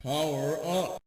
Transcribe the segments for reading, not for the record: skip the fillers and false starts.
Power up.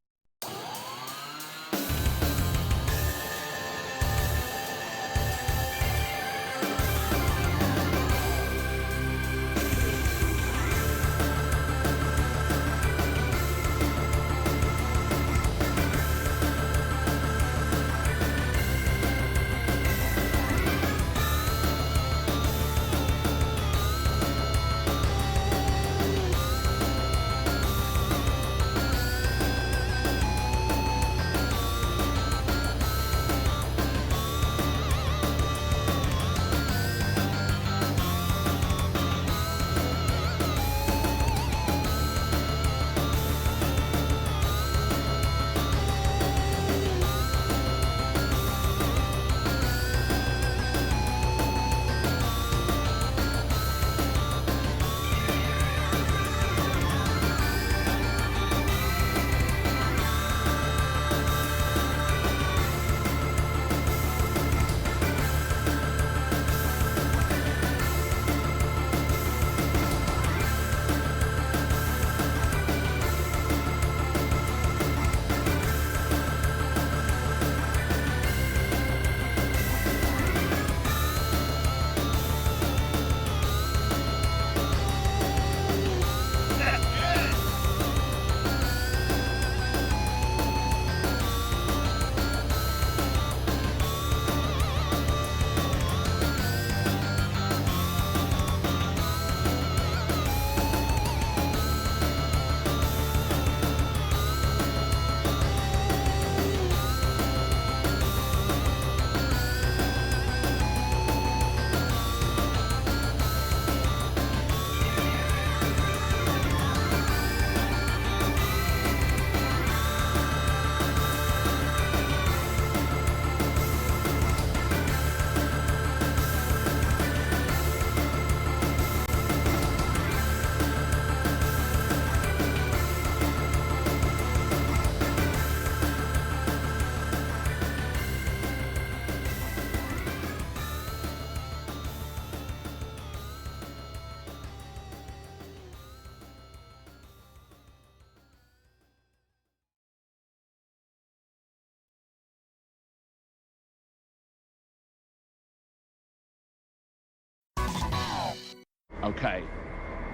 Okay,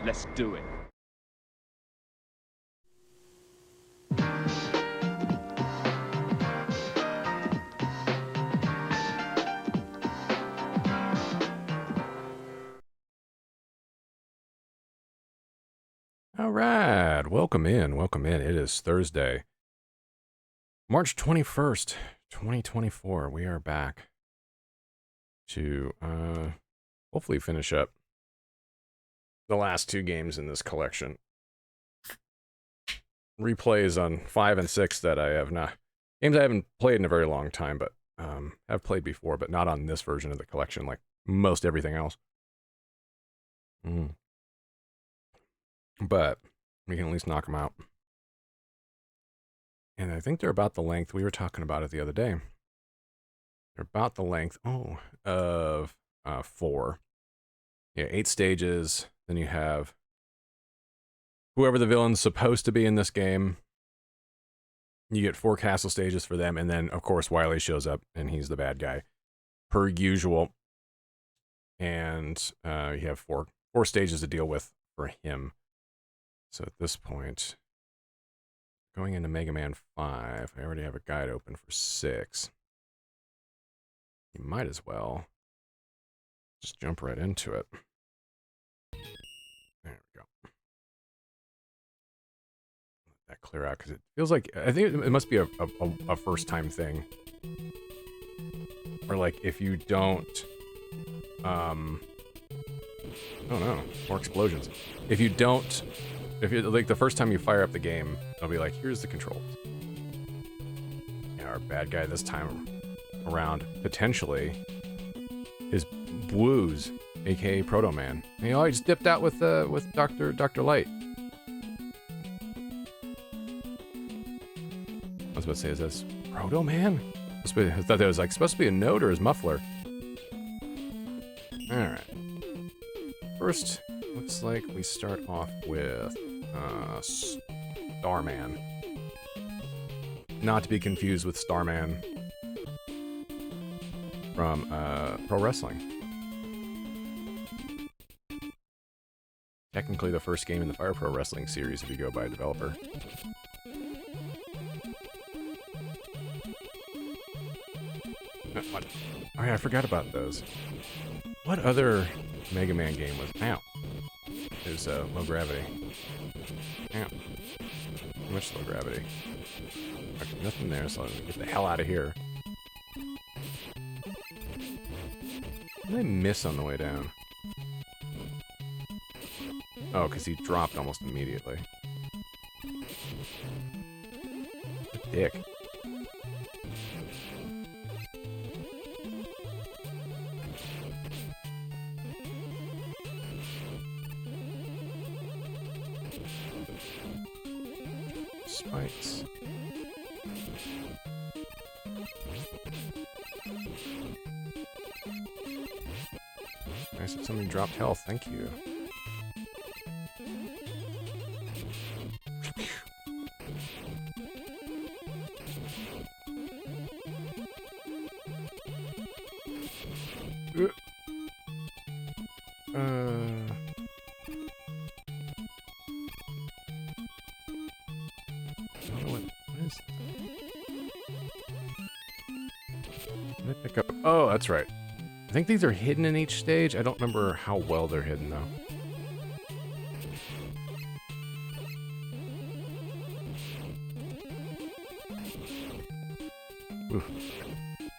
let's do it. All right, welcome in, welcome in. It is Thursday, March 21st, 2024. We are back to hopefully finish up the last two games in this collection. Replays on 5 and 6 that I have not, games I haven't played in a very long time, but have played before, but not on this version of the collection like most everything else. But we can at least knock them out. And I think they're about the length, we were talking about it the other day. They're about the length, of 4. Yeah, 8 stages. Then you have whoever the villain's supposed to be in this game. You get 4 castle stages for them. And then, of course, Wily shows up and he's the bad guy, per usual. And you have four stages to deal with for him. So at this point, going into Mega Man 5, I already have a guide open for 6. You might as well just jump right into it. There we go. Let that clear out, because it feels like, I think it must be a first time thing. Or like, if you don't, oh no, more explosions. If you don't, if you're like the first time you fire up the game, it'll be like, here's the controls. Yeah, our bad guy this time around, potentially, is Blues, aka Proto Man. And, he just dipped out with Dr. Light. I was about to say, is this Proto Man? I thought that was like supposed to be a note or his muffler. Alright. First, looks like we start off with Starman. Not to be confused with Starman from Pro Wrestling. Technically the first game in the Fire Pro Wrestling series if you go by a developer. What? Oh yeah, I forgot about those. What other Mega Man game was... Ow. It was Low Gravity. Ow. Too much Low Gravity. Okay, nothing there, so let me get the hell out of here. What did I miss on the way down? Oh, because he dropped almost immediately. What a dick. Spikes. Nice that somebody dropped health, thank you. Oh, that's right. I think these are hidden in each stage. I don't remember how well they're hidden, though. Ooh.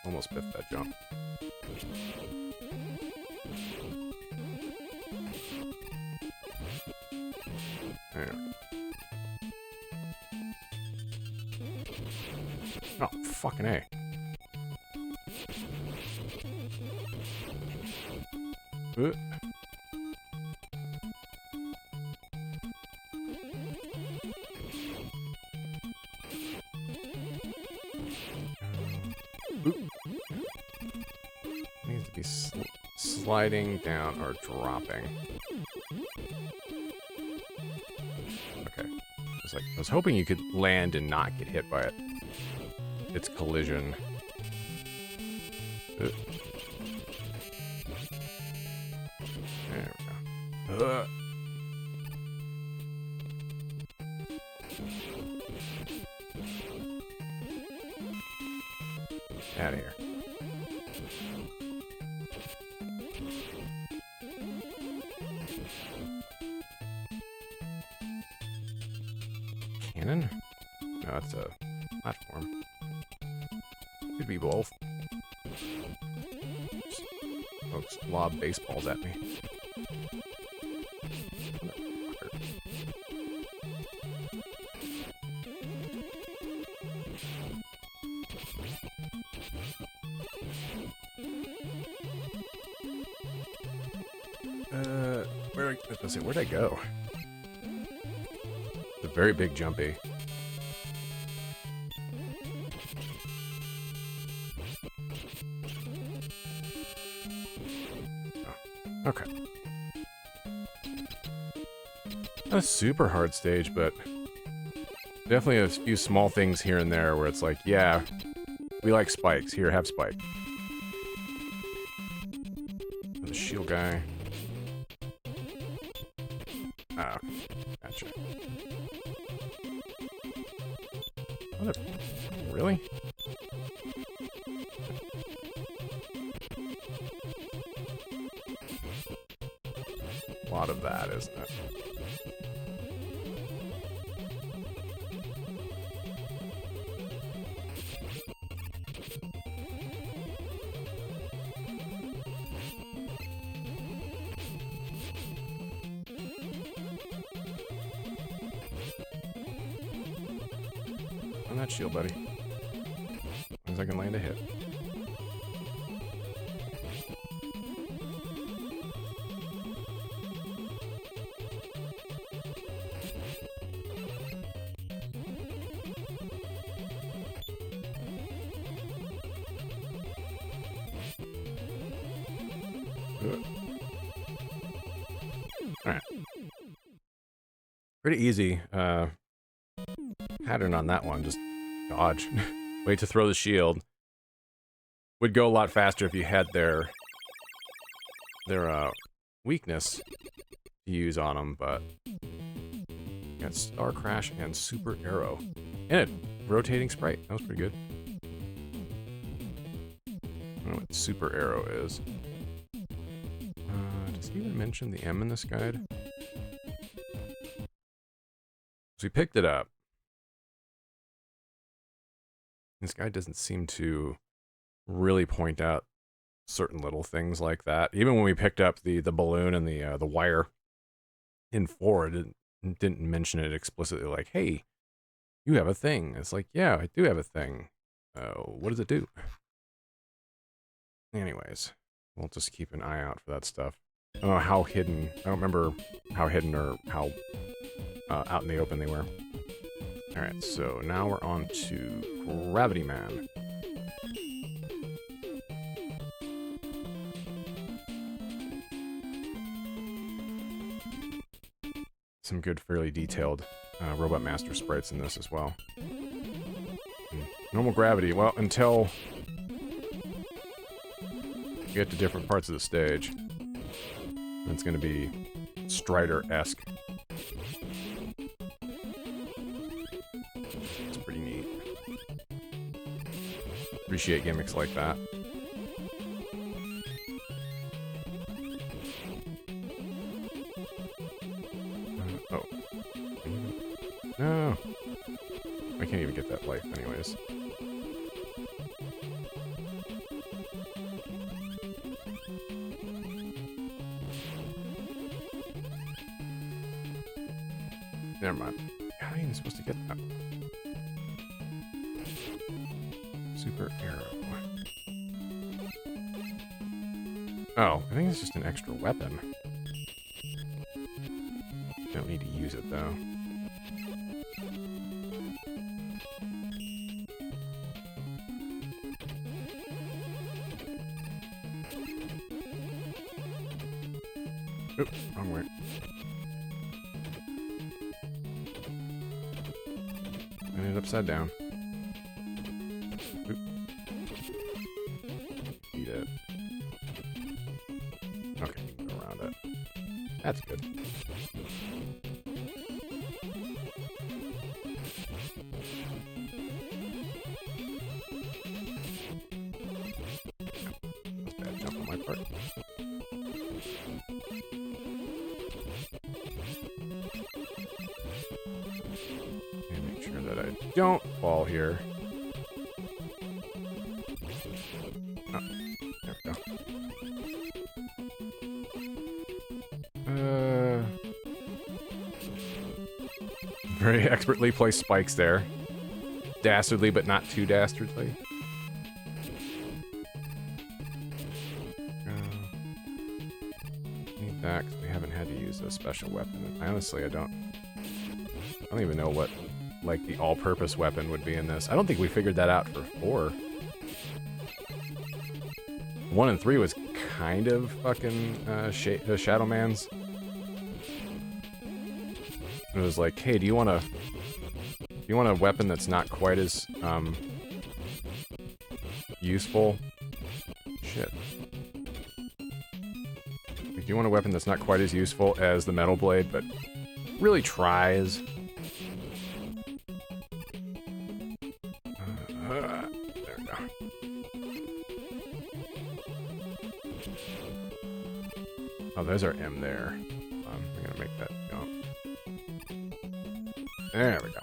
Almost biffed that jump. There. Oh, fucking A. Needs to be sliding down or dropping. Okay. I was hoping you could land and not get hit by it. Its collision. There we go. Out of here. Cannon? No, it's a platform. Could be both. Folks lob baseballs at me. Where'd I go? It's a very big jumpy. Oh, okay. Not a super hard stage, but definitely a few small things here and there where it's like, yeah, we like spikes. Here, have spike. The shield guy. Oh, gotcha. Really? A lot of that, isn't it? On that shield, buddy. As long as I can land a hit. Alright. Pretty easy pattern on that one. Just dodge. Wait to throw the shield. Would go a lot faster if you had their weakness to use on them, but got Star Crash and Super Arrow. And a rotating sprite. That was pretty good. I don't know what Super Arrow is. Does he even mention the M in this guide? So we picked it up. This guy doesn't seem to really point out certain little things like that. Even when we picked up the balloon and the wire in 4, it didn't mention it explicitly like, hey, you have a thing. It's like, yeah, I do have a thing. What does it do? Anyways, we'll just keep an eye out for that stuff. I don't know how hidden. I don't remember how hidden or how out in the open they were. Alright, so now we're on to Gravity Man. Some good, fairly detailed Robot Master sprites in this as well. Normal gravity, well, until you get to different parts of the stage, it's going to be Strider-esque. It's pretty neat. Appreciate gimmicks like that. Oh. No! I can't even get that life anyways. Never mind. How are you even supposed to get that? Super Arrow. Oh, I think it's just an extra weapon. Don't need to use it though. Oop, wrong way. And it upside down. Oop. Eat it. Okay, go around it. That's good. That's a bad jump on my part. And make sure that I don't fall here. Oh, there we go. Very expertly placed spikes there. Dastardly, but not too dastardly. Need that, because we haven't had to use a special weapon. Honestly, I don't even know what, like, the all-purpose weapon would be in this. I don't think we figured that out for 4. 1 and 3 was kind of fucking Shadow Man's. It was like, hey, do you want a weapon that's not quite as useful? Shit. Do you want a weapon that's not quite as useful as the Metal Blade, but really tries? There we go. Oh, there's our M there. We're gonna make that jump. There we go.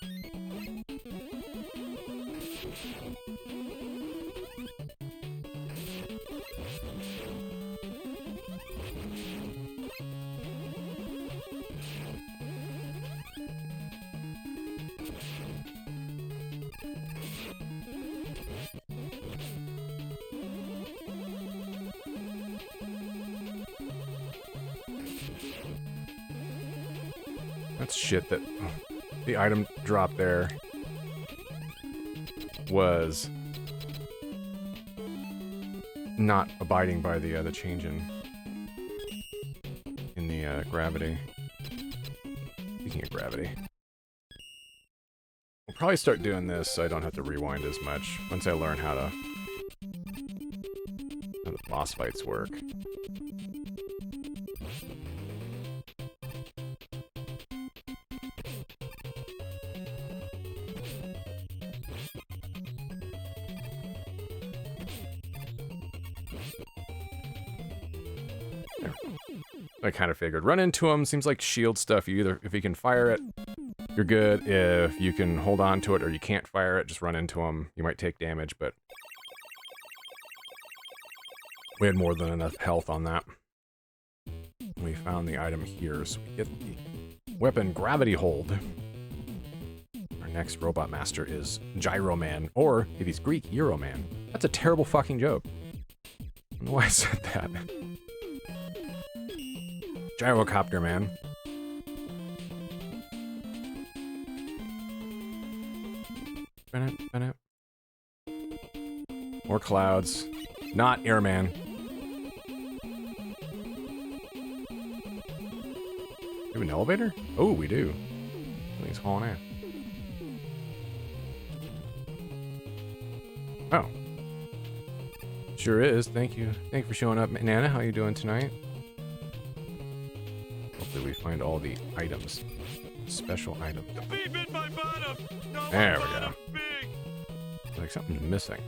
That's shit that the item drop there was not abiding by the change in the gravity. Speaking of gravity, we'll probably start doing this so I don't have to rewind as much once I learn how the boss fights work. I kind of figured. Run into him, seems like shield stuff. You either, if you can fire it, you're good. If you can hold on to it or you can't fire it, just run into him. You might take damage, but we had more than enough health on that. We found the item here, so we get the weapon Gravity Hold. Our next robot master is Gyro Man, or if he's Greek, Euro Man. That's a terrible fucking joke. I don't know why I said that. Gyrocopter Man. More clouds. Not Airman. Do we have an elevator? Oh, we do. He's hauling ass. Oh. Sure is. Thank you. Thank you for showing up. Nana, how you doing tonight? Hopefully we find all the items. Special items. There we go. Like something's missing.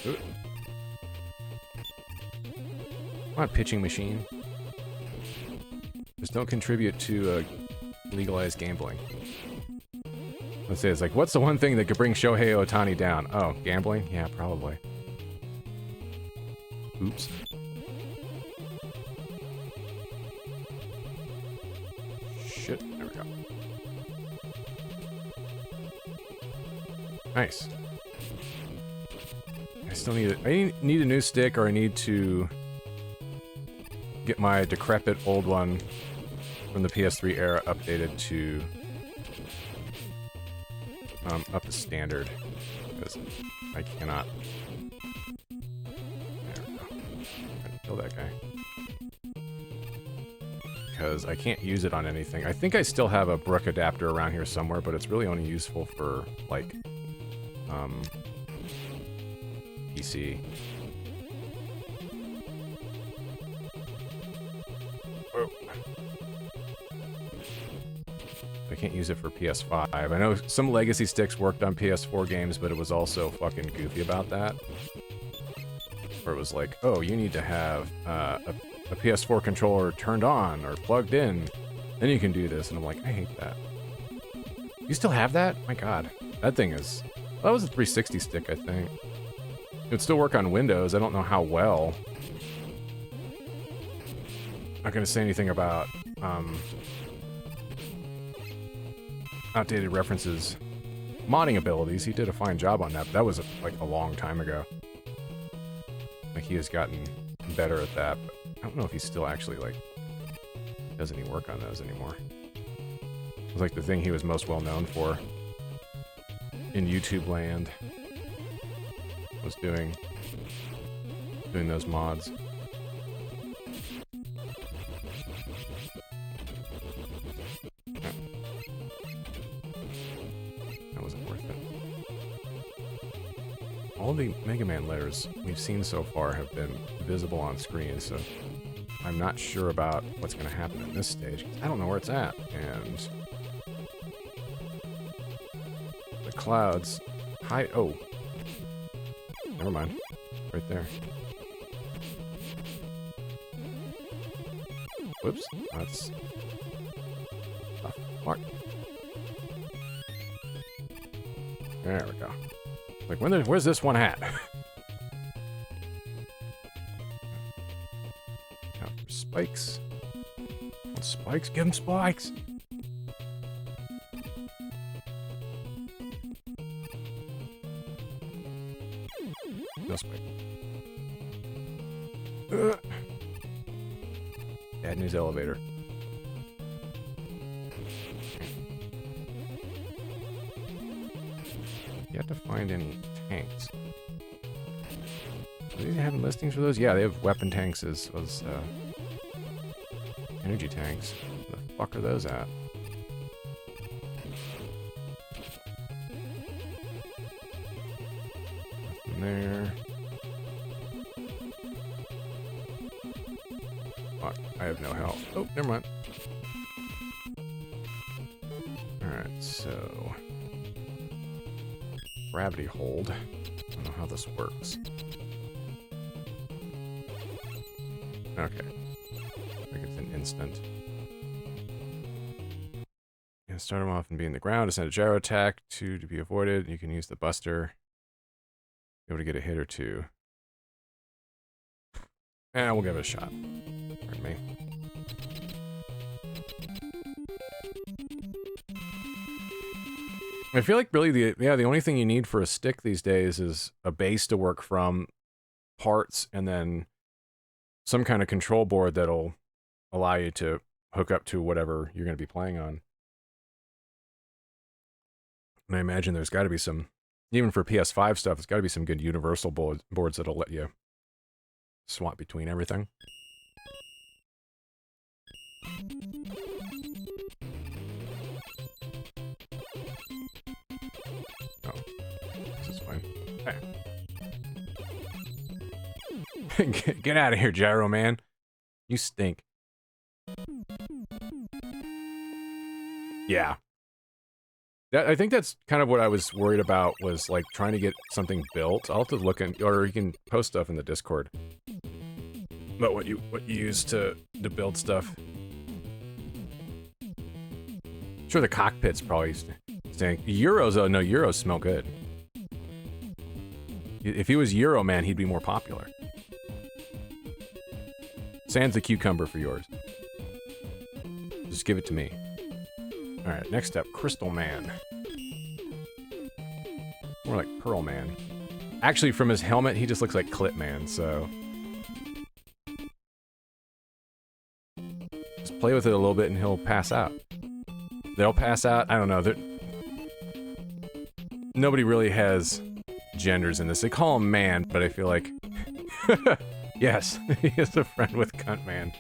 Come on, pitching machine. Just don't contribute to legalized gambling. Let's say it's like, what's the one thing that could bring Shohei Ohtani down? Oh, gambling? Yeah, probably. Oops. Shit. There we go. Nice. I still need it. I need a new stick, or I need to get my decrepit old one from the PS3 era updated to up to standard, because I cannot. There we go. Trying to kill that guy because I can't use it on anything. I think I still have a Brook adapter around here somewhere, but it's really only useful for like PC. Whoa. I can't use it for PS5. I know some legacy sticks worked on PS4 games, but it was also fucking goofy about that. Where it was like, oh, you need to have a PS4 controller turned on or plugged in, then you can do this. And I'm like, I hate that. You still have that? My god. That thing is... Well, that was a 360 stick, I think. It would still work on Windows. I don't know how well. Not gonna say anything about outdated references. Modding abilities, he did a fine job on that, but that was like a long time ago. Like, he has gotten better at that, but I don't know if he still actually, like, does any work on those anymore. It was like the thing he was most well known for in YouTube land, was doing those mods. That wasn't worth it. All the Mega Man letters we've seen so far have been visible on screen, so I'm not sure about what's going to happen in this stage. I don't know where it's at, and the clouds. Hi. Oh, never mind. Right there. Whoops. That's. Oh, fuck. There we go. Like, where's this one at? Now for spikes. Want spikes? Give him spikes! No spike. Bad news elevator. Yet to find any tanks. Do they have listings for those? Yeah, they have weapon tanks as energy tanks. Where the fuck are those at? Nothing there. Fuck, I have no health. Oh, never mind. Alright, so... Gravity hold. I don't know how this works. Okay. I think it's an instant. You can start them off and be in the ground to send a gyro attack, 2 to be avoided. You can use the buster. Be able to get a hit or 2. And we'll give it a shot. Pardon me. I feel like really the only thing you need for a stick these days is a base to work from, parts, and then some kind of control board that'll allow you to hook up to whatever you're going to be playing on. And I imagine there's got to be some, even for PS5 stuff, there's got to be some good universal boards that'll let you swap between everything. Oh, this is fine. Hey. Get out of here, Gyro Man. You stink. Yeah. I think that's kind of what I was worried about, was like trying to get something built. I'll have to look in, or you can post stuff in the Discord about what you use to build stuff. Sure, the cockpit's probably staying. Euros, oh no, Euros smell good. If he was Euro Man, he'd be more popular. Sans the cucumber for yours. Just give it to me. Alright, next up, Crystal Man. More like Pearl Man. Actually, from his helmet, he just looks like Clip Man, so... just play with it a little bit and he'll pass out. They'll pass out? I don't know. Nobody really has genders in this. They call him Man, but I feel like... yes, he is a friend with Cunt Man.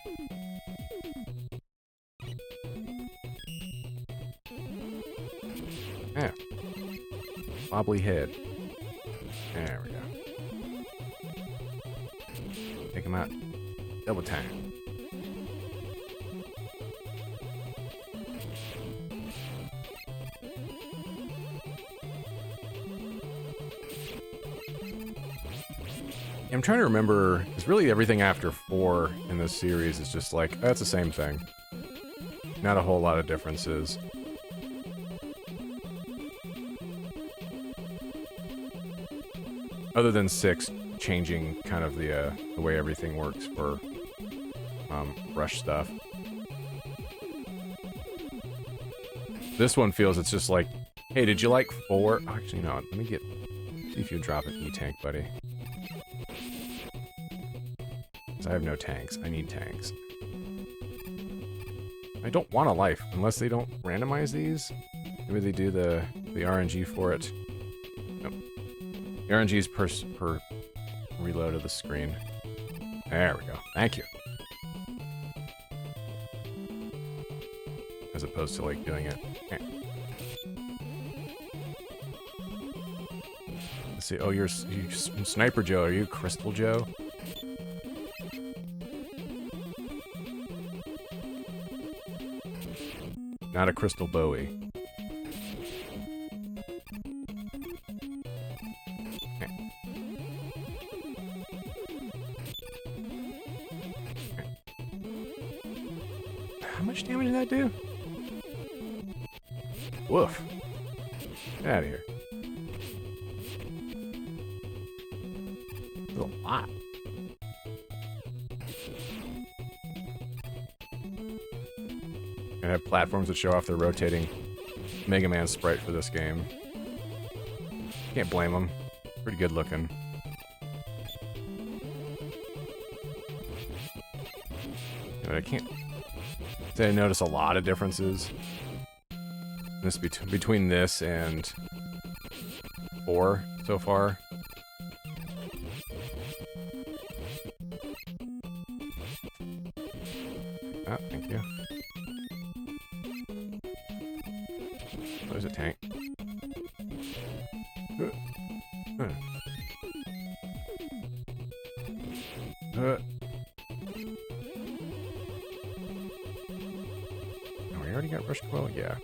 Yeah. Wobbly head. There we go. Take him out. Double time. I'm trying to remember, because really everything after 4 in this series is just like, that's the same thing. Not a whole lot of differences. Other than 6 changing kind of the way everything works for rush stuff. This one feels it's just like, hey, did you like 4? Oh, actually, no, let me see if you drop an E-tank, buddy. I have no tanks. I need tanks. I don't want a life, unless they don't randomize these. Maybe they do the RNG for it. Nope. The RNG is per reload of the screen. There we go. Thank you. As opposed to, like, doing it. Let's see. Oh, you're Sniper Joe. Are you Crystal Joe? Not a Crystal Bowie. Okay. How much damage did that do? Woof. Get out of here. That's a lot. And have platforms that show off their rotating Mega Man sprite for this game. Can't blame them. Pretty good looking. But I can't say I notice a lot of differences. This between this and 4 so far. you. Oh, there's a tank. Oh, we already got rushed coil? Yeah.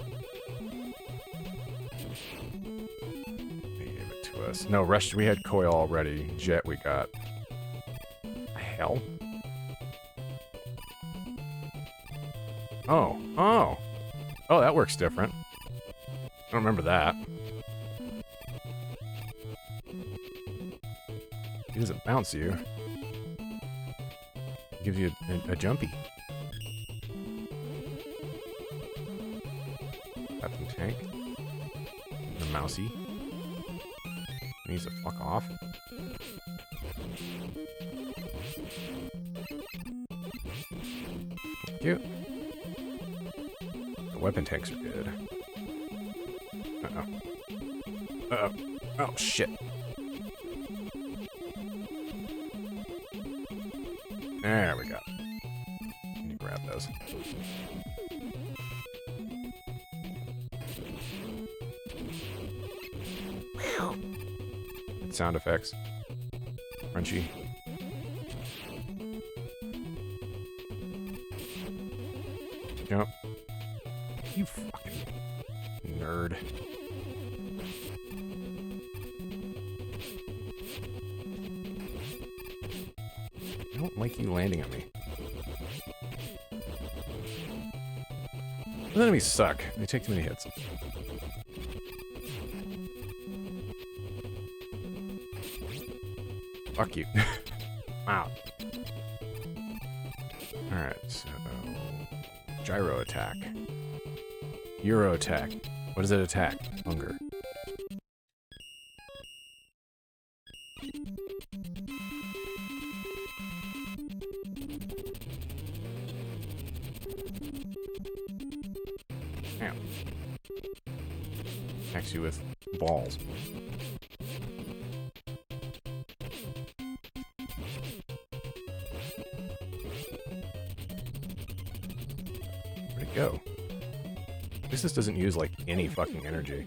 They gave it to us. No, rushed, we had coil already. Jet we got. Hell? Oh, oh! Oh, that works different. I don't remember that. He doesn't bounce you. He gives you a jumpy. Captain Tank. The mousey. He needs to fuck off. Cute. The weapon tanks are good. Uh-oh. Uh-oh. Oh, shit. There we go. Let me grab those. Sound effects. Crunchy. Jump. You fucking nerd. I don't like you landing on me. Those enemies suck. They take too many hits. Fuck you. Wow. Alright, so... Gyro attack. Euro attack. What does it attack? Hunger. Damn. Attacks you with balls. Where'd it go? At least this doesn't use, like, any fucking energy.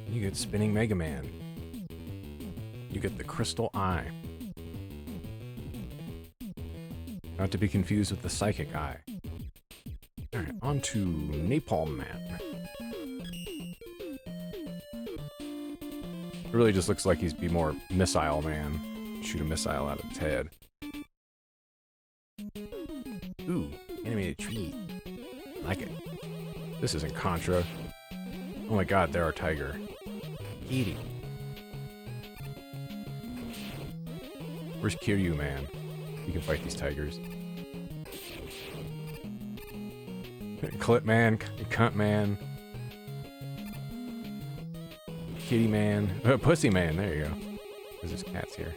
You get Spinning Mega Man. You get the Crystal Eye. Not to be confused with the Psychic Eye. Alright, on to Napalm Man. It really just looks like he's be more Missile Man. Shoot a missile out of his head. Ooh, animated tree. Like it. This isn't Contra. Oh my god, there are Tiger. Kitty. Where's Kiryu, man? You can fight these tigers. Clip man, cunt man. Kitty man. Pussy man, there you go. There's just cats here.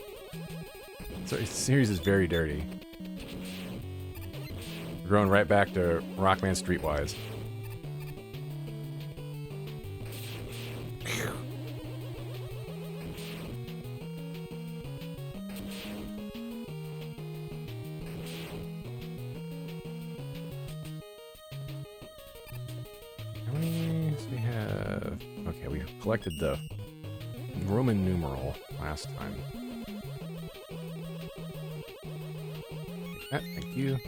So this series is very dirty. We're going right back to Rockman Streetwise. Collected the Roman numeral last time. Thank you.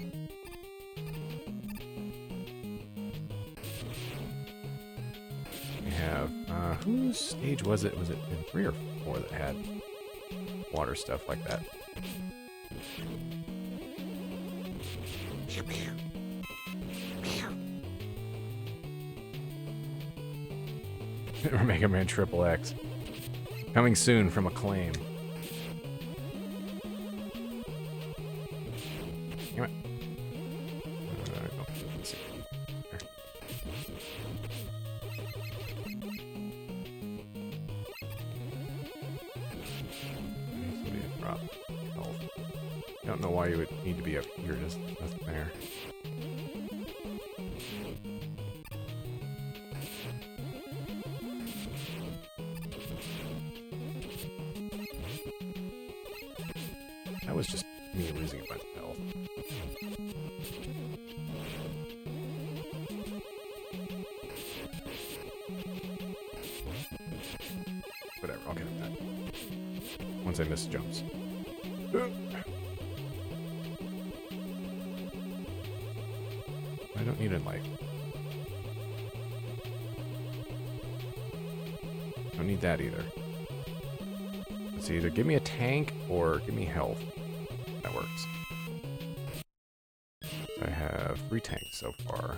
We have, whose stage was it? Was it in 3 or 4 that had water stuff like that? Mega Man Triple X. Coming soon from Acclaim. Damn it. I don't know why you would need to be up here, just nothing there. was just me losing a bunch of health. Whatever, I'll get him back. Once I miss jumps. I don't need a life. Don't need that either. Let's either give me a tank or give me health. That works. I have 3 tanks so far.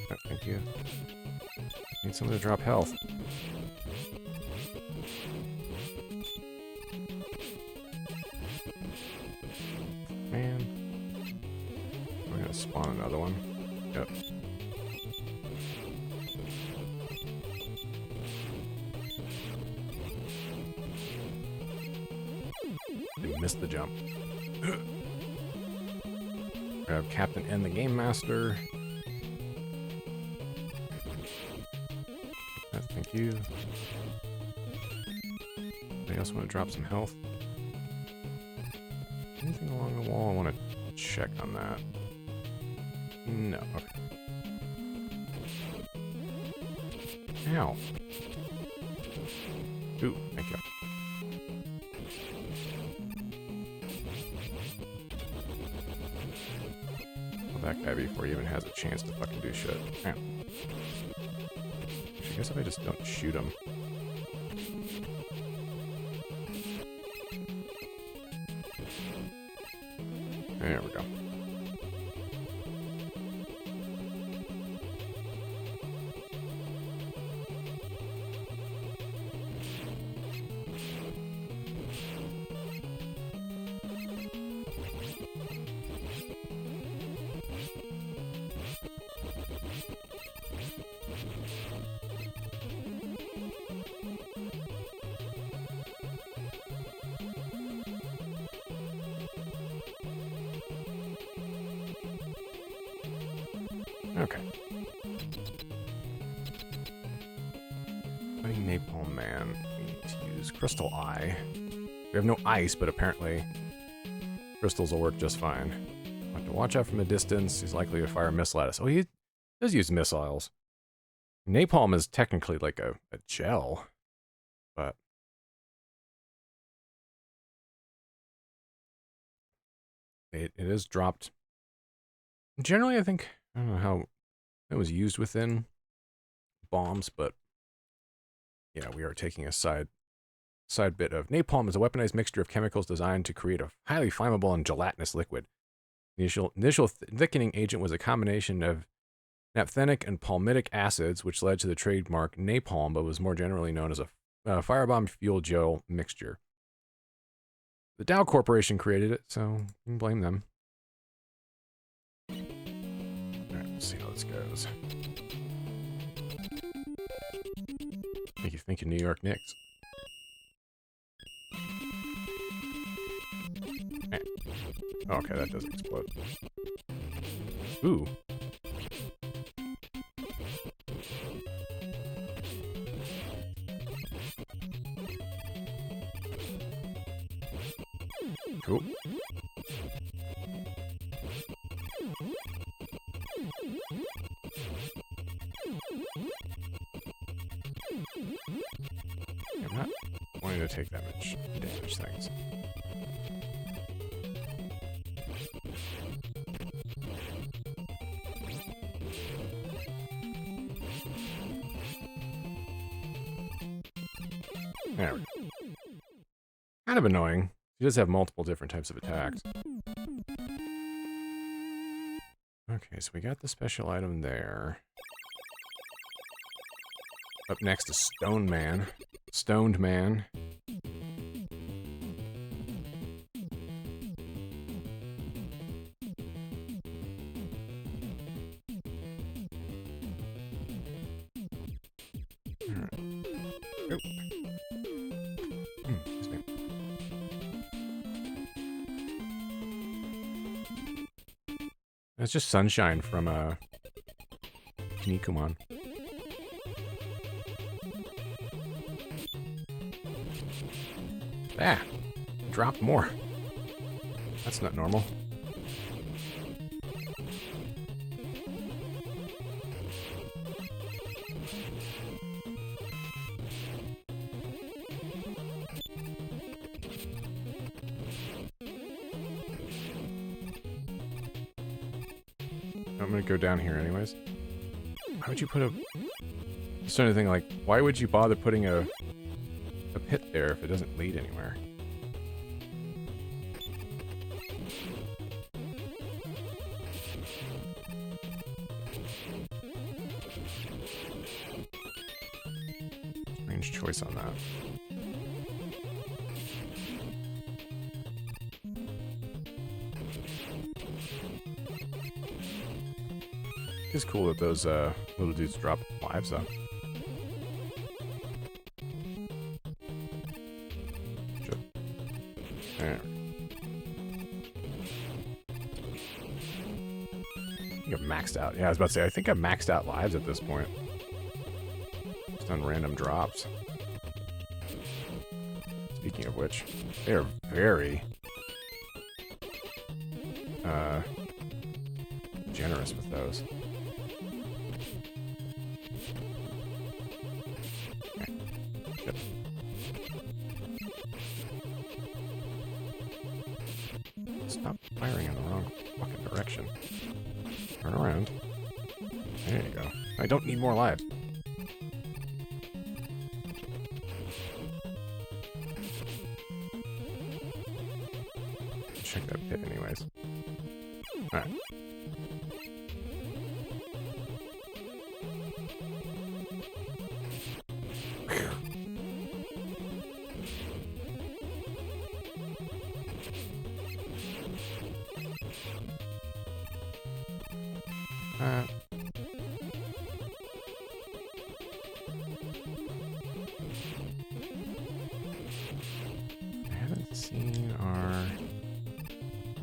Oh, thank you. Need someone to drop health. Man. We're gonna spawn another one. Yep. They missed the jump. Grab Captain and the Game Master. Thank you. Anybody else want to drop some health? Anything along the wall? I want to check on that. No. Okay. Ow. Ooh, thank you. Kill that guy before he even has a chance to fucking do shit. Ow. I guess if I just don't shoot him. There we go. Okay. Fighting Napalm Man. We need to use Crystal Eye. We have no ice, but apparently crystals will work just fine. Have to watch out from a distance. He's likely to fire a missile at us. Oh, he does use missiles. Napalm is technically like a gel, but it is dropped. Generally, I think, I don't know how it was used within bombs, but yeah, we are taking a side bit of napalm is a weaponized mixture of chemicals designed to create a highly flammable and gelatinous liquid. The initial thickening agent was a combination of naphthenic and palmitic acids, which led to the trademark napalm, but was more generally known as a firebomb fuel gel mixture. The Dow Corporation created it, so you can blame them. Alright, let's see how this goes. Thank you, New York Knicks. Okay, that doesn't explode. Ooh. Cool. I'm not wanting to take that much damage, thanks. There we go. Kind of annoying. He does have multiple different types of attacks. Okay, so we got the special item there. Up next is Stone Man. Stoned Man. It's just Sunshine from Kinnikuman. Ah, dropped more. That's not normal. I'm gonna go down here anyways. Why would you put a... I'm starting to think, like, why would you bother putting a pit there if it doesn't lead anywhere? Strange choice on that. It's cool that those little dudes drop lives up. There. I think I've maxed out. Yeah, I was about to say, I think I've maxed out lives at this point. Just on random drops. Speaking of which, they are very generous with those. Okay. Yep. Stop firing in the wrong fucking direction. Turn around. There you go. I don't need more lives. Check that pit anyways. Alright. I haven't seen our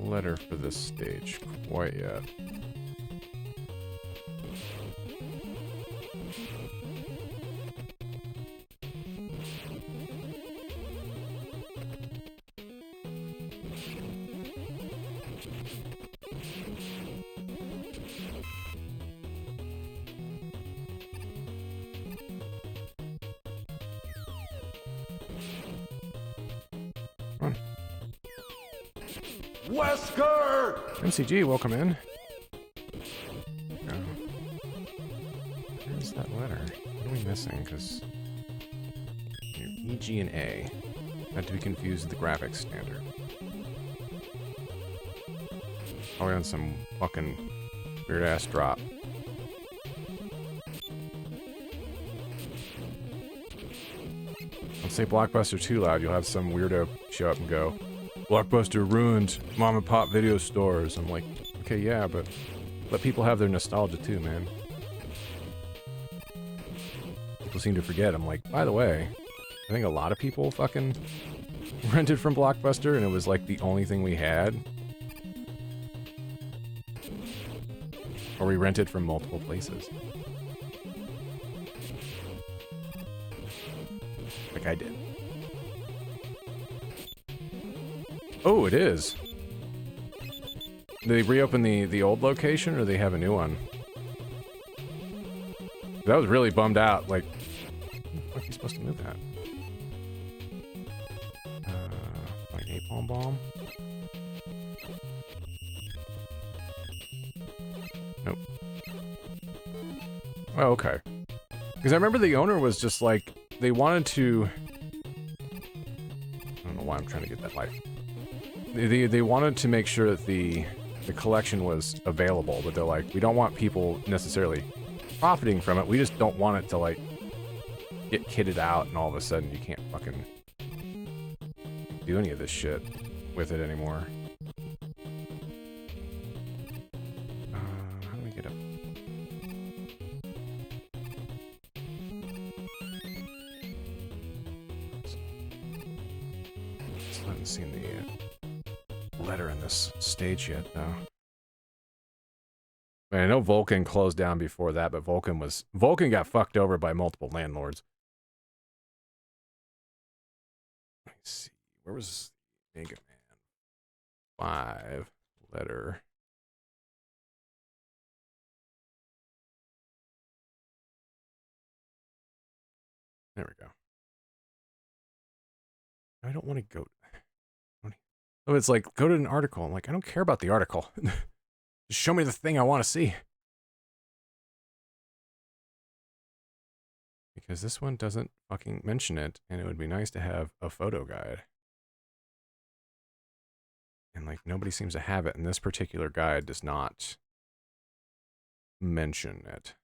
letter for this stage quite yet. Wesker! MCG, welcome in. Where's that letter? What are we missing? Because E, G, and A. Not to be confused with the graphics standard. Probably on some fucking weird ass drop. Don't say Blockbuster too loud, you'll have some weirdo show up and go, Blockbuster ruined mom and pop video stores. I'm like, okay, yeah, but let people have their nostalgia too, man. People seem to forget. I'm like, by the way, I think a lot of people fucking rented from Blockbuster and it was like the only thing we had. Or we rented from multiple places. Like I did. Oh, it is. Did they reopen the old location, or they have a new one? That was really bummed out. Like, how are you supposed to move that? Like napalm bomb? Nope. Oh, okay. Because I remember the owner was just like, they wanted to... I don't know why I'm trying to get that life. They wanted to make sure that the collection was available, but they're like, we don't want people necessarily profiting from it. We just don't want it to, like, get kitted out and all of a sudden you can't fucking do any of this shit with it anymore. How do we get up? Still haven't seen the letter in this stage yet, though. I mean, I know Vulcan closed down before that, but Vulcan got fucked over by multiple landlords. Let me see. Where was Mega Man 5 letter? There we go. I don't want to go. Oh, it's like, go to an article. I'm like, I don't care about the article. Just show me the thing I want to see. Because this one doesn't fucking mention it, and it would be nice to have a photo guide. And like, nobody seems to have it, and this particular guide does not mention it.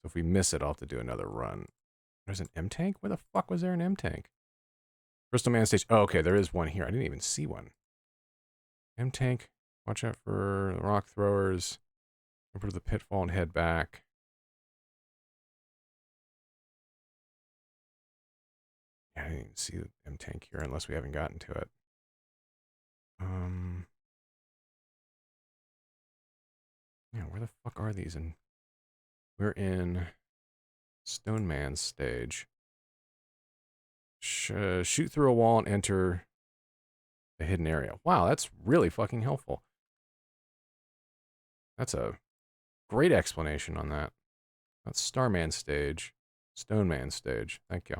So if we miss it, I'll have to do another run. There's an M-Tank? Where the fuck was there an M-Tank? Bristol Man Stage. Oh, okay, there is one here. I didn't even see one. M-Tank. Watch out for the rock throwers. Over to the pitfall and head back. Yeah, I didn't even see the M-Tank here unless we haven't gotten to it. Yeah, where the fuck are these? And we're in Stone Man's stage. Shoot through a wall and enter a hidden area. Wow, that's really fucking helpful. That's a great explanation on that. That's Starman stage. Stone Man stage. Thank you.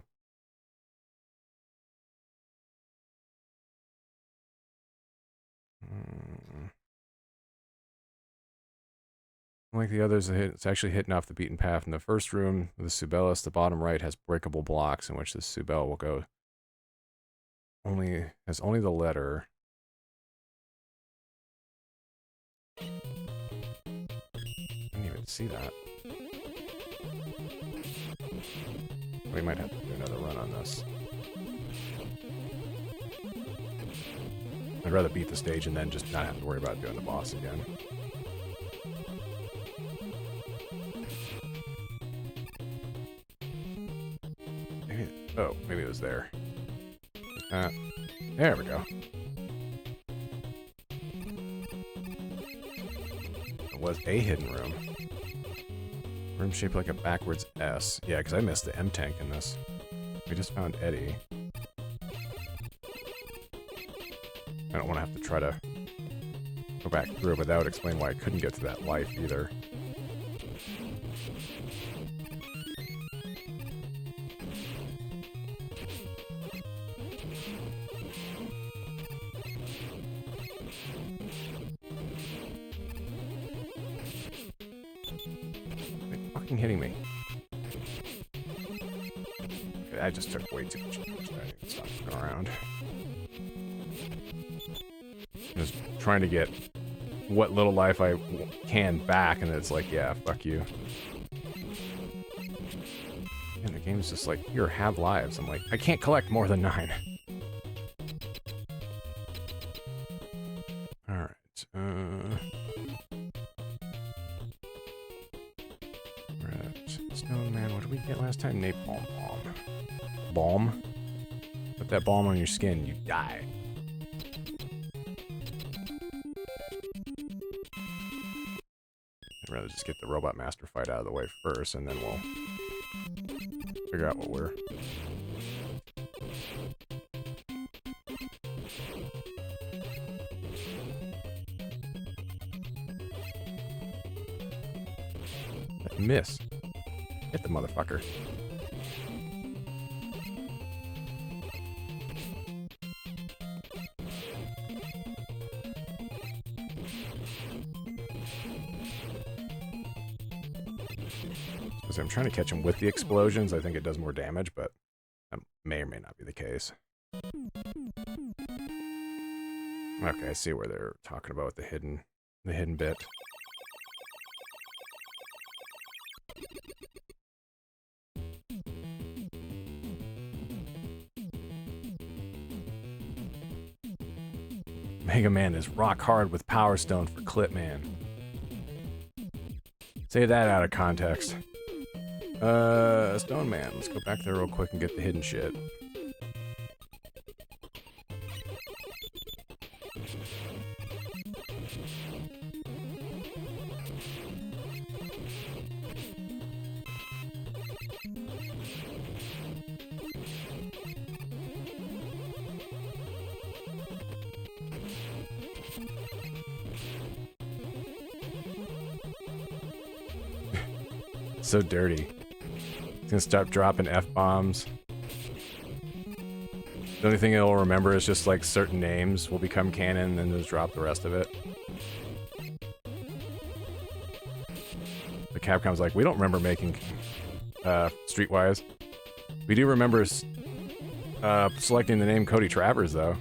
Like the others, it's actually hitting off the beaten path. In the first room, the Subellis, the bottom right has breakable blocks in which the Subel will go. Has only the letter. I didn't even see that. We might have to do another run on this. I'd rather beat the stage and then just not have to worry about doing the boss again. Maybe it was there. There we go. It was a hidden room. Room shaped like a backwards S. Yeah, because I missed the M-Tank in this. We just found Eddie. I don't want to have to try to go back through it, but that would explain why I couldn't get to that life either. Hitting me. Okay, I just took way too much damage. I need to stop going around. Just trying to get what little life I can back, and it's like, yeah, fuck you. And the game's just like, here, have lives. I'm like, I can't collect more than 9. Alright, Stone Man, what did we get last time? Napalm bomb. Balm? Put that balm on your skin, you die. I'd rather just get the Robot Master fight out of the way first, and then we'll figure out what we're... Miss. Hit the motherfucker. So I'm trying to catch him with the explosions. I think it does more damage, but that may or may not be the case. Okay, I see where they're talking about the hidden bit. Mega Man is rock hard with Power Stone for Clip Man. Say that out of context. Stone Man. Let's go back there real quick and get the hidden shit. So dirty. He's gonna start dropping F-bombs. The only thing he'll remember is just like certain names will become canon and then just drop the rest of it. The Capcom's like, we don't remember making Streetwise. We do remember selecting the name Cody Travers, though.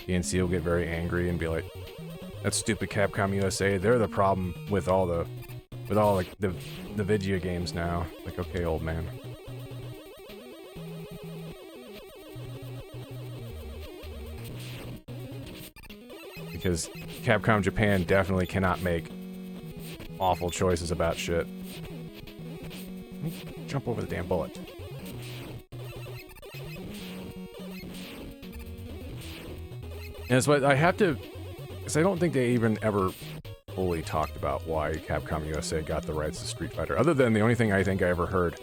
DNC will get very angry and be like, "That's stupid Capcom USA. They're the problem with all like the video games now." Like, okay, old man. Because Capcom Japan definitely cannot make awful choices about shit. Let me jump over the damn bullet. And it's what I have to, because I don't think they even ever fully talked about why Capcom USA got the rights to Street Fighter, other than the only thing I think I ever heard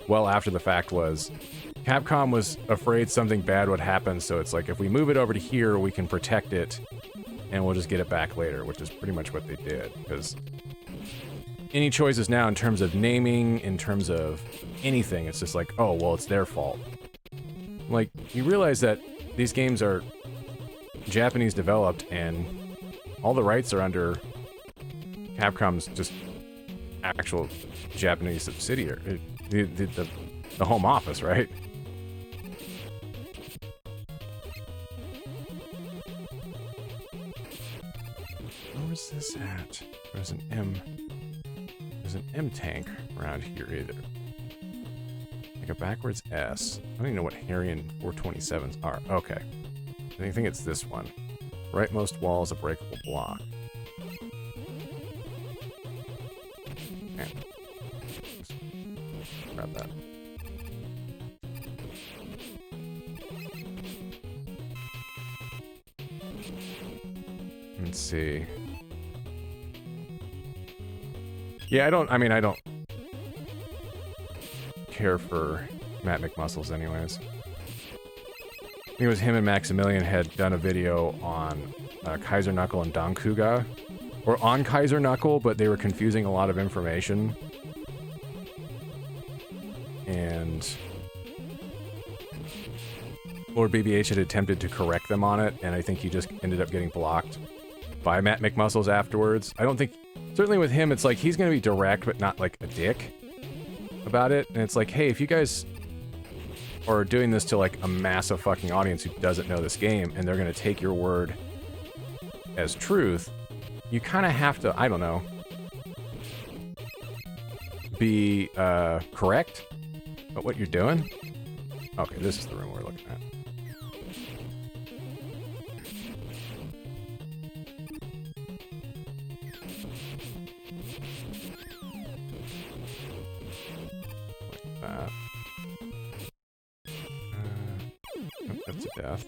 well after the fact was Capcom was afraid something bad would happen, so it's like, if we move it over to here, we can protect it, and we'll just get it back later, which is pretty much what they did, because any choices now in terms of naming, in terms of anything, it's just like, oh, well, it's their fault. Like, you realize that these games are Japanese developed, and all the rights are under Capcom's just actual Japanese subsidiary, the home office, right? Where's this at? There's an M tank around here either. Like a backwards S. I don't even know what Harrier 427s are. Okay. I think it's this one. Rightmost wall is a breakable block. Okay. Grab that. Let's see. Yeah, I don't care for Matt McMuscles anyways. I think it was him and Maximilian had done a video on Kaiser Knuckle and Don Kuga. Or on Kaiser Knuckle, but they were confusing a lot of information. And Lord BBH had attempted to correct them on it, and I think he just ended up getting blocked by Matt McMuscles afterwards. I don't think... Certainly with him, it's like he's going to be direct, but not like a dick about it. And it's like, hey, if you guys are doing this to like a massive fucking audience who doesn't know this game, and they're going to take your word as truth, you kind of have to, I don't know, be correct about what you're doing. Okay, this is the room we're looking at. That's a death.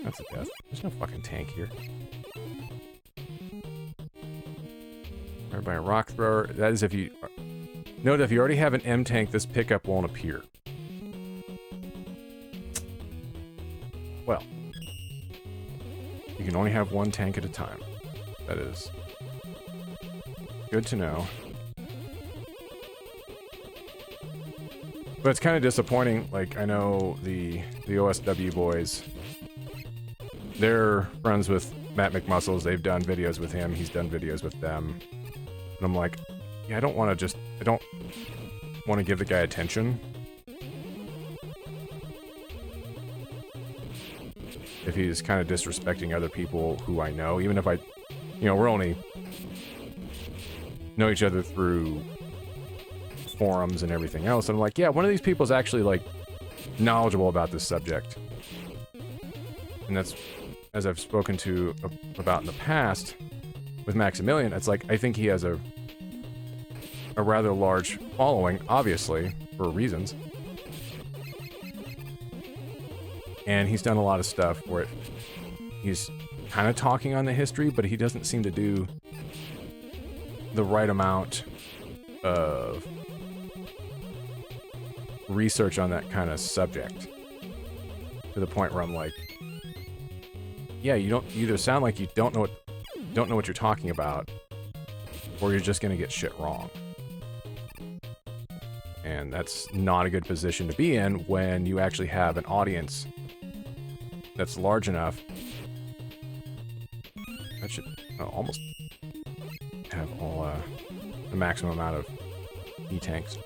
That's a death. There's no fucking tank here. Fired by a rock thrower. That is if you... Note, if you already have an M tank, this pickup won't appear. Well. You can only have one tank at a time. That is good to know. But it's kind of disappointing. Like, I know the OSW boys, they're friends with Matt McMuscles. They've done videos with him. He's done videos with them. And I'm like, yeah, I don't want to give the guy attention. If he's kind of disrespecting other people who I know, even if we're only know each other through forums and everything else. And I'm like, yeah, one of these people is actually like knowledgeable about this subject. And that's, as I've spoken to about in the past with Maximilian, it's like, I think he has a rather large following, obviously, for reasons. And he's done a lot of stuff where he's kind of talking on the history, but he doesn't seem to do the right amount of research on that kind of subject, to the point where I'm like, yeah, you either sound like you don't know what don't know what you're talking about, or you're just going to get shit wrong. And that's not a good position to be in when you actually have an audience that's large enough. That should almost have all the maximum amount of E-tanks.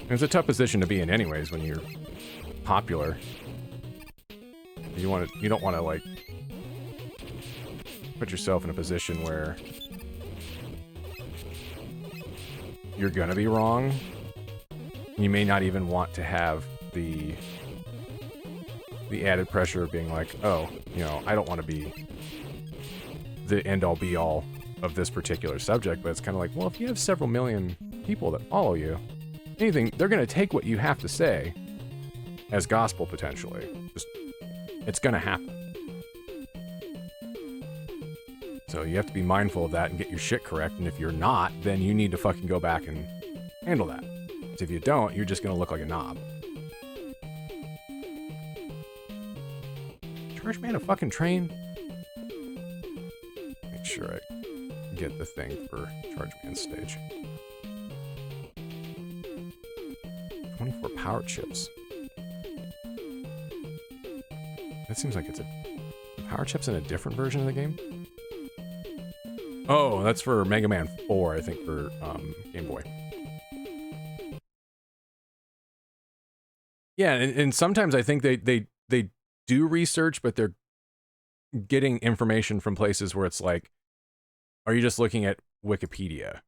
It's a tough position to be in anyways when you're popular. You don't want to like put yourself in a position where you're gonna be wrong. You may not even want to have the added pressure of being like, oh, you know, I don't want to be the end-all be-all of this particular subject, but it's kind of like, well, if you have several million people that follow you, anything, they're gonna take what you have to say as gospel potentially. Just, it's gonna happen. So you have to be mindful of that and get your shit correct, and if you're not, then you need to fucking go back and handle that. Because if you don't, you're just gonna look like a knob. Charge man a fucking train? Make sure I get the thing for Charge Man's stage. 24 power chips. That seems like it's a power chips in a different version of the game. Oh, that's for Mega Man 4, I think, for Game Boy. Yeah, and sometimes I think they do research, but they're getting information from places where it's like, are you just looking at Wikipedia?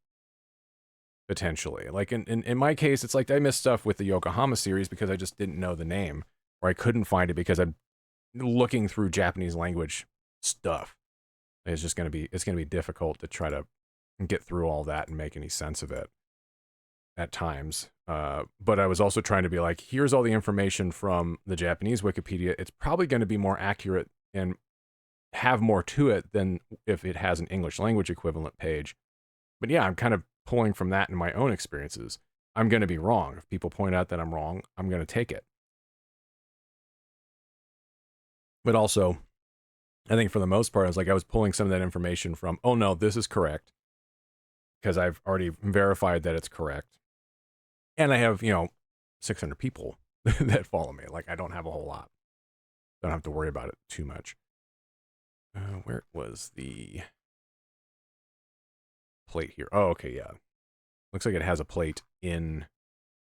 Potentially. Like in my case, it's like I missed stuff with the Yokohama series because I just didn't know the name, or I couldn't find it because I'm looking through Japanese language stuff. It's just gonna be difficult to try to get through all that and make any sense of it at times. But I was also trying to be like, here's all the information from the Japanese Wikipedia. It's probably going to be more accurate and have more to it than if it has an English language equivalent page. But yeah, I'm kind of pulling from that in my own experiences. I'm going to be wrong. If people point out that I'm wrong, I'm going to take it. But also, I think for the most part, I was pulling some of that information from, oh no, this is correct, because I've already verified that it's correct. And I have, 600 people that follow me. Like, I don't have a whole lot. Don't have to worry about it too much. Where was the plate here? Oh, okay, yeah. Looks like it has a plate in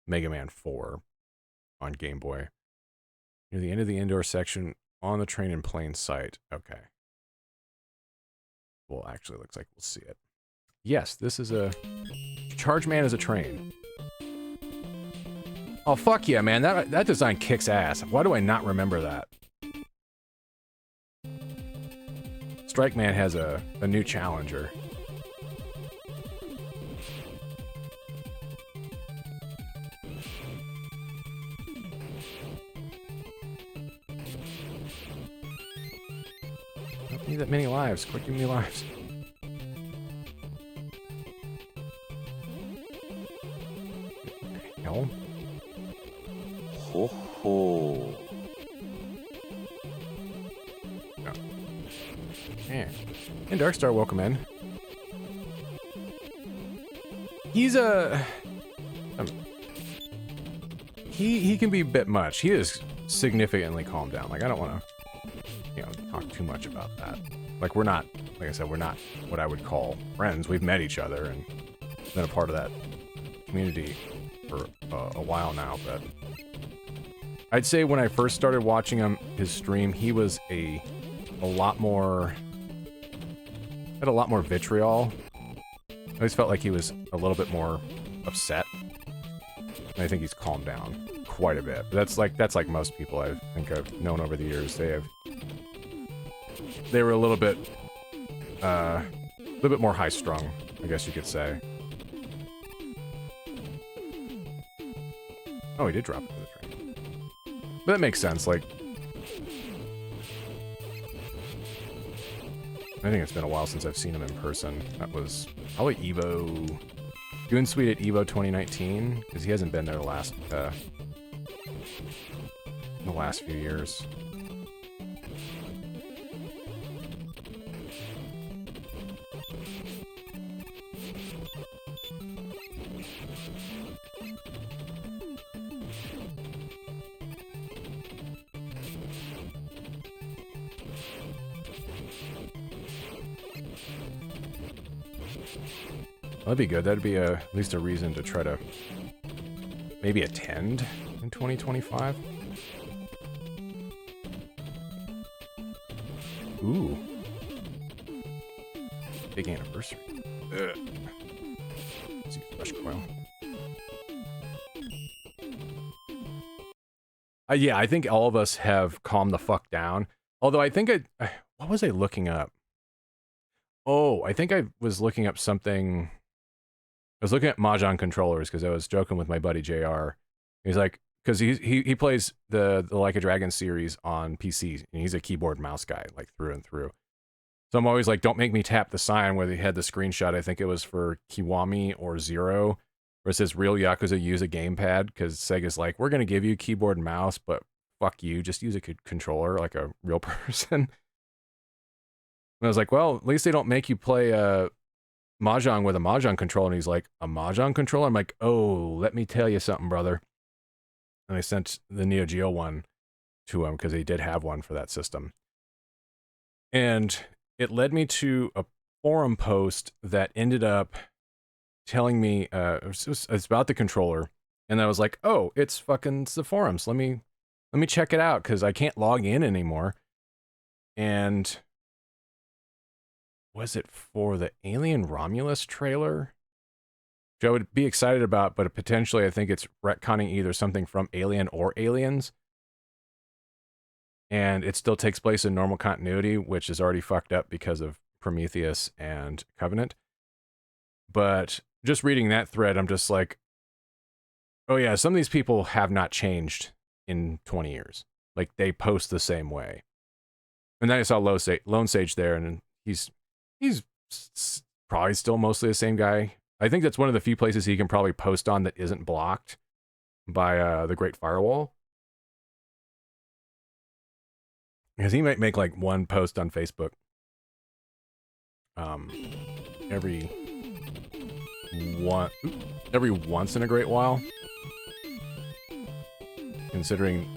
Mega Man 4 on Game Boy. Near the end of the indoor section, on the train in plain sight. Okay. Well, actually, looks like we'll see it. Yes, this is a... Charge Man is a train. Oh, fuck yeah, man. That design kicks ass. Why do I not remember that? Strike Man has a new challenger. I don't need that many lives. Quit giving me lives. What the hell? Ho ho. No. Yeah. And Darkstar, welcome in. He's he can be a bit much. He is significantly calmed down. Like, I don't want to, talk too much about that. Like, we're not, like I said, we're not what I would call friends. We've met each other and been a part of that community for a while now, but I'd say when I first started watching his stream, he was had a lot more vitriol. I always felt like he was a little bit more upset. And I think he's calmed down quite a bit. But that's like most people I think I've known over the years. They were a little bit more high-strung, I guess you could say. Oh, he did drop it to the train. But that makes sense, like... I think it's been a while since I've seen him in person. That was probably Evo... Goon Sweet at Evo 2019, because he hasn't been there the last few years. That'd be good. That'd be at least a reason to try to maybe attend in 2025. Ooh. Big anniversary. Ugh. Let's see, fresh coil. Yeah, I think all of us have calmed the fuck down. Although I think what was I looking up? Oh, I think I was looking up something. I was looking at Mahjong controllers because I was joking with my buddy JR. He's like, because he plays the Like a Dragon series on PC, and he's a keyboard mouse guy, like through and through. So I'm always like, don't make me tap the sign where they had the screenshot. I think it was for Kiwami or Zero, where it says real Yakuza use a gamepad, because Sega's like, we're going to give you keyboard and mouse, but fuck you, just use a controller like a real person. And I was like, well, at least they don't make you play Mahjong with a Mahjong controller. And he's like, a Mahjong controller? I'm like, oh, let me tell you something, brother. And I sent the Neo Geo one to him because he did have one for that system. And it led me to a forum post that ended up telling me it's about the controller. And I was like, oh, it's the forums. Let me check it out because I can't log in anymore. And was it for the Alien Romulus trailer? Which I would be excited about, but potentially I think it's retconning either something from Alien or Aliens. And it still takes place in normal continuity, which is already fucked up because of Prometheus and Covenant. But just reading that thread, I'm just like, oh yeah, some of these people have not changed in 20 years. Like, they post the same way. And then I saw Lone Sage there, and he's probably still mostly the same guy. I think that's one of the few places he can probably post on that isn't blocked by the Great Firewall. Because he might make like one post on Facebook every once in a great while. Considering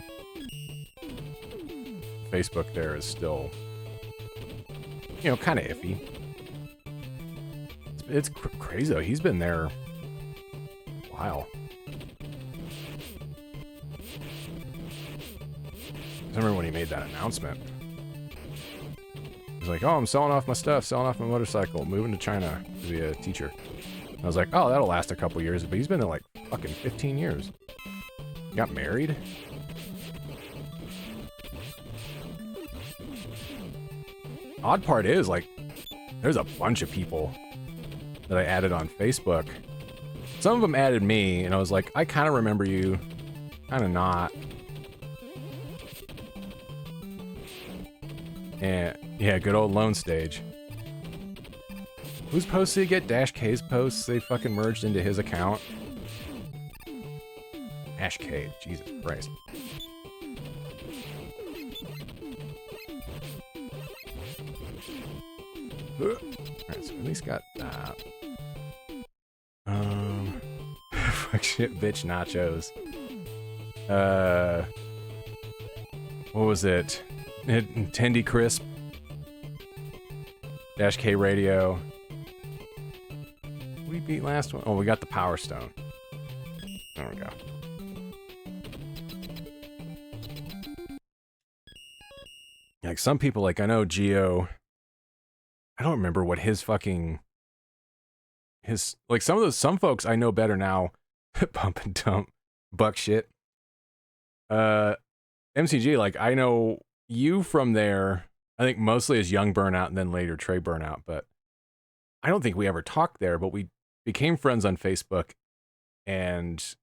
Facebook there is still, you know, kind of iffy. It's crazy though. He's been there a while. I remember when he made that announcement. He was like, oh, I'm selling off my stuff, selling off my motorcycle, moving to China to be a teacher. And I was like, oh, that'll last a couple years. But he's been there like fucking 15 years. He got married. Odd part is, like, there's a bunch of people that I added on Facebook. Some of them added me, and I was like, I kind of remember you, kind of not. And yeah, good old Lone Stage. Whose posts did he get? Dash K's posts? They fucking merged into his account. Dash K, Jesus Christ. Alright, so at least got that. Fuck shit, bitch nachos. What was it? Tendy Crisp. Dash K Radio. We beat last one. Oh, we got the Power Stone. There we go. Like some people, like I know Geo. I don't remember what his like some folks I know better now. Pump and dump, buck shit. MCG, like I know you from there. I think mostly as Young Burnout and then later Trey Burnout, but I don't think we ever talked there. But we became friends on Facebook, and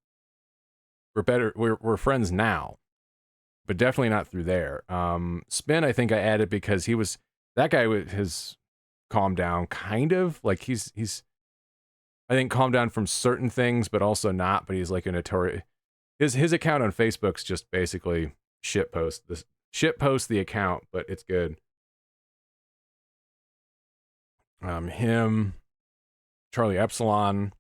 we're friends now, but definitely not through there. Spin, I think I added because that guy has calmed down, kind of like he's I think calmed down from certain things, but also not. But he's like a notorious. His account on Facebook's just basically shitpost the account, but it's good. Him, Charlie Epsilon.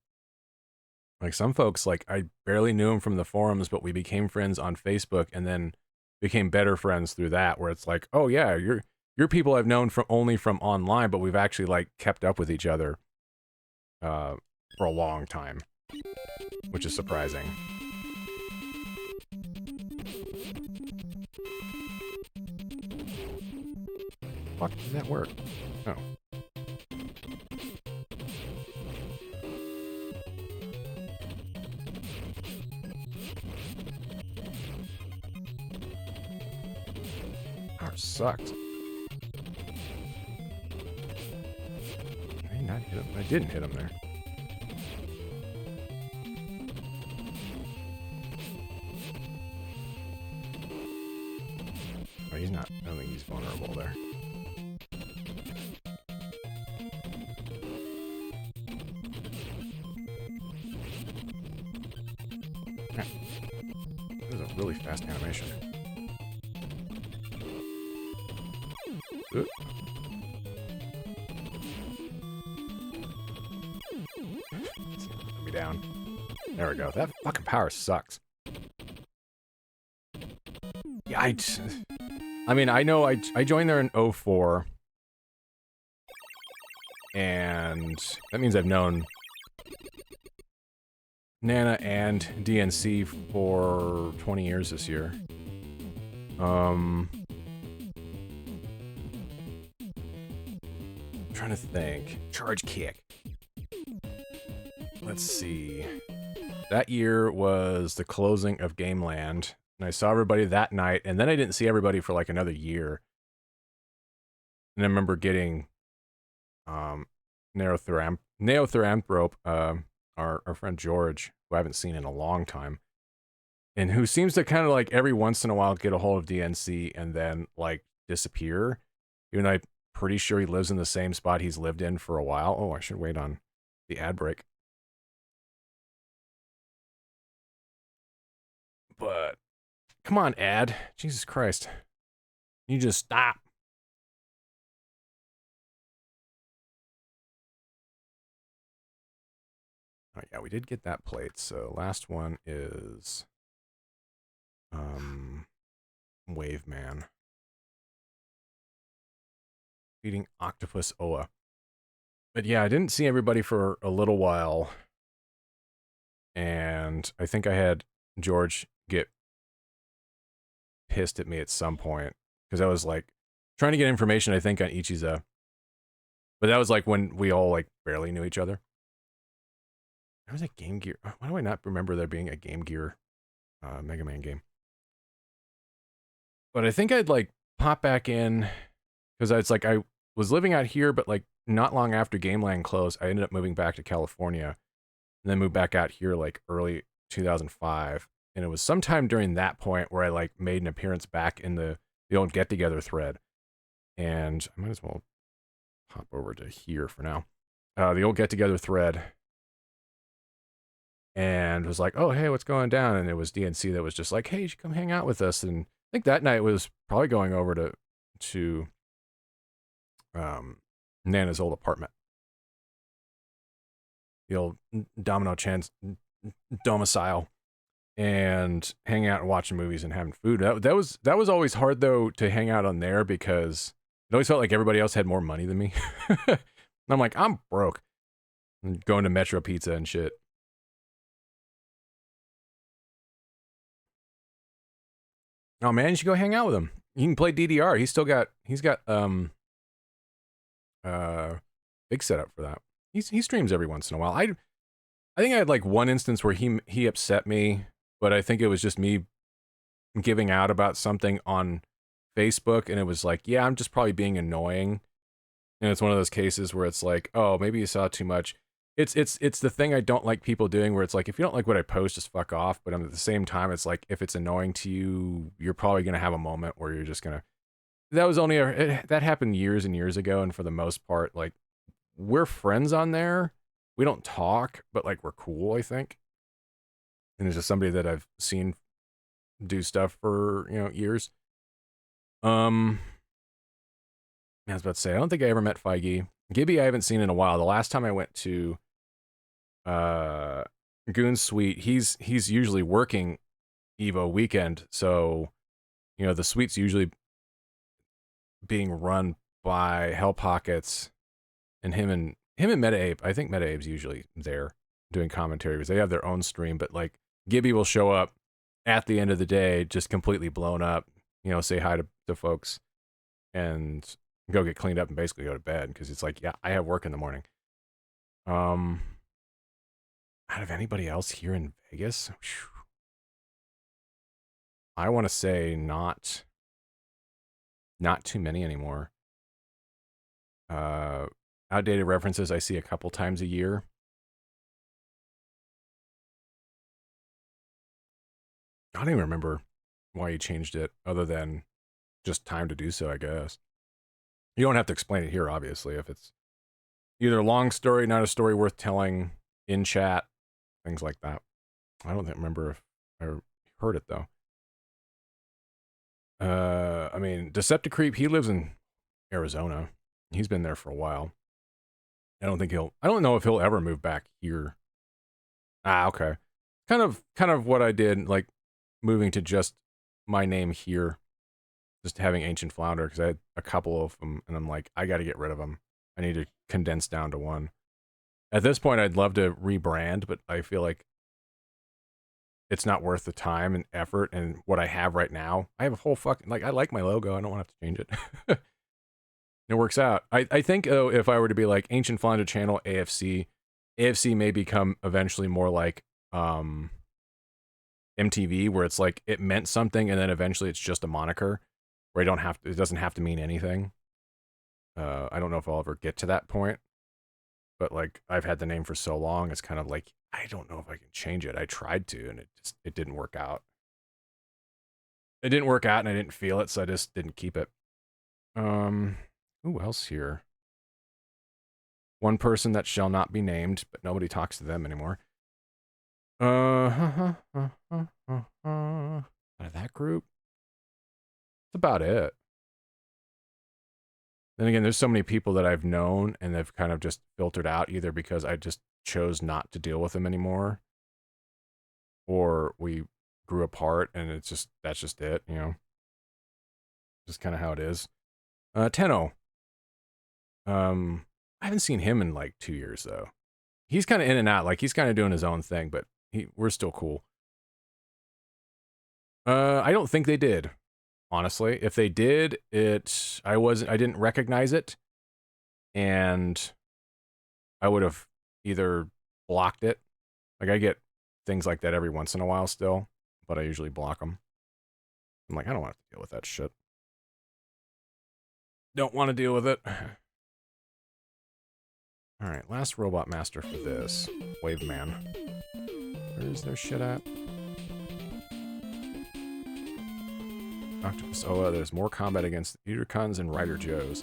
Like some folks, like I barely knew him from the forums, but we became friends on Facebook, and then became better friends through that. Where it's like, oh yeah, you're people I've known only from online, but we've actually like kept up with each other for a long time, which is surprising. Fuck, did that work? Oh. Power sucked. Did I not hit him? I didn't hit him there. Oh, he's not. I don't think he's vulnerable there. This is a really fast animation. Oop. Let me down. There we go. That fucking power sucks. Yeah, I mean, I know I joined there in 04. And that means I've known Nana and DNC for 20 years this year. I'm trying to think. Charge kick. Let's see. That year was the closing of Gameland, and I saw everybody that night, and then I didn't see everybody for like another year. And I remember getting Neotheranthrop, our friend George, who I haven't seen in a long time, and who seems to kind of like every once in a while get a hold of DNC and then like disappear. Even though I'm pretty sure he lives in the same spot he's lived in for a while. Oh, I should wait on the ad break. But come on, ad. Jesus Christ. You just stop. Oh yeah, we did get that plate. So last one is Wave Man. Feeding Octopus Oa. But yeah, I didn't see everybody for a little while. And I think I had George get pissed at me at some point. Because I was like trying to get information, I think, on Ichiza. But that was like when we all like barely knew each other. There was a Game Gear. Why do I not remember there being a Game Gear Mega Man game? But I think I'd like pop back in because it's like I was living out here, but like not long after Gameland closed, I ended up moving back to California and then moved back out here like early 2005. And it was sometime during that point where I like made an appearance back in the old get together thread. And I might as well hop over to here for now. The old get together thread. And was like, oh, hey, what's going down? And it was DNC that was just like, hey, you should come hang out with us. And I think that night was probably going over to Nana's old apartment. The old Domino Chan's domicile. And hanging out and watching movies and having food. That was always hard, though, to hang out on there because it always felt like everybody else had more money than me. And I'm like, I'm broke. And going to Metro Pizza and shit. Oh man, you should go hang out with him. You can play DDR. He's got big setup for that. He streams every once in a while. I think I had like one instance where he upset me, but I think it was just me giving out about something on Facebook, and it was like, yeah, I'm just probably being annoying. And it's one of those cases where it's like, oh, maybe you saw too much. It's the thing I don't like people doing where it's like, if you don't like what I post, just fuck off. But at the same time, it's like, if it's annoying to you, you're probably going to have a moment where you're just going to, that was only, that happened years and years ago. And for the most part, like, we're friends on there. We don't talk, but like, we're cool, I think. And it's just somebody that I've seen do stuff for, years. I was about to say, I don't think I ever met Feige. Gibby I haven't seen in a while. The last time I went to Goon Suite, he's usually working Evo weekend, so the suite's usually being run by Hell Pockets and him and Meta Ape. I think Meta Ape's usually there. doing commentary because they have their own stream, but like Gibby will show up at the end of the day, just completely blown up, you know, say hi to folks and go get cleaned up and basically go to bed because it's like, yeah, I have work in the morning. Out of anybody else here in Vegas, whew, I want to say not too many anymore. Outdated references I see a couple times a year. I don't even remember why he changed it other than just time to do so, I guess. You don't have to explain it here, obviously, if it's either a long story, not a story worth telling, in chat, things like that. I don't remember if I heard it, though. I mean, Decepticreep, he lives in Arizona. He's been there for a while. I don't know if he'll ever move back here. Ah, okay. Kind of what I did, like, moving to just my name here. Just having Ancient Flounder, because I had a couple of them, and I'm like, I gotta get rid of them. I need to condense down to one. At this point, I'd love to rebrand, but I feel like it's not worth the time and effort and what I have right now. I have a whole fucking, like, I like my logo. I don't want to have to change it. It works out. I think, if I were to be like Ancient Flounder Channel AFC may become eventually more like MTV, where it's like it meant something and then eventually it's just a moniker where it doesn't have to mean anything. I don't know if I'll ever get to that point, but like I've had the name for so long, it's kind of like, I don't know if I can change it. I tried to, and it didn't work out. It didn't work out and I didn't feel it, so I just didn't keep it. Who else here? One person that shall not be named, but nobody talks to them anymore. Out of that group? That's about it. Then again, there's so many people that I've known and they've kind of just filtered out, either because I just chose not to deal with them anymore, or we grew apart and that's just it, you know? Just kind of how it is. Tenno. I haven't seen him in like 2 years though. He's kind of in and out, like he's kind of doing his own thing, but we're still cool. I don't think they did, honestly. If they did, I didn't recognize it, and I would have either blocked it. Like I get things like that every once in a while still, but I usually block them. I'm like, I don't want to deal with that shit. Don't want to deal with it. Alright, last Robot Master for this. Wave Man. Where's their shit at? Octopus Oa, there's more combat against Eater Kuns and Rider Joes.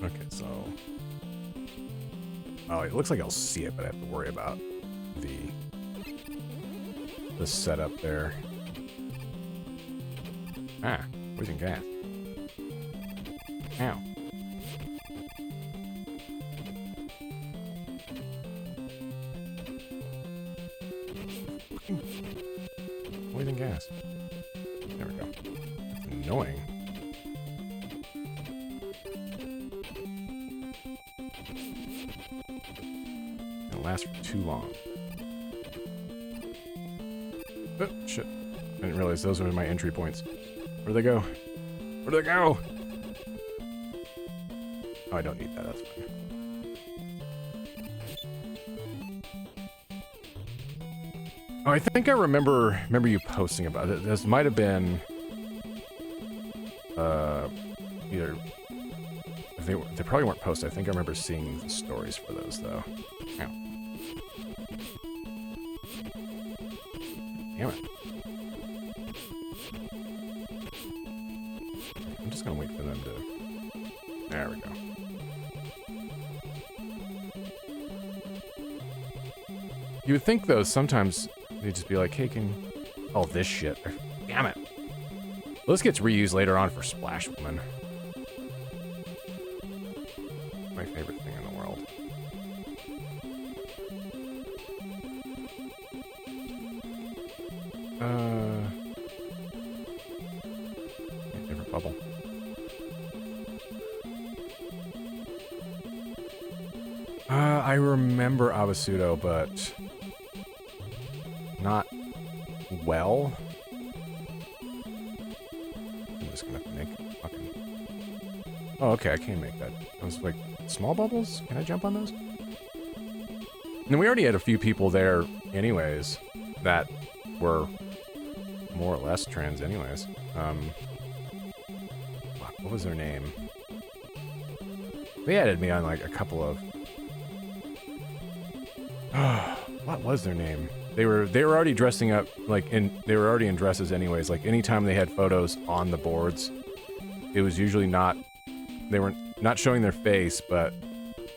Okay, so... Oh, it looks like I'll see it, but I have to worry about the setup there. Ah, poison gas. Ow. Poison gas. There we go. That's annoying. It'll last for too long. Oh, shit. I didn't realize those were my entry points. Where'd they go? Where'd they go? Oh, I don't need that. That's fine. Oh, I think I remember you posting about it. This might have been either they probably weren't posted. I think I remember seeing the stories for those though. Ow. Damn it. I'm just gonna wait for them to... There we go. You would think though sometimes they'd just be like, hey, oh, this shit. Damn it. Well, this gets reused later on for Splash Woman. My favorite thing in the world. My favorite bubble. I remember Abasudo, but not well. I'm just gonna make fucking... Oh, okay, I can make that. I was like, small bubbles? Can I jump on those? And we already had a few people there anyways that were more or less trans anyways. What was their name? They added me on like a couple of... what was their name? They were already dressing up like they were already in dresses anyways. Like anytime they had photos on the boards, it was usually not, they were not showing their face, but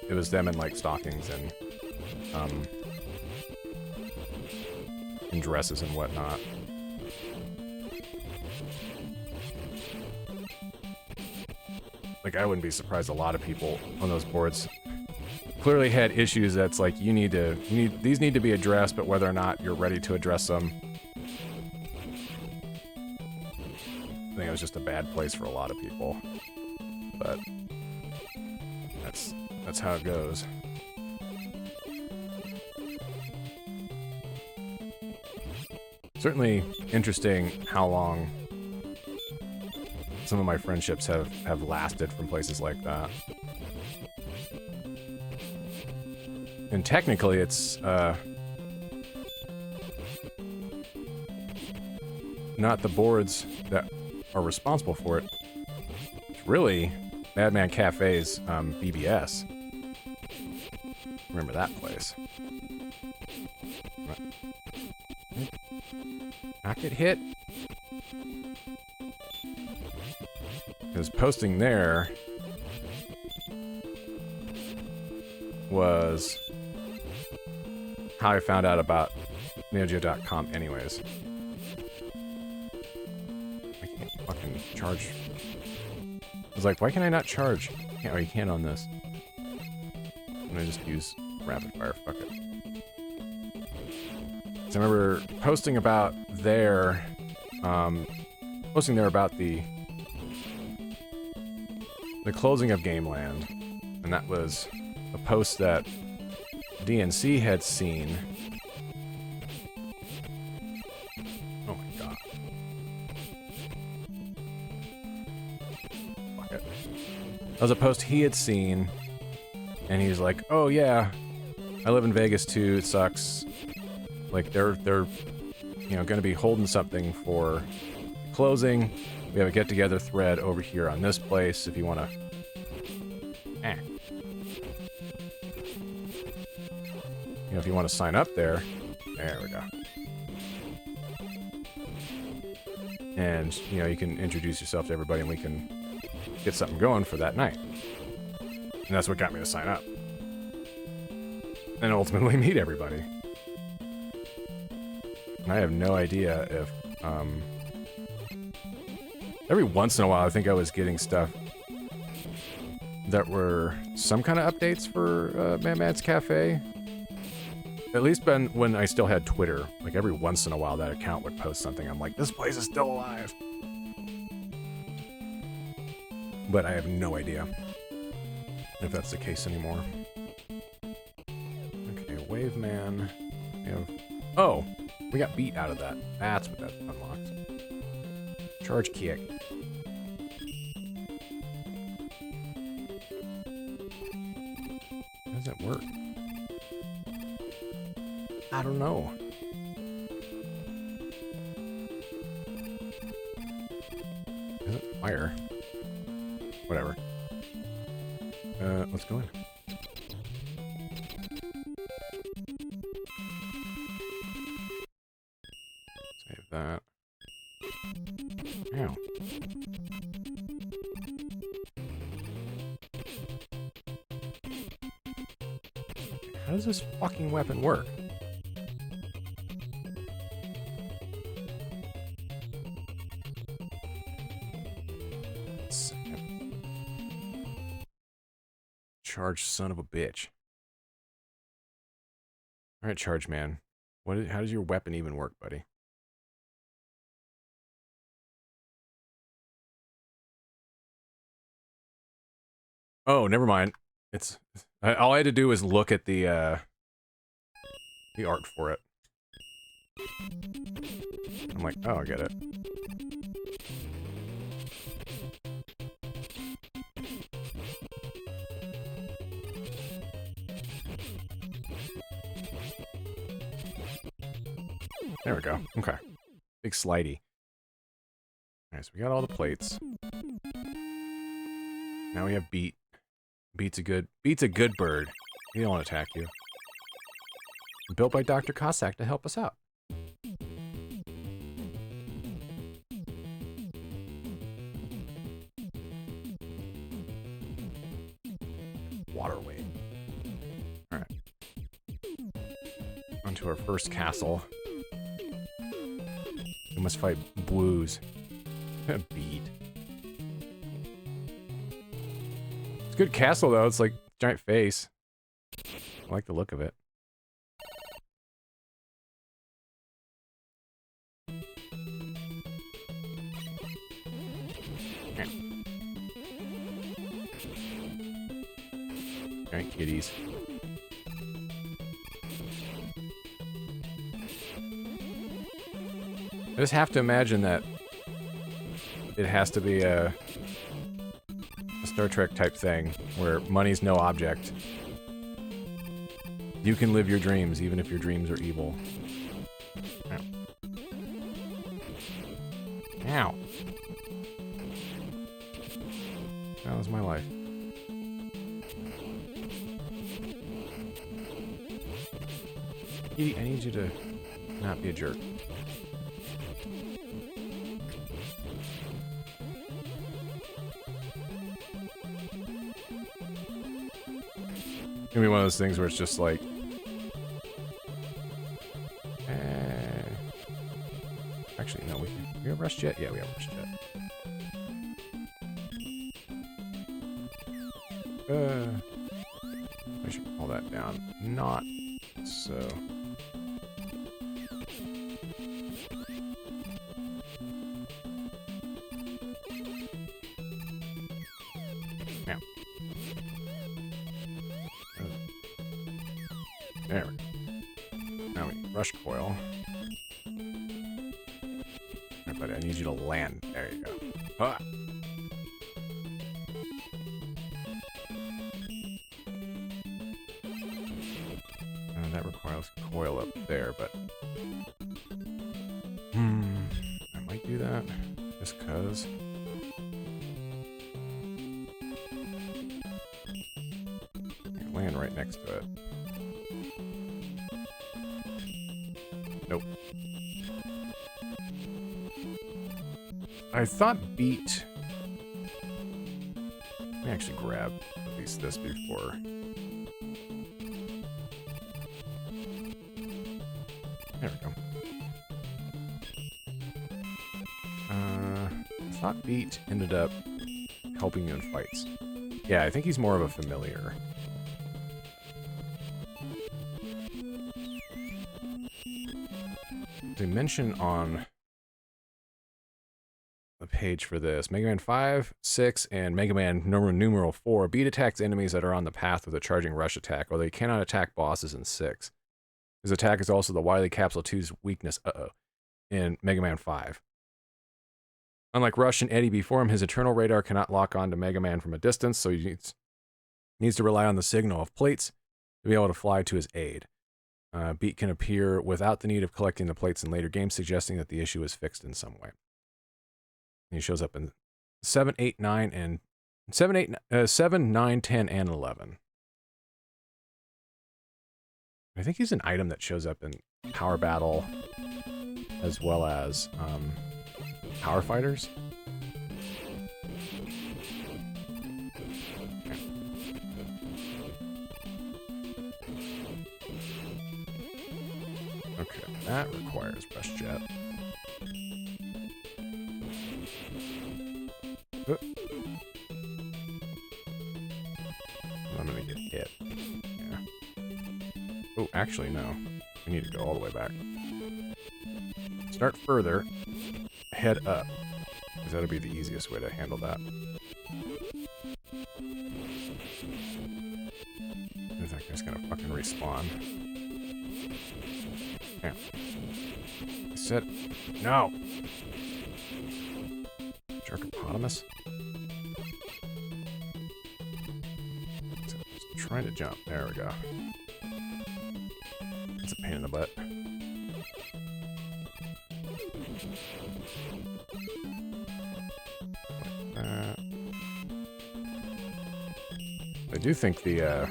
it was them in like stockings and in dresses and whatnot. Like, I wouldn't be surprised a lot of people on those boards clearly had issues that's like, these need to be addressed, but whether or not you're ready to address them. I think it was just a bad place for a lot of people. But that's how it goes. Certainly interesting how long some of my friendships have lasted from places like that. And technically it's not the boards that are responsible for it. It's really Madman Cafe's BBS. Remember that place. Not get hit. Because posting there was how I found out about NeoGeo.com anyways. I can't fucking charge. I was like, why can I not charge? Oh, you can on this. I'm gonna just use rapid fire, fuck it. So I remember posting about there, about the closing of Gameland, and that was a post that DNC had seen. Oh my god. Fuck it. That was a post he had seen, and he's like, oh yeah, I live in Vegas too, it sucks. Like, they're you know, gonna be holding something for closing. We have a get-together thread over here on this place if you wanna... You know, if you want to sign up there, there we go. And, you know, you can introduce yourself to everybody and we can get something going for that night. And that's what got me to sign up. And ultimately meet everybody. And I have no idea if, every once in a while I think I was getting stuff that were some kind of updates for Madman's Cafe. At least when I still had Twitter, like every once in a while that account would post something. I'm like, this place is still alive. But I have no idea if that's the case anymore. Okay, Waveman. We have... Oh, we got beat out of that. That's what that unlocked. Charge kick. How does that work? I don't know. Is it fire? Whatever. Let's go in. Save that. Ow. How does this fucking weapon work? Charge, son of a bitch. Alright, Charge Man. How does your weapon even work, buddy? Oh, never mind. It's All I had to do was look at the art for it. I'm like, oh, I get it. There we go. Okay. Big slidey. Alright, so we got all the plates. Now we have Beat. Beat's a good bird. He don't want to attack you. Built by Dr. Cossack to help us out. Waterway. Alright. On to our first castle. We must fight Blues. Beat. It's a good castle, though. It's like giant face. I like the look of it. Giant kitties. I just have to imagine that it has to be a Star Trek type thing where money's no object. You can live your dreams even if your dreams are evil. Ow. Ow. That was my life. Edie, I need you to not be a jerk. It's gonna be one of those things where it's just like, actually, no, we have Rush Jet? Yeah, we have Rush Jet. I should pull that down. Not so. Now. There we go. Now we rush coil. Alright, buddy, I need you to land. There you go. Ah! That requires coil up there, but... I might do that, just cause. Land right next to it. Nope. I thought Beat... Let me actually grab at least this before... There we go. I thought Beat ended up helping you in fights. Yeah, I think he's more of a familiar. They mention on the page for this, Mega Man 5, 6, and Mega Man numeral 4, Beat attacks enemies that are on the path with a charging rush attack, although he cannot attack bosses in 6. His attack is also the Wily Capsule 2's weakness, in Mega Man 5. Unlike Rush and Eddie before him, his Eternal Radar cannot lock on to Mega Man from a distance, so he needs to rely on the signal of plates to be able to fly to his aid. Beat can appear without the need of collecting the plates in later games, suggesting that the issue is fixed in some way. And he shows up in 7, 8, 9, and 7, 9, 10, and 11. I think he's an item that shows up in Power Battle as well as Power Fighters. Okay, that requires Rush Jet. I'm gonna get hit. Yeah. Oh, actually, no. We need to go all the way back. Start further, head up, because that'll be the easiest way to handle that. respawn. There. I said no. Jerkopotamus. Trying to jump. There we go. It's a pain in the butt. I do think the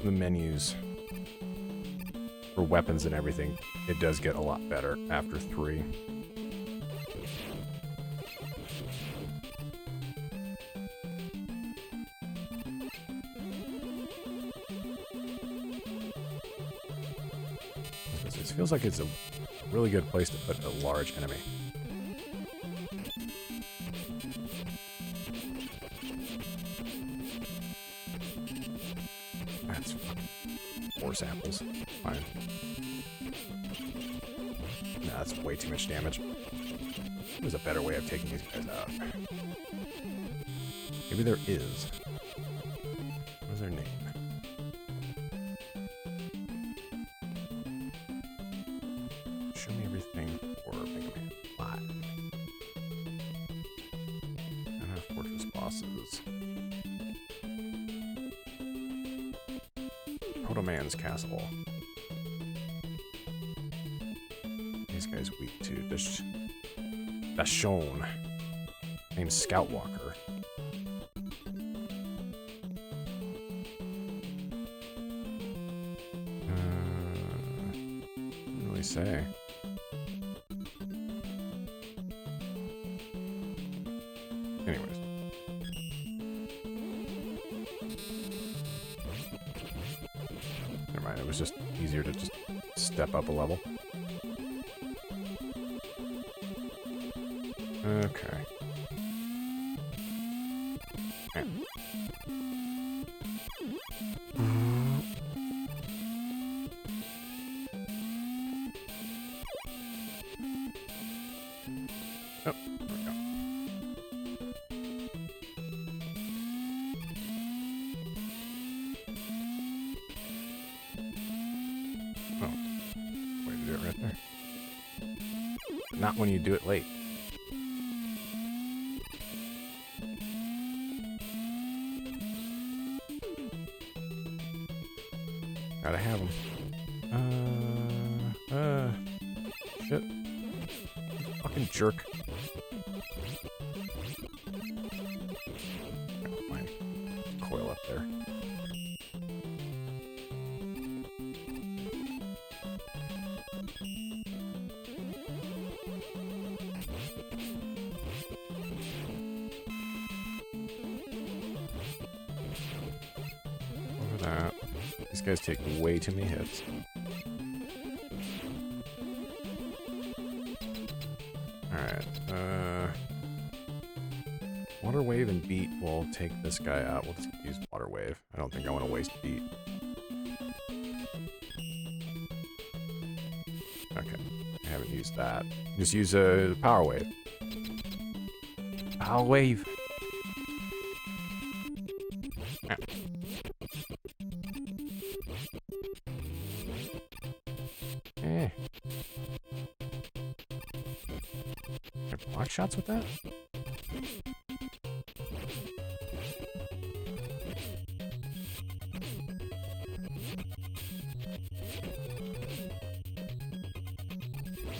menus for weapons and everything, it does get a lot better after 3. It feels like it's a really good place to put a large enemy. That's fucking 4 samples. Fine. Nah, that's way too much damage. There's a better way of taking these guys out. Maybe there is. What's their name? Show me everything for Mega Man 5. And have Fortress bosses. Proto Man's Castle. These guys weak to Dashon. Named Scout Walker. Didn't really say. Anyways. Never mind, it was just easier to just step up a level. Okay. Oh, there we go. Oh, way to do it right there. Not when you do it late. Gotta have them. Shit. Fucking jerk. Oh, fine. Coil up there. Over that. These guys take way too many hits. Alright, Water Wave and Beat will take this guy out. We'll just use Water Wave. I don't think I want to waste Beat. Okay, I haven't used that. Just use a Power Wave. Power Wave! Ah. Eh. Can I block shots with that?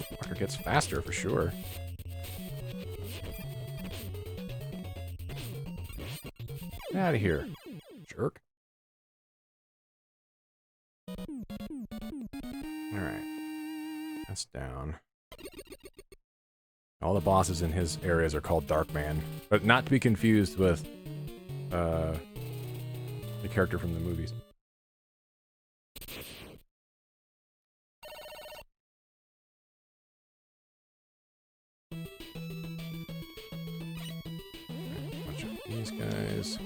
Blocker gets faster for sure. Get out of here, jerk. Alright. That's down. All the bosses in his areas are called Darkman, but not to be confused with the character from the movies. A bunch of these guys.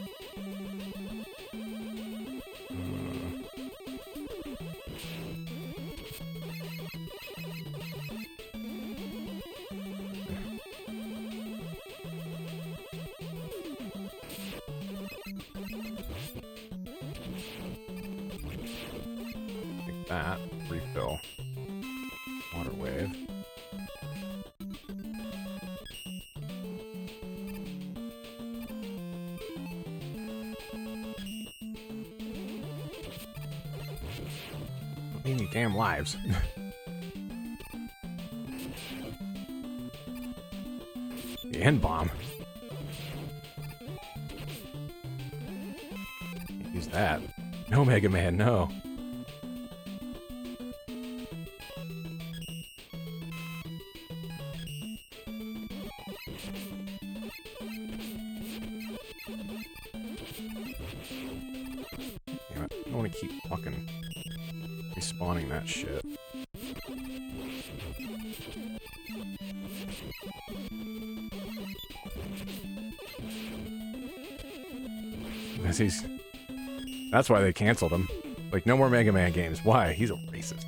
that. Refill. Water wave. Don't need any damn lives. The end bomb. Can't use that. No, Mega Man, no. Damn it. I don't want to keep fucking respawning that shit. That's why they canceled him. Like, no more Mega Man games. Why? He's a racist.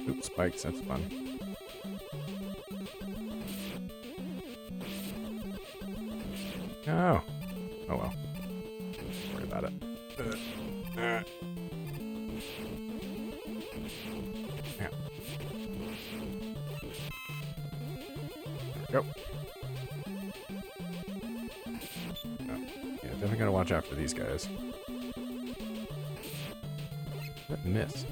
Oops, spikes, that's fun. Oh. Oh well. Don't worry about it. Yeah. There we go. Oh. Yeah, definitely gotta watch out for these guys. That miss.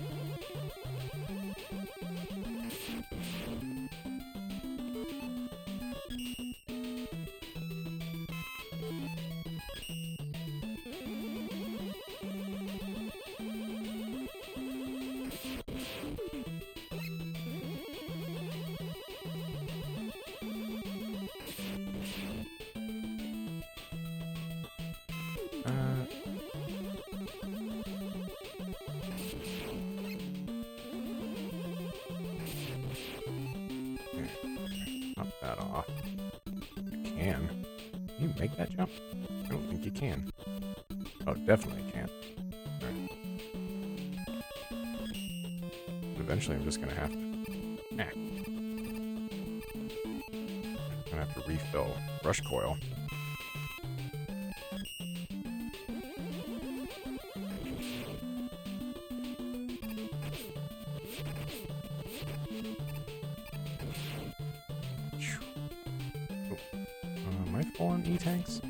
Pop that off. You can. Can you make that jump? I don't think you can. Oh, definitely can. Alright. Eventually I'm just gonna have to... gonna have to refill Rush Coil. Am I full on E-tanks?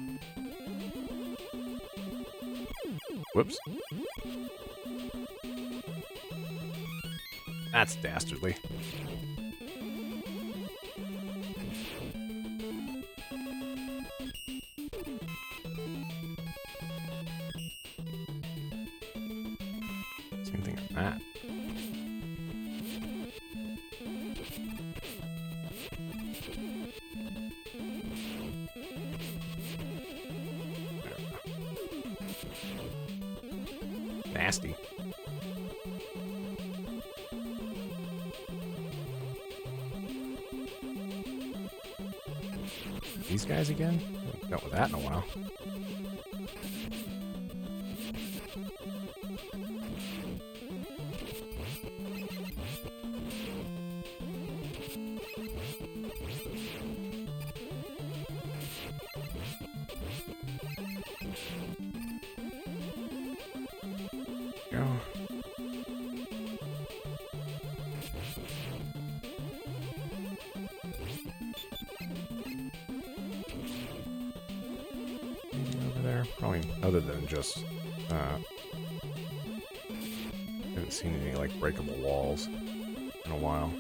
Whoops. That's dastardly. Same thing with that. Nasty. These guys again? Haven't dealt with that in a while. Go. Anything over there? Probably other than just haven't seen any like breakable walls in a while.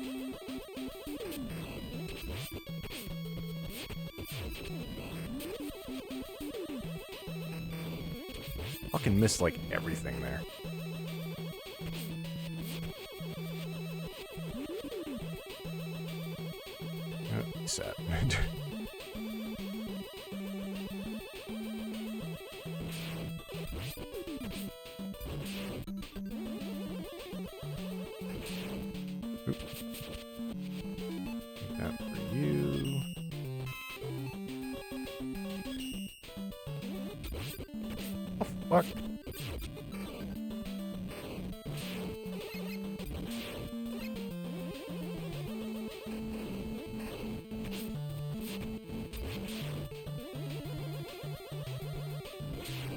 Fucking missed like everything there. Set. That for you. Oh, fuck.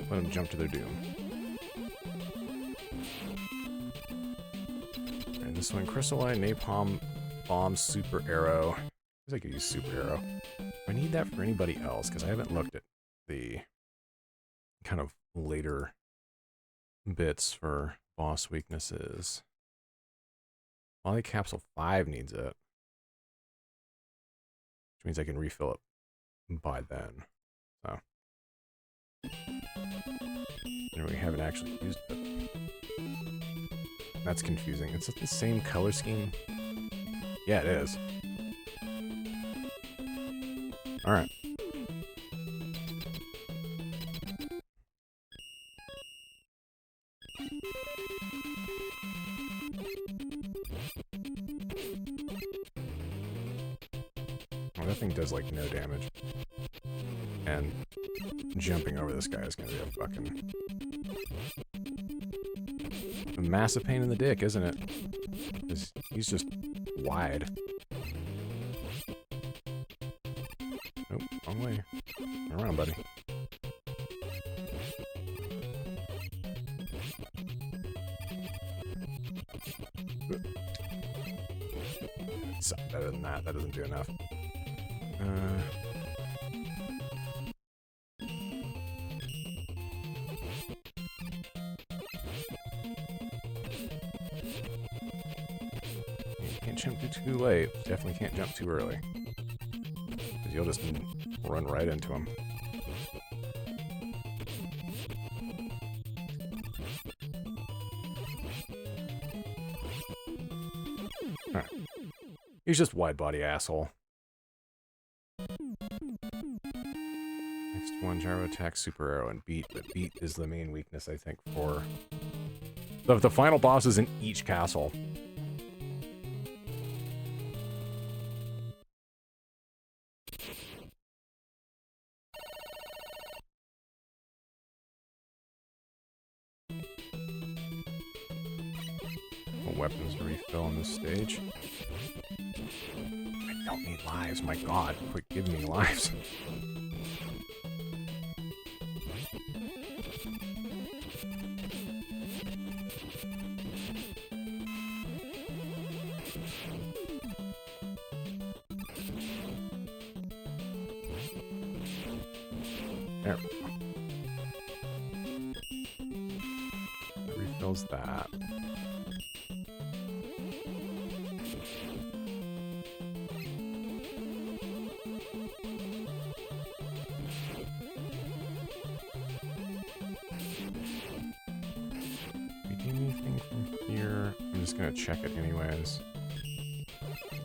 Let them jump to their doom. And this one, Chrysolite, Napalm, Bomb, Super Arrow. I guess I could use Super Arrow. I need that for anybody else, because I haven't looked at the kind of later bits for boss weaknesses. Volley Capsule 5 needs it. Which means I can refill it by then. So. And we haven't actually used it. That's confusing. It's the same color scheme? Yeah, it is. Alright. Well, that thing does like no damage. And jumping over this guy is gonna be a fucking a massive pain in the dick, isn't it? 'Cause he's just wide. Nope, wrong way. Turn around, buddy. Something better than that. That doesn't do enough. Can't jump too late. Definitely can't jump too early. Because you'll just run right into him. Alright. He's just wide body asshole. Next one, gyro attack, super arrow, and beat. But beat is the main weakness, I think, for the final bosses in each castle. Weapons to refill on this stage. I don't need lives, my god. Quit giving me lives. There we go. That refills that. Gonna check it anyways.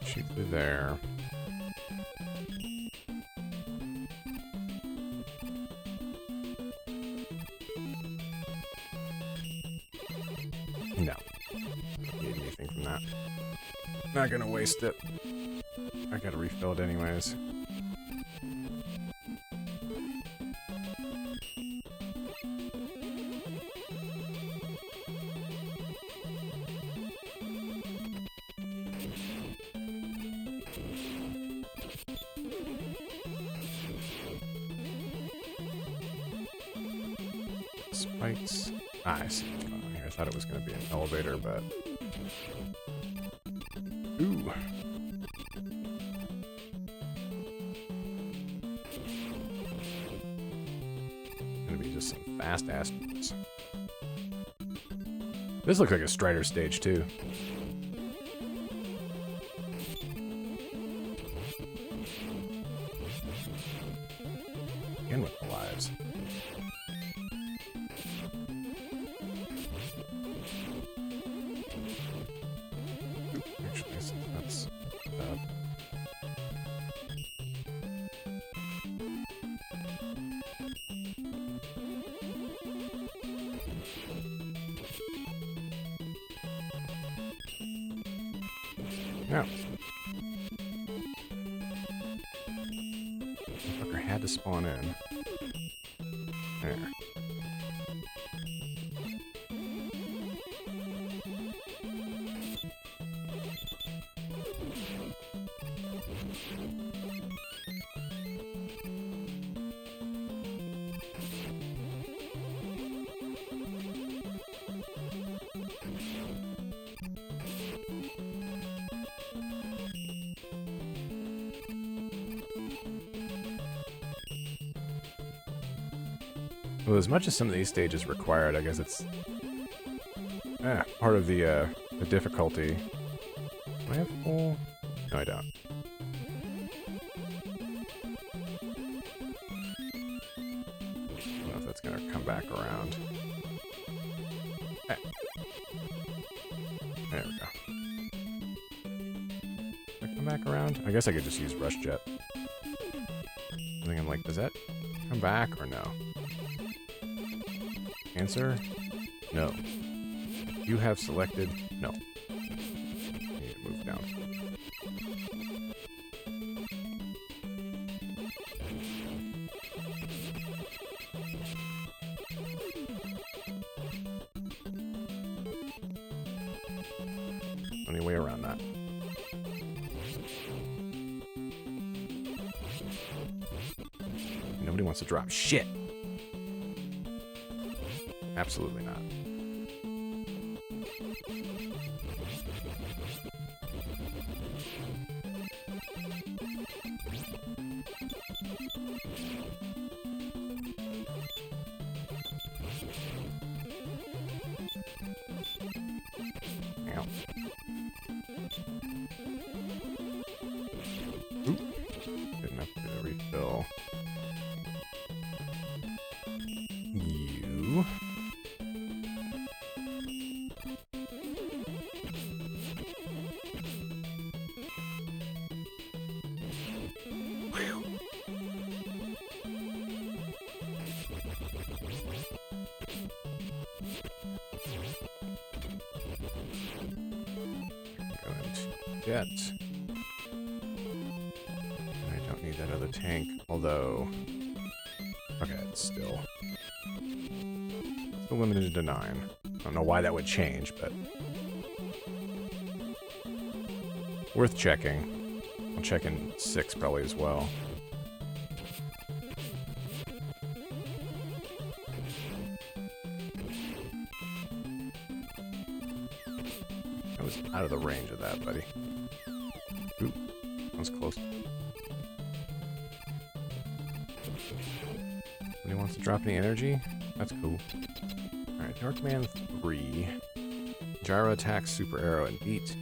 Shoot through there. No. Don't need anything from that. Not gonna waste it. I gotta refill it anyways. Spikes. Ah, I see what's going on here. I thought it was going to be an elevator, but... Ooh. Gonna be just some fast-ass... This looks like a Strider stage, too. Again with the lives. No. Fucker had to spawn in. There. Well, as much as some of these stages required, I guess it's part of the difficulty. Do I have full? No, I don't. I don't know if that's gonna come back around. Hey. There we go. Did I come back around? I guess I could just use Rush Jet. I think I'm like, does that come back or no? Answer? No. You have selected no. I need to move down. Any way around that? Nobody wants to drop shit. Absolutely not. Ow. Oop. Good enough to refill. You. Jet. I don't need that other tank, although... Okay, it's still limited to 9. I don't know why that would change, but... worth checking. I'll check in 6 probably as well. I was out of the range of that, buddy. Oop, that was close. Nobody wants to drop any energy? That's cool. Alright, Dark Man 3. Gyro attack, super arrow, and beat.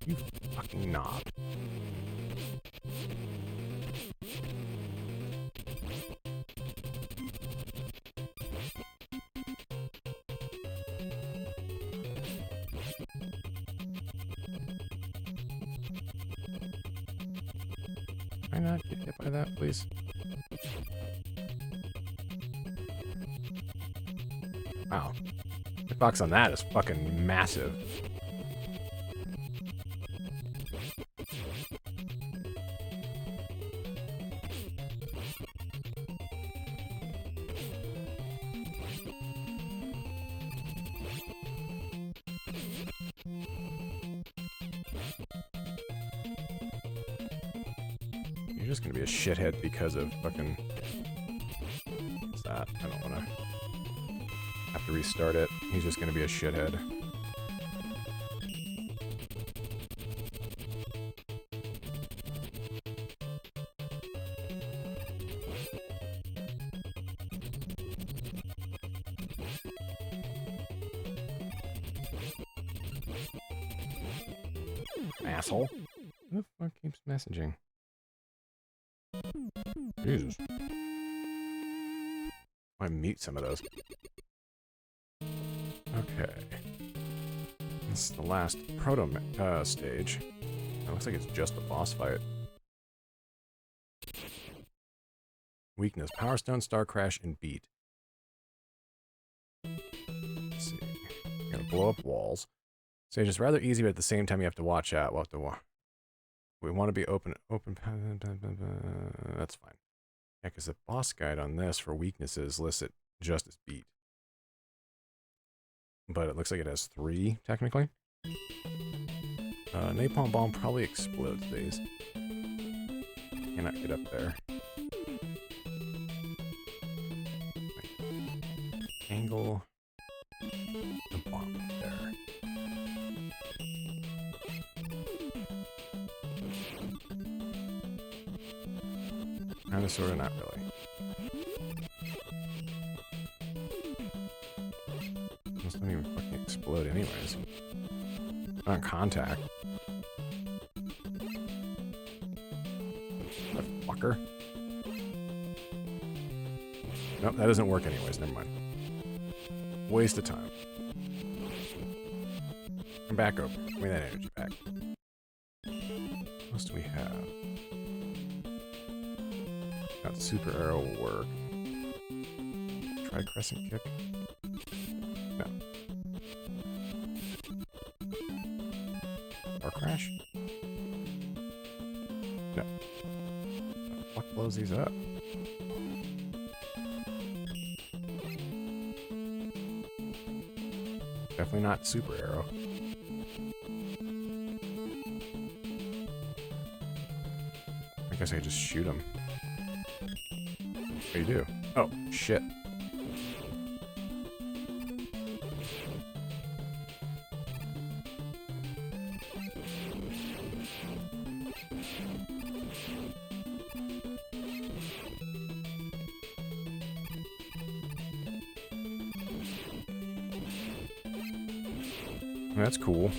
You fucking knob. Can I not get hit by that, please? Wow. Hitbox on that is fucking massive. You're just gonna be a shithead because of fucking... What's that? I don't wanna... have to restart it. He's just gonna be a shithead. Asshole. Who the fuck keeps messaging? Jesus. I mute some of those. Okay. This is the last proto stage. It looks like it's just a boss fight. Weakness: Power Stone, Star Crash, and Beat. Let's see. You're gonna blow up walls. Stage is rather easy, but at the same time you have to watch out. We'll have to we want to be open. That's fine. Yeah, because the boss guide on this for weaknesses lists it just as Beat. But it looks like it has 3, technically. Napalm bomb probably explodes these. Cannot get up there. Angle the bomb up there. Kinda sorta, not really. This doesn't even fucking explode anyways. Not in contact. That fucker. Nope, that doesn't work anyways, never mind. Waste of time. Come back over. Give me that energy back. What else do we have? Got super arrow will work. Try crescent kick. No. Or crash? No. The fuck blows these up? Definitely not super arrow. I guess I could just shoot him. What do you do? Oh, shit. That's cool.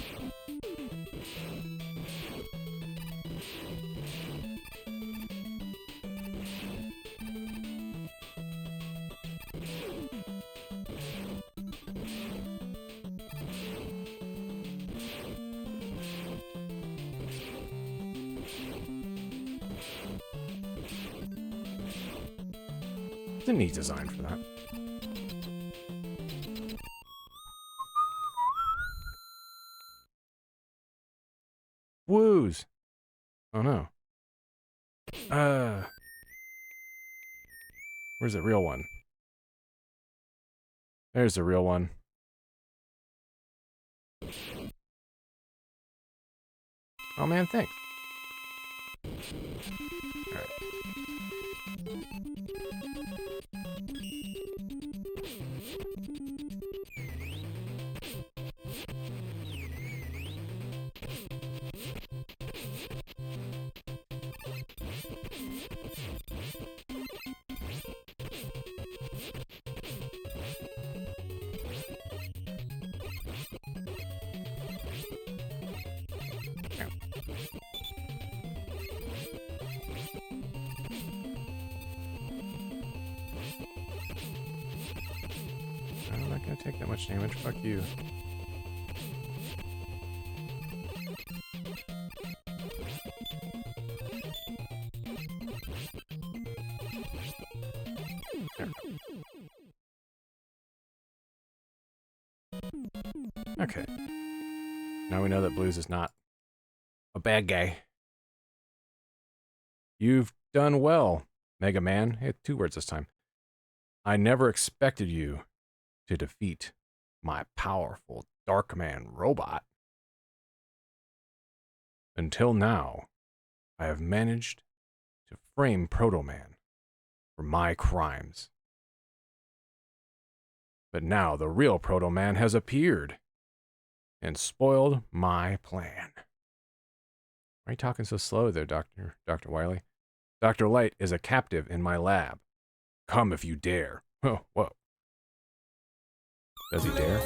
It's a neat design for that. Woos. Oh no. Where's the real one? There's the real one. Oh man, thanks. Alright. I'm not gonna take that much damage. Fuck you. There. Okay. Now we know that Blues is not a bad guy. You've done well, Mega Man. Hey, 2 words this time. I never expected you to defeat my powerful Darkman robot. Until now, I have managed to frame Proto Man for my crimes. But now the real Proto Man has appeared and spoiled my plan. Why are you talking so slow there, Dr. Wily? Dr. Light is a captive in my lab. Come if you dare. Oh, whoa. Does he dare?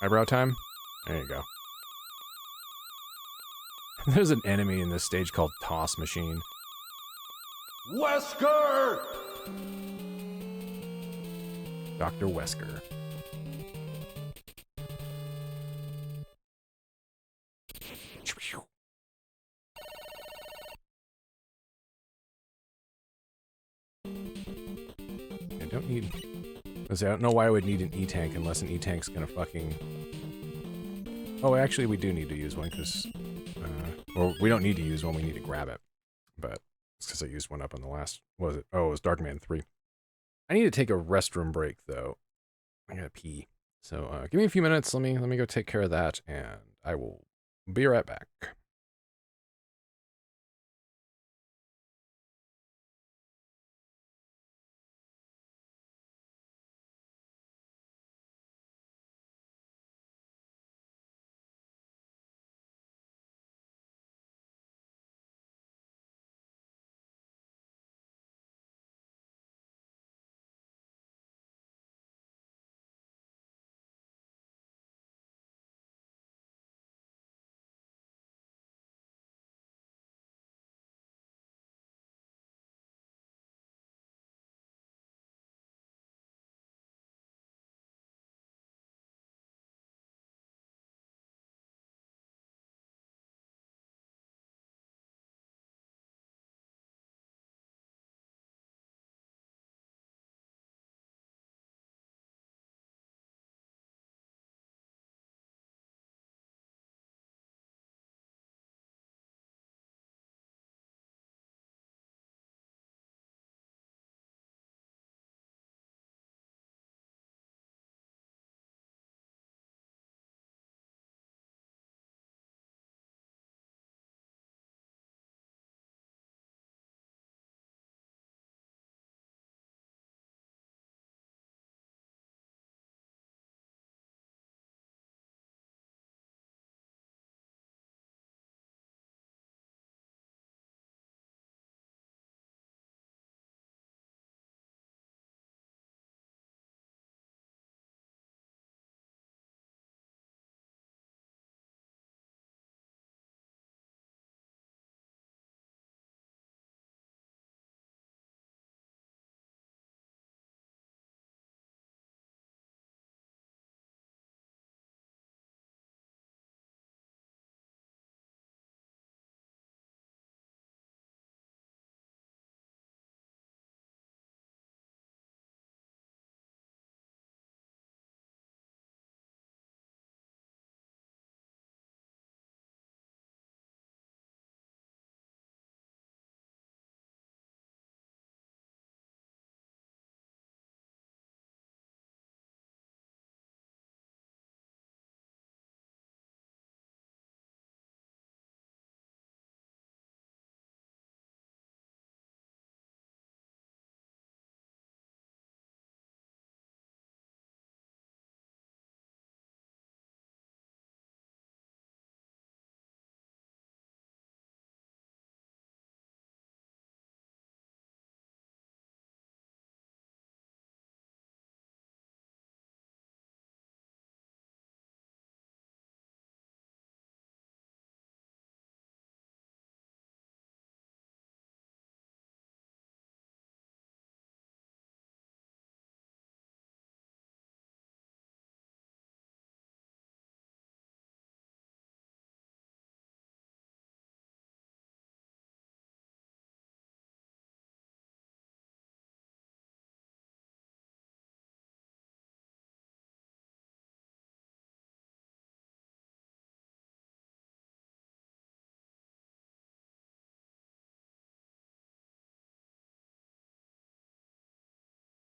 Eyebrow time? There you go. There's an enemy in this stage called Toss Machine. Wesker! Dr. Wesker. I don't need... I don't know why I would need an E-Tank unless an E-Tank's gonna fucking... Oh, actually we do need to use one, because... well, we don't need to use one, we need to grab it. But because I used one up on the last. What was it? Oh, it was Darkman 3. I need to take a restroom break though. I gotta pee. So give me a few minutes. Let me go take care of that, and I will be right back.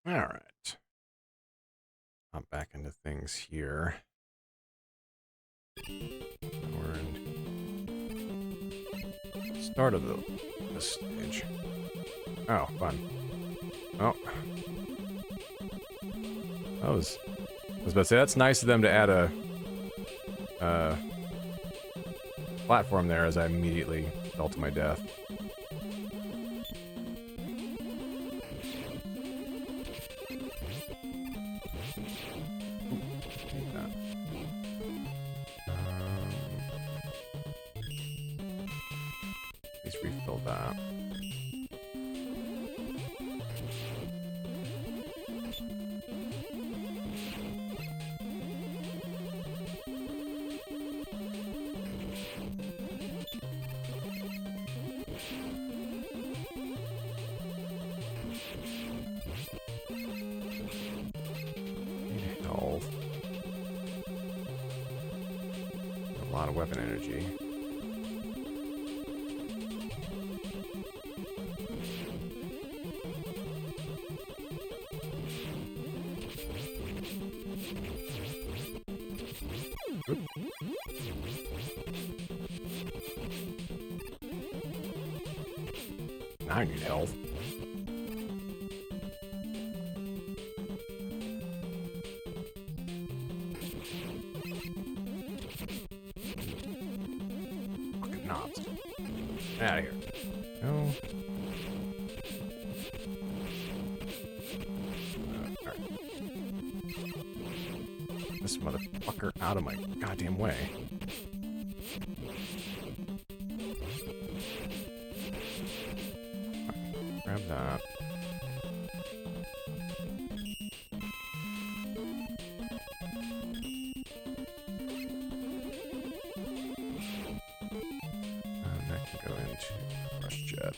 All right. Hop back into things here. We're in start of this stage. Oh, fun. Oh. I was about to say, that's nice of them to add a platform there as I immediately fell to my death. Please refill that. Need health. A lot of weapon energy. Now I need health. Fucking knobs. Get out of here. No. Alright. This motherfucker out of my goddamn way. Grab that. And that can go into Rush Jet.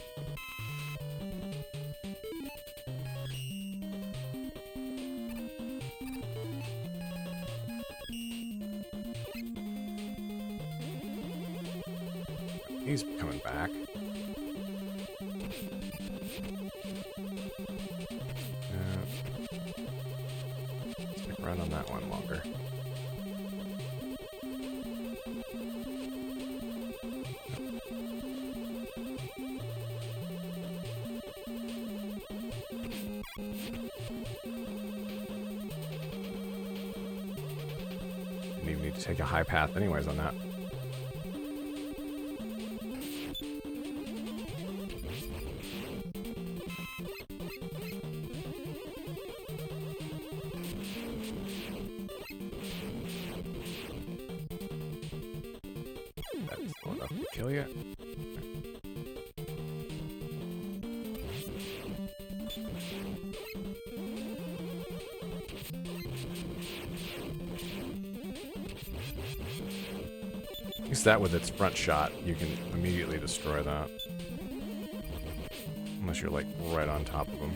He's coming back. Stick around on that one longer. Didn't even need to take a high path anyways on that. That's slow enough to kill you. Use that with its front shot. You can immediately destroy that. Unless you're like right on top of them.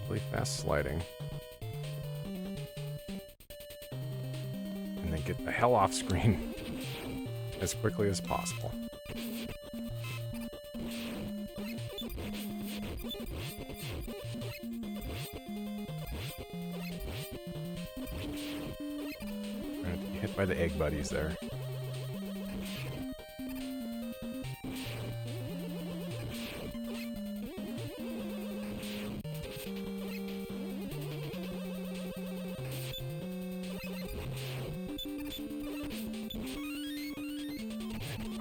Really fast sliding. And then get the hell off screen as quickly as possible. Hit by the egg buddies there.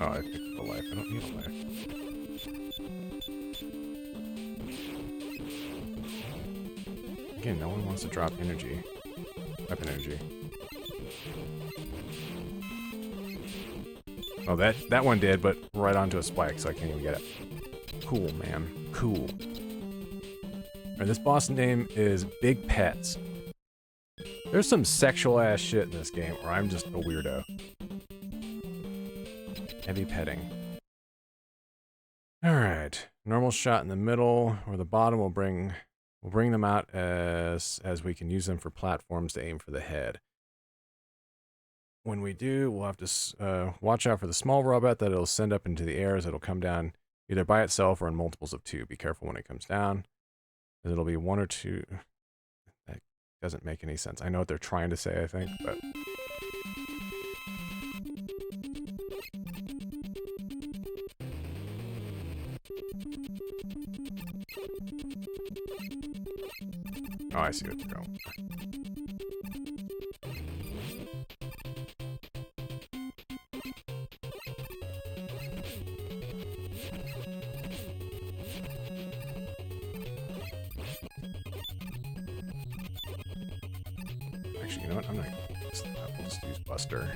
Oh, I picked the life. I don't need a life. Again, no one wants to drop energy. Weapon energy. Oh, that one did, but right onto a spike, so I can't even get it. Cool, man. Cool. Alright, this boss name is Big Pets. There's some sexual ass shit in this game, or I'm just a weirdo. Heavy petting. Alright. Normal shot in the middle, or the bottom will bring them out as we can use them for platforms to aim for the head. When we do, we'll have to watch out for the small robot that it'll send up into the air as it'll come down either by itself or in multiples of 2. Be careful when it comes down. It'll be 1 or 2. That doesn't make any sense. I know what they're trying to say, I think, but... Oh, I see what you're going for. Actually, you know what? I'm not gonna use that. We'll just use Buster.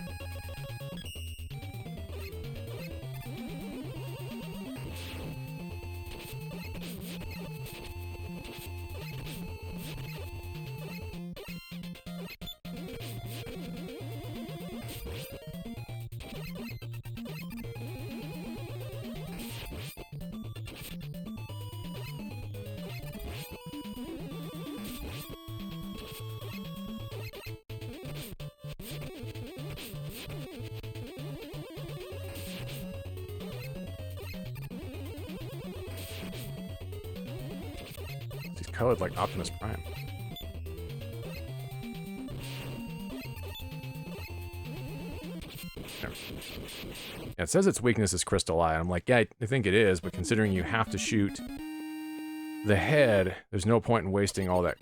He's colored like Optimus Prime. Yeah, it says its weakness is Crystal Eye. I'm like, yeah, I think it is, but considering you have to shoot the head, there's no point in wasting all that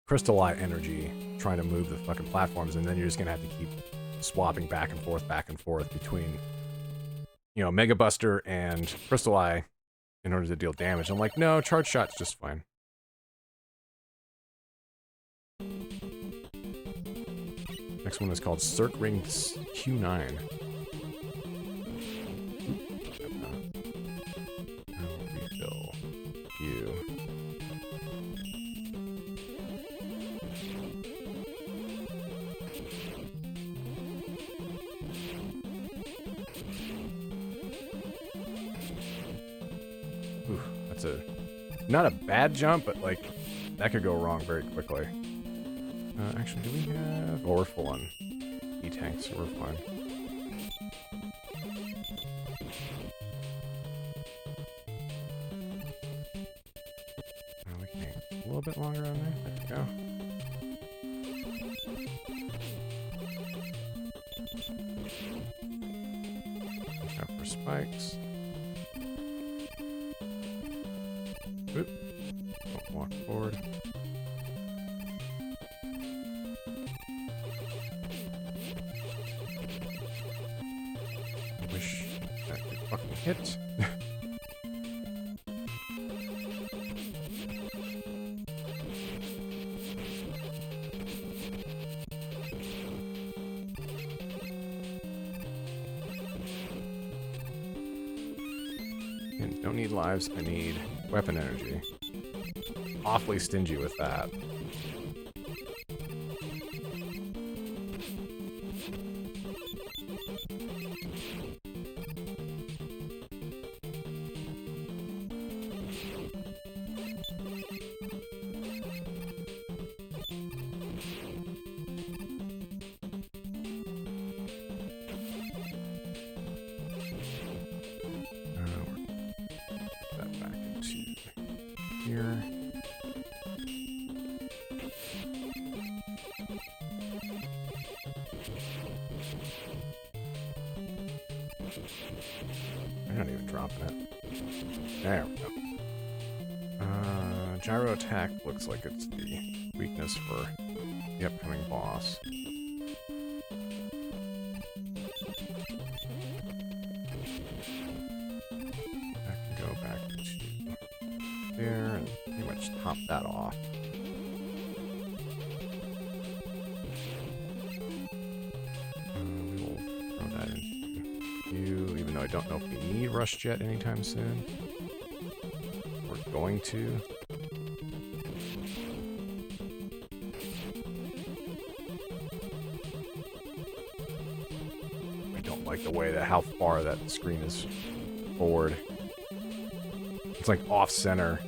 Crystal Eye energy trying to move the fucking platforms, and then you're just gonna have to keep swapping back and forth between, you know, Mega Buster and Crystal Eye in order to deal damage. I'm like, no, Charge Shot's just fine. Next one is called Cirque Ring Q9. I'll refill you. Ooh, that's not a bad jump, but like that could go wrong very quickly. Actually, do we have... Oh, we're full on E-tanks, so we're fine. We can hang a little bit longer on there. There we go. Watch out for spikes. Oop. Don't walk forward. Hit. And don't need lives, I need weapon energy. Awfully stingy with that. They're not even dropping it. There we go. Gyro attack looks like it's the weakness for the upcoming boss. I can go back to there and pretty much top that off. We will throw that into you, even though I don't know if we need Rush Jet anytime soon. We're going to. I don't like the way that how far that screen is forward. It's like off center.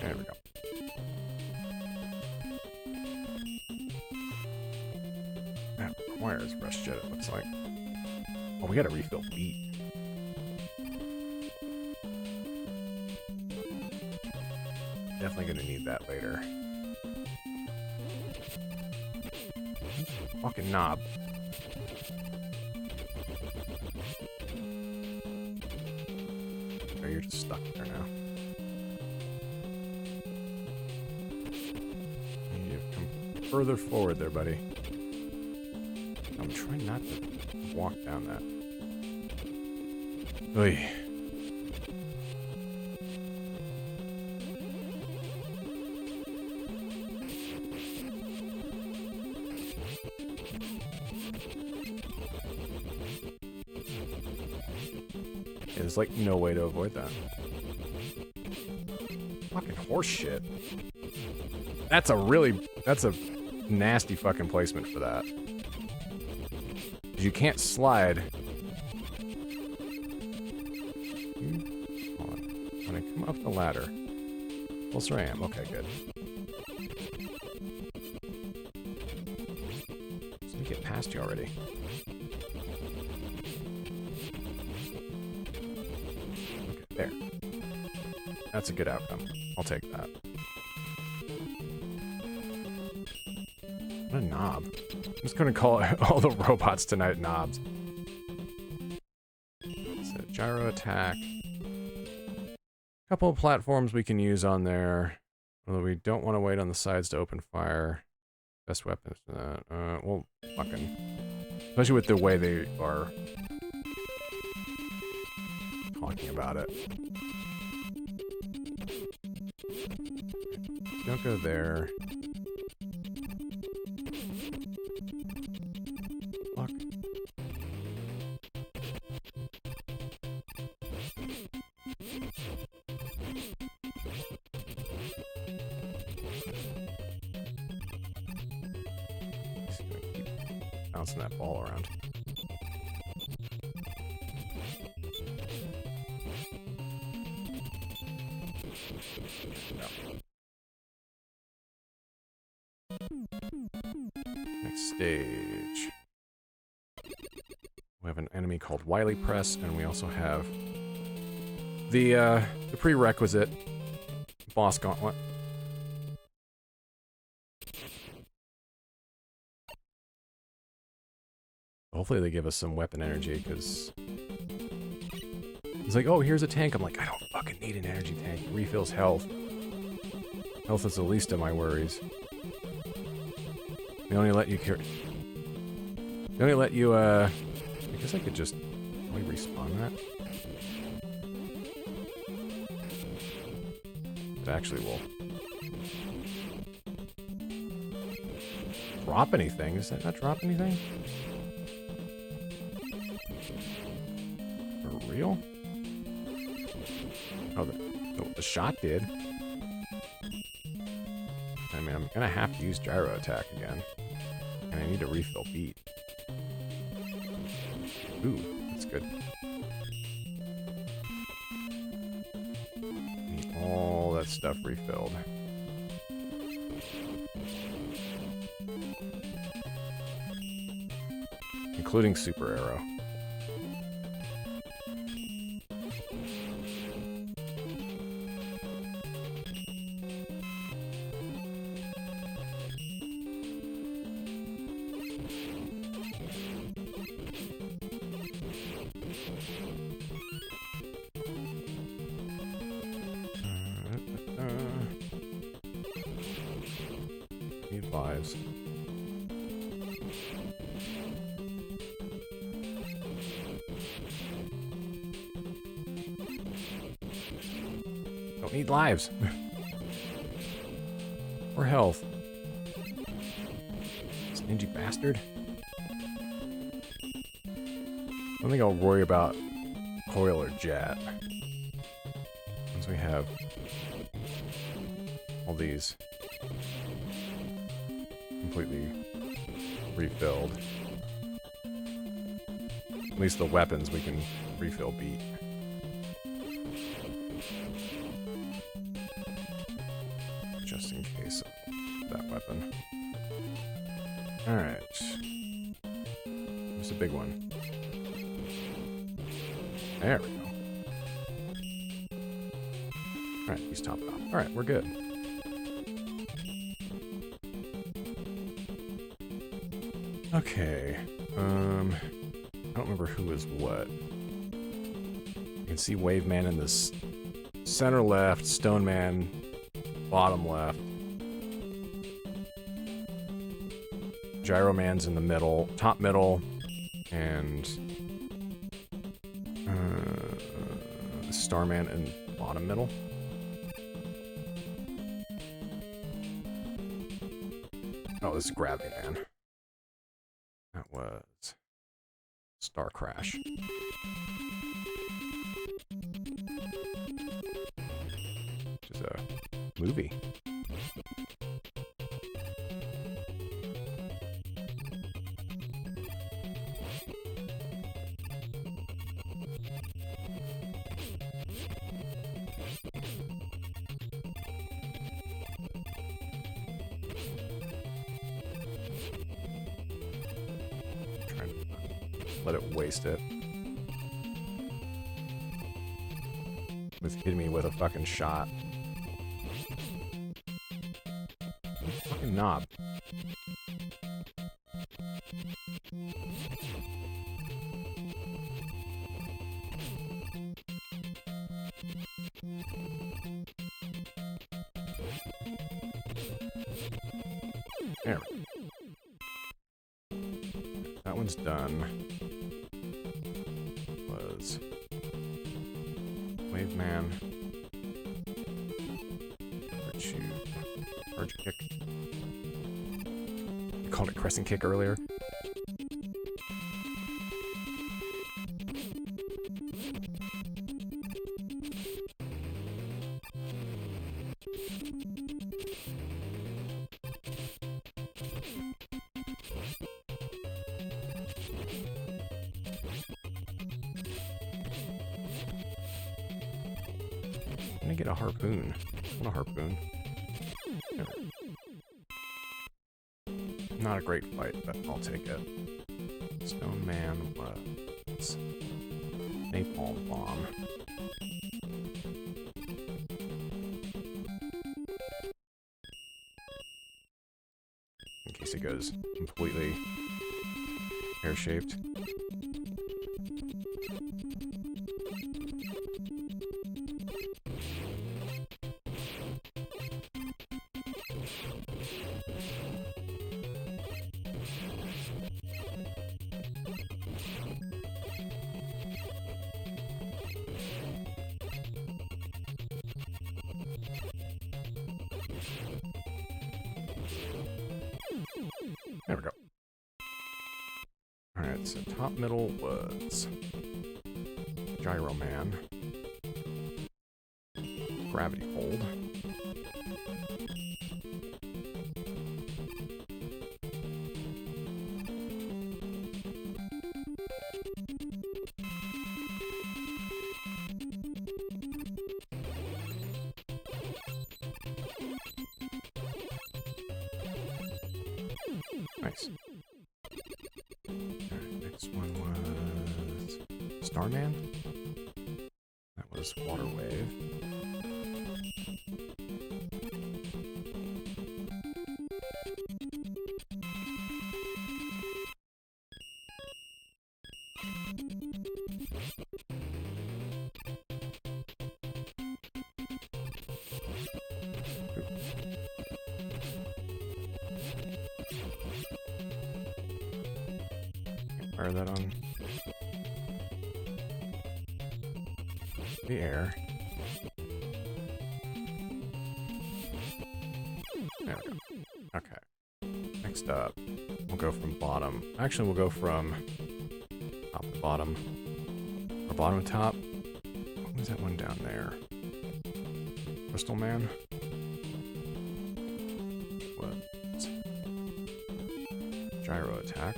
There we go. That requires Rush Jet, it looks like. Oh, we gotta refill beat. Definitely gonna need that later. Fucking knob. Oh, you're just stuck there now. Further forward there, buddy. I'm trying not to walk down that. Oy. Yeah, there's like no way to avoid that. Fucking horse shit. That's a nasty fucking placement for that. You can't slide Come up the ladder. Closer I am. Okay, good. Let me get past you already. Okay, there. That's a good outcome. I'll take that. What a knob. I'm just gonna call all the robots tonight knobs. So, gyro attack. Couple of platforms we can use on there. Although we don't want to wait on the sides to open fire. Best weapons for that. Well, fucking. Especially with the way they are talking about it. Don't go there. Fuck. Just gonna keep bouncing that ball around. No. Next stage. We have an enemy called Wily Press, and we also have the prerequisite boss gauntlet. Hopefully they give us some weapon energy, because it's like, oh, here's a tank. I'm like, I don't fucking need an energy tank. It refills health. Health is the least of my worries. They only let you carry. They only let you, I guess I could just probably respawn that. It actually will drop anything. Does that not drop anything? For real? Oh, the shot did. I mean, I'm gonna have to use gyro attack again. And I need to refill beat. Ooh, that's good. Need all that stuff refilled. Including super arrow. Need lives. Don't need lives. Or health. Stingy bastard. I don't think I'll worry about Coil or Jet. Once we have all these completely refilled. At least the weapons we can refill beat. Just in case of that weapon. Alright. Here's a big one. There we go. Alright, he's topped off. Alright, we're good. Okay. I don't remember who was what. You can see Wave Man in this center left, Stone Man bottom left. Gyro Man's in the middle, top middle, and Starman in bottom middle. Oh, this is Gravity Man. That was Star Crash. Which is a movie. let it waste it. With hitting me with a fucking shot. Fucking knob. There. That one's done. Was Wave Man. Virtue. Charge kick. I called it crescent kick earlier. I'm gonna get a harpoon. I want a harpoon. There. Not a great fight, but I'll take it. Stone Man was Napalm Bomb. In case it goes completely pear-shaped. There we go. Alright, so top middle was Gyro Man. Gravity Hold. Nice. Alright, next one was Starman. That was Water Wave. Fire that on the air. There we go. Okay. Next up, we'll go from bottom. Actually, we'll go from top to bottom. Or bottom to top. What was that one down there? Crystal Man? What? Gyro attack.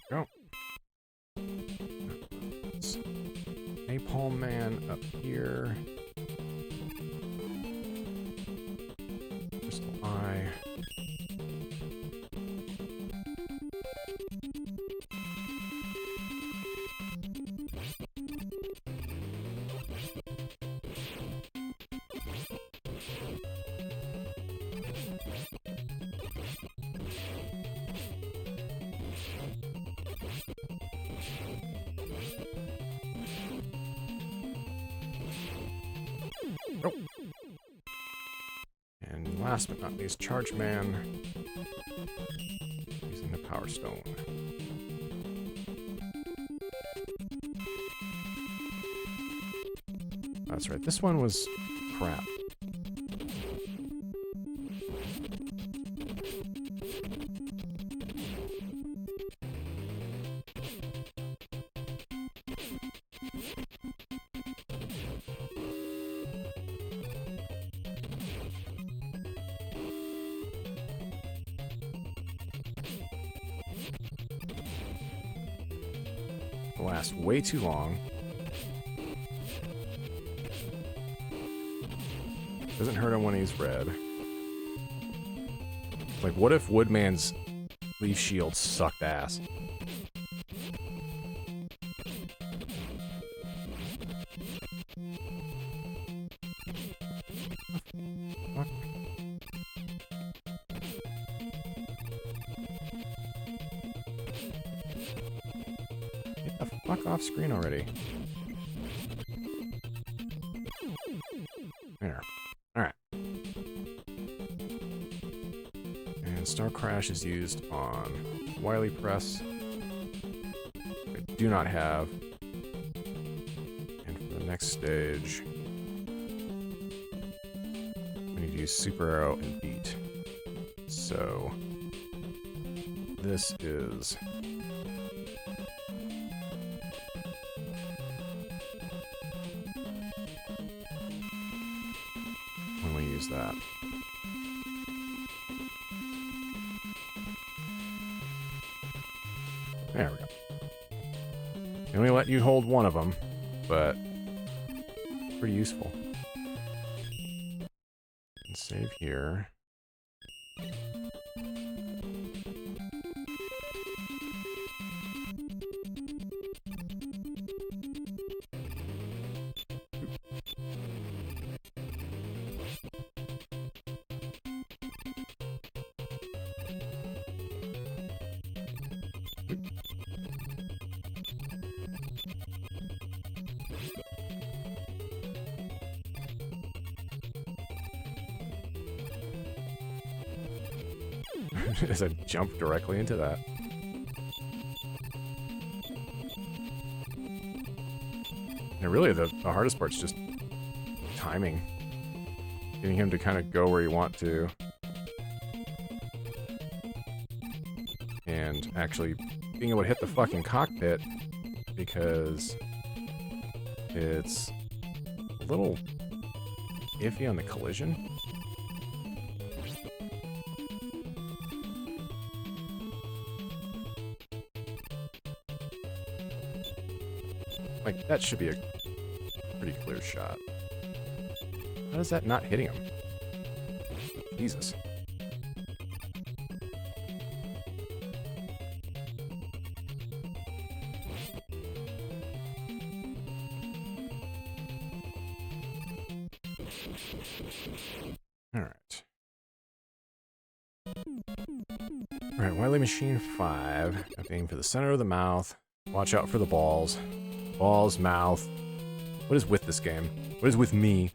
Go. Napalm Man up here. Crystal Eye. Oh. And last but not least, Charge Man. Using the Power Stone. That's right, this one was crap. last way too long. Doesn't hurt him when he's red. Like, what if Woodman's leaf shield sucked ass? Fuck. Get the fuck off screen already. There. Alright. And Star Crash is used on Wily Press. I do not have. And for the next stage, we need to use Super Arrow and Beat. So, this is... when we use that. There we go. They only let you hold one of them, but pretty useful. And save here. As I jump directly into that. And really, the hardest part's just timing. Getting him to kind of go where you want to. And actually being able to hit the fucking cockpit, because it's a little iffy on the collision. Like, that should be a pretty clear shot. How is that not hitting him? Jesus. Alright. Alright, Wily Machine 5. Have to aim for the center of the mouth. Watch out for the balls. Balls, mouth. What is with this game? What is with me?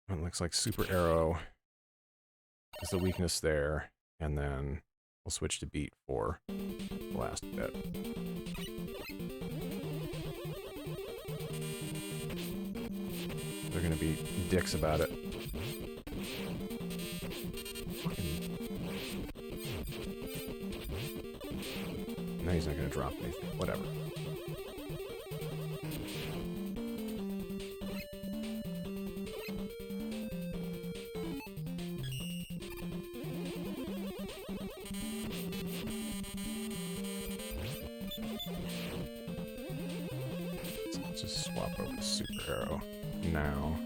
It looks like Super Arrow is the weakness there. And then we'll switch to Beat for the last bit. They're gonna be dicks about it. No, he's not gonna drop anything. Whatever. So let's just swap over to Super Arrow now.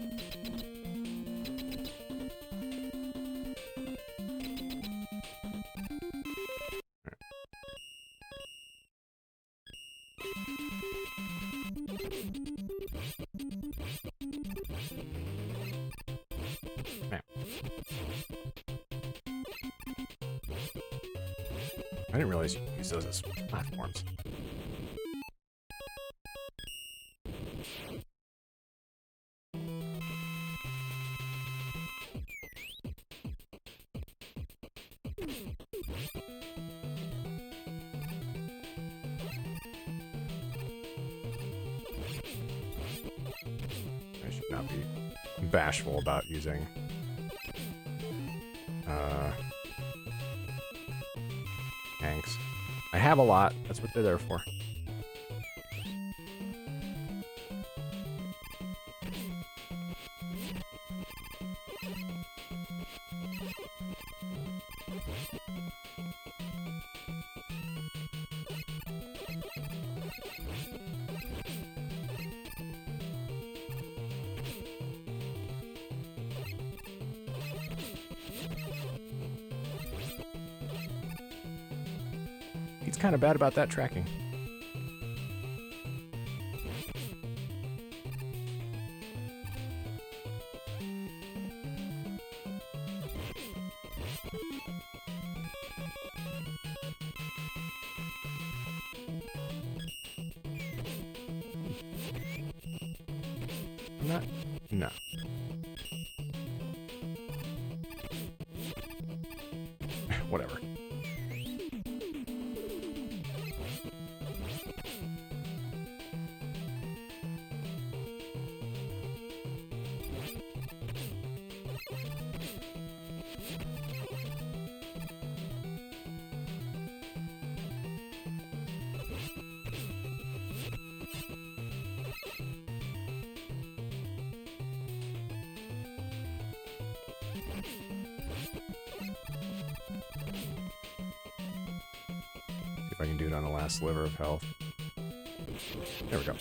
I didn't realize you could use those as platforms. I should not be bashful about using tanks. I have a lot. That's what they're there for. He's kind of bad about that tracking. I'm not... No. Whatever. If I can do it on the last sliver of health. There we go.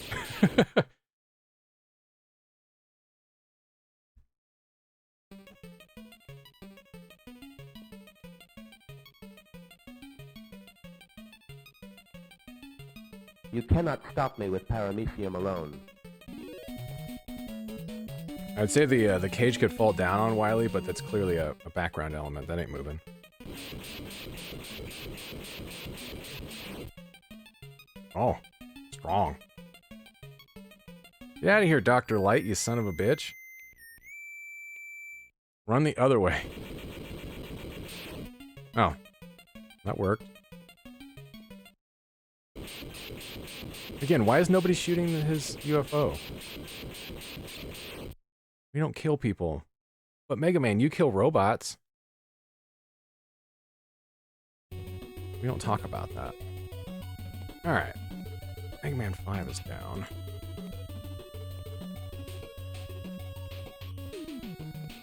You cannot stop me with paramecium alone. I'd say the cage could fall down on Wily, but that's clearly a background element. That ain't moving. Oh, strong. Get out of here, Dr. Light, you son of a bitch. Run the other way. Oh, that worked. Again, why is nobody shooting his UFO? We don't kill people. But Mega Man, you kill robots. We don't talk about that. Alright. Mega Man 5 is down.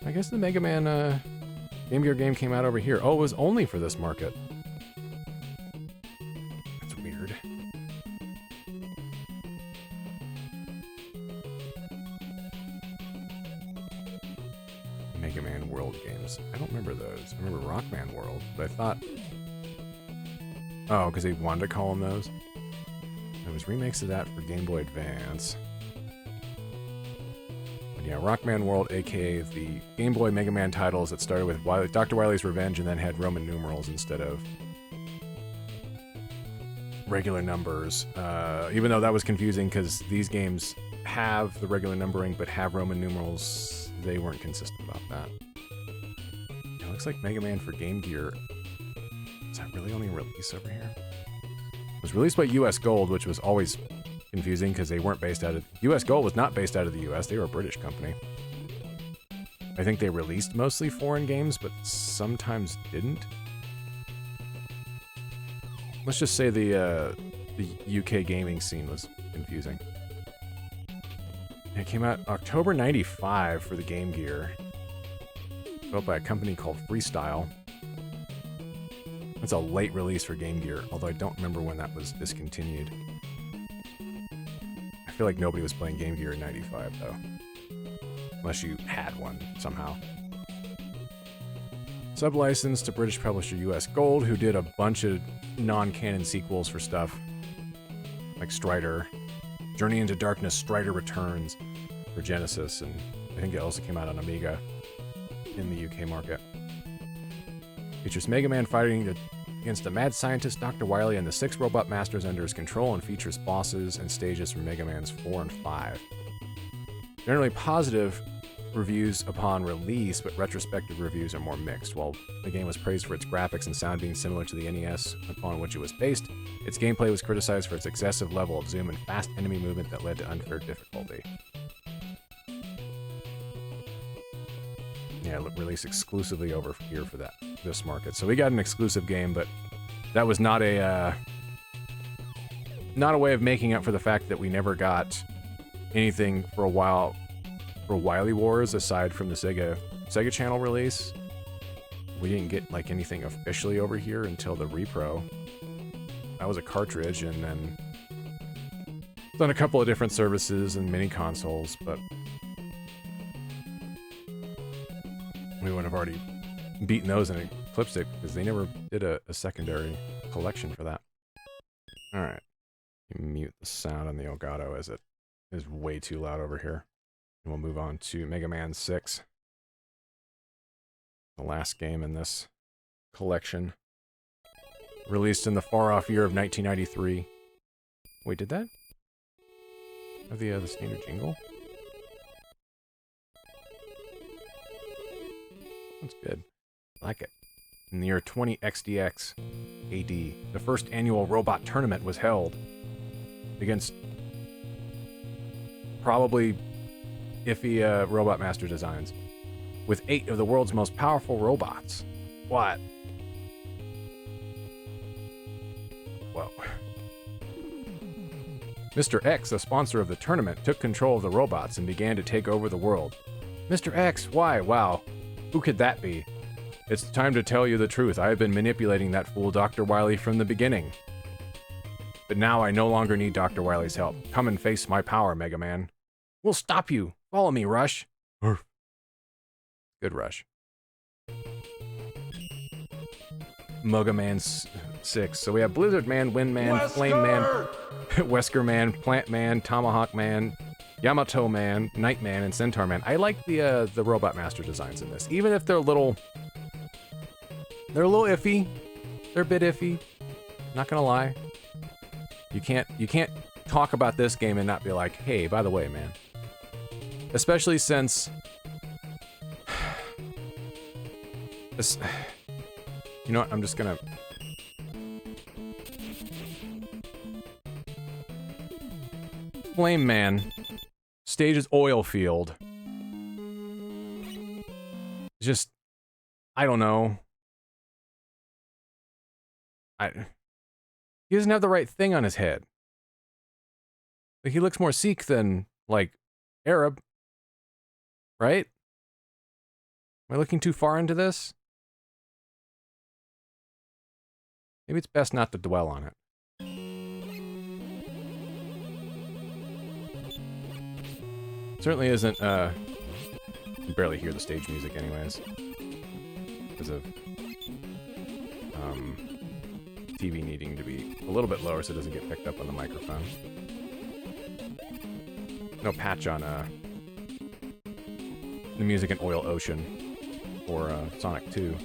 I guess the Mega Man Game Gear game came out over here. Oh, it was only for this market. That's weird. Mega Man World games. I don't remember those. I remember Rockman World, but I thought... Oh, because they wanted to call them those? There was remakes of that for Game Boy Advance. But yeah, Rockman World, aka the Game Boy Mega Man titles that started with Dr. Wily's Revenge and then had Roman numerals instead of regular numbers. Even though that was confusing because these games have the regular numbering but have Roman numerals, they weren't consistent about that. It looks like Mega Man for Game Gear. Is that really only a release over here? It was released by US Gold, which was always confusing because they weren't based out of... US Gold was not based out of the US. They were a British company. I think they released mostly foreign games, but sometimes didn't. Let's just say the UK gaming scene was confusing. It came out October 95 for the Game Gear. Built by a company called Freestyle. It's a late release for Game Gear, although I don't remember when that was discontinued. I feel like nobody was playing Game Gear in 95, though. Unless you had one, somehow. Sub-licensed to British publisher US Gold, who did a bunch of non-canon sequels for stuff. Like Strider. Journey into Darkness, Strider Returns for Genesis, and I think it also came out on Amiga in the UK market. Features Mega Man fighting against a mad scientist, Dr. Wily, and the 6 robot masters under his control, and features bosses and stages from Mega Man's 4 and 5. Generally positive reviews upon release, but retrospective reviews are more mixed. While the game was praised for its graphics and sound being similar to the NES upon which it was based, its gameplay was criticized for its excessive level of zoom and fast enemy movement that led to unfair difficulty. Yeah, released exclusively over here for this market. So we got an exclusive game, but that was not a way of making up for the fact that we never got anything for a while for Wily Wars aside from the Sega Channel release. We didn't get like anything officially over here until the Repro. That was a cartridge, and then it's on a couple of different services and mini consoles, but we would have already beaten those in Eclipse because they never did a secondary collection for that. Alright. Mute the sound on the Elgato as it is way too loud over here. And we'll move on to Mega Man 6. The last game in this collection. Released in the far-off year of 1993. Wait, did that have the standard jingle? That's good. I like it. In the year 20XDX AD, the first annual robot tournament was held against probably iffy Robot Master designs, with 8 of the world's most powerful robots. What? Whoa. Mr. X, a sponsor of the tournament, took control of the robots and began to take over the world. Mr. X, why? Wow. Who could that be? It's time to tell you the truth. I have been manipulating that fool Dr. Wily from the beginning. But now I no longer need Dr. Wily's help. Come and face my power, Mega Man. We'll stop you. Follow me, Rush. Urgh. Good Rush. Mega Man 6. So we have Blizzard Man, Wind Man, Flame Man, Wesker Man, Plant Man, Tomahawk Man, Yamato Man, Night Man, and Centaur Man. I like the Robot Master designs in this, even if they're a little iffy. They're a bit iffy. Not gonna lie. You can't talk about this game and not be like, hey, by the way, man. Especially since this, you know what? I'm just gonna. Flame Man, stage's oil field. Just, I don't know. He doesn't have the right thing on his head. Like, he looks more Sikh than, like, Arab. Right? Am I looking too far into this? Maybe it's best not to dwell on it. Certainly isn't, you can barely hear the stage music anyways. Because of, TV needing to be a little bit lower so it doesn't get picked up on the microphone. No patch on, the music in Oil Ocean or, Sonic 2.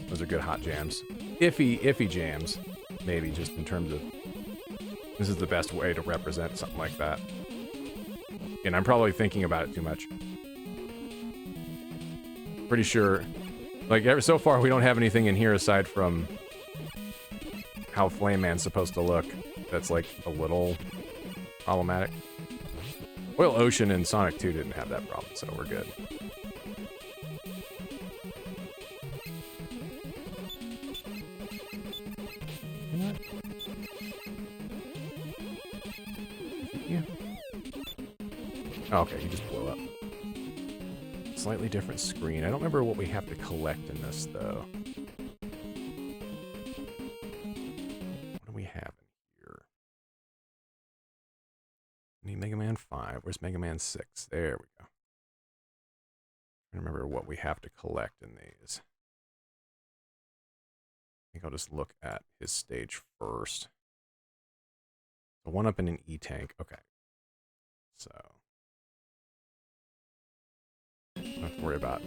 Those are good hot jams. Iffy jams, maybe, just in terms of this is the best way to represent something like that. And I'm probably thinking about it too much. Pretty sure, like, so far we don't have anything in here aside from how Flame Man's supposed to look that's, like, a little problematic. Oil Ocean and Sonic 2 didn't have that problem, so we're good. Yeah. Oh, okay, he just blew up. Slightly different screen. I don't remember what we have to collect in this, though. What do we have in here? We need Mega Man 5. Where's Mega Man 6? There we go. I remember what we have to collect in these. I think I'll just look at his stage first. So one up in an E-tank. Okay. So don't have to worry about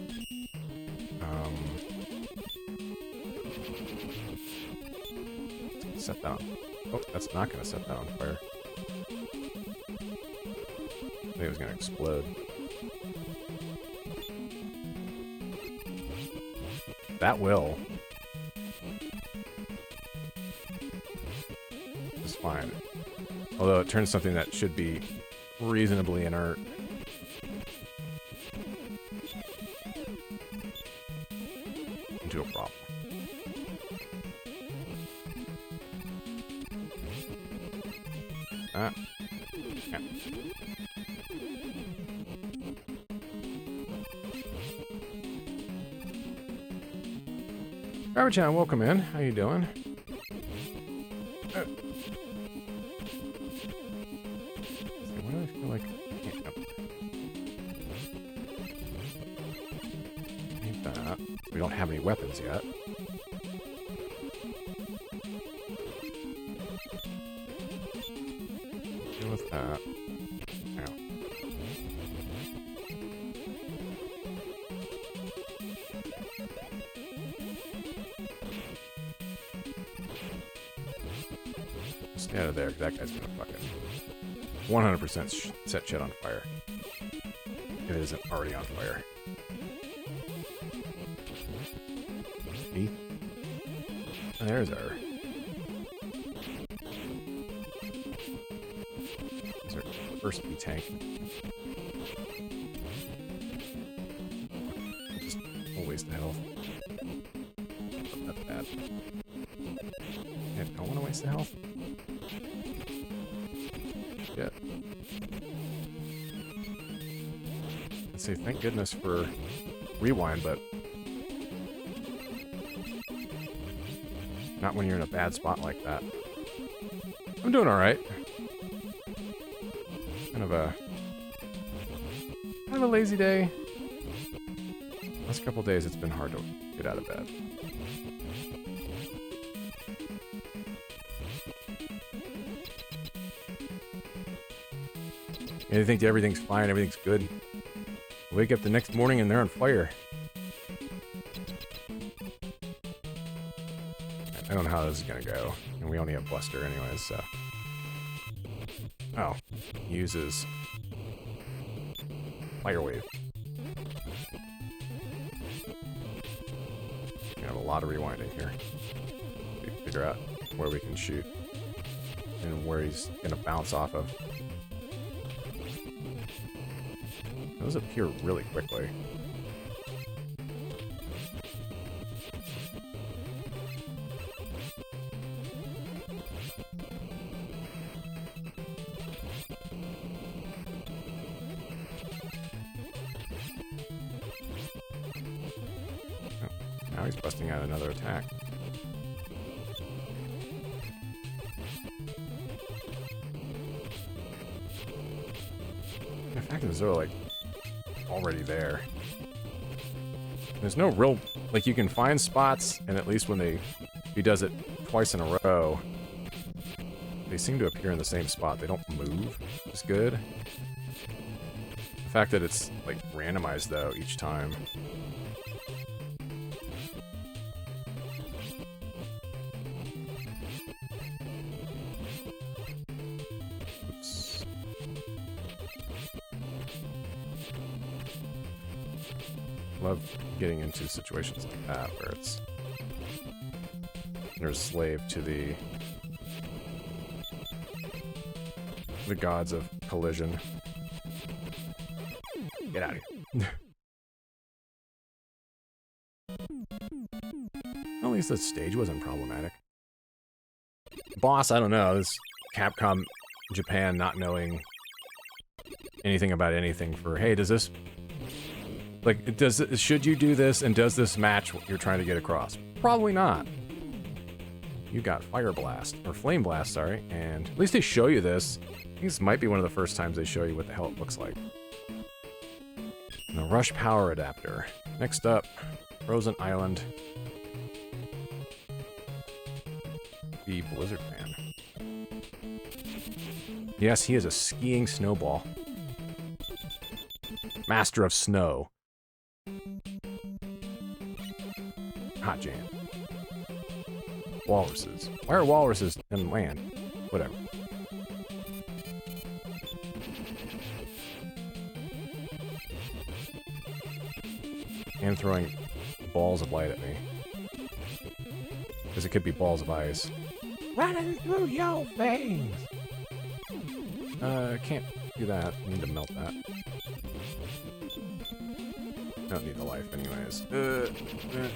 set that on. Oh, that's not gonna set that on fire. I think it was gonna explode. That will. It's fine. Although it turns something that should be reasonably inert into a problem. Yeah. Garbage-Chan, welcome in. How you doing? Why do I feel like I can't jump? Need that. We don't have any weapons yet. No. Stay out of there, 'cause that guy's gonna fucking 100% set shit on fire. If it isn't already on fire. See? Oh, there's our... There's our first E-tank. Just a waste of health. Not bad. Yeah, don't want to waste the health. Shit. Let's say thank goodness for rewind, but not when you're in a bad spot like that. I'm doing alright. Kind of a lazy day. Last couple days it's been hard to get out of bed. And you think everything's fine, everything's good. Wake up the next morning and they're on fire. I don't know how this is gonna go. And we only have Buster anyways, so. Oh. He uses Fire Wave. We have a lot of rewinding here. We figure out where we can shoot. And where he's gonna bounce off of. Those appear really quickly. Now he's busting out another attack. The fact is, they're like already there. There's no real, like, you can find spots, and at least when he does it twice in a row, they seem to appear in the same spot. They don't move. It's good. The fact that it's like randomized though each time. Oops. Love getting into situations like that where it's you're a slave to the gods of collision. Get out of here. At least the stage wasn't problematic. Boss, I don't know. This Capcom Japan not knowing anything about anything for, hey, does this... Like, should you do this, and does this match what you're trying to get across? Probably not. You got Fire Blast, or Flame Blast, sorry, and at least they show you this. I think this might be one of the first times they show you what the hell it looks like. And the Rush Power Adapter. Next up, Frozen Island. The Blizzard Man. Yes, he is a skiing snowball. Master of Snow. Hot Jam. Walruses. Why are walruses in land? Whatever. And throwing balls of light at me. Because it could be balls of ice. Running through your veins! Can't do that. I need to melt that. I don't need the life anyways. There we go.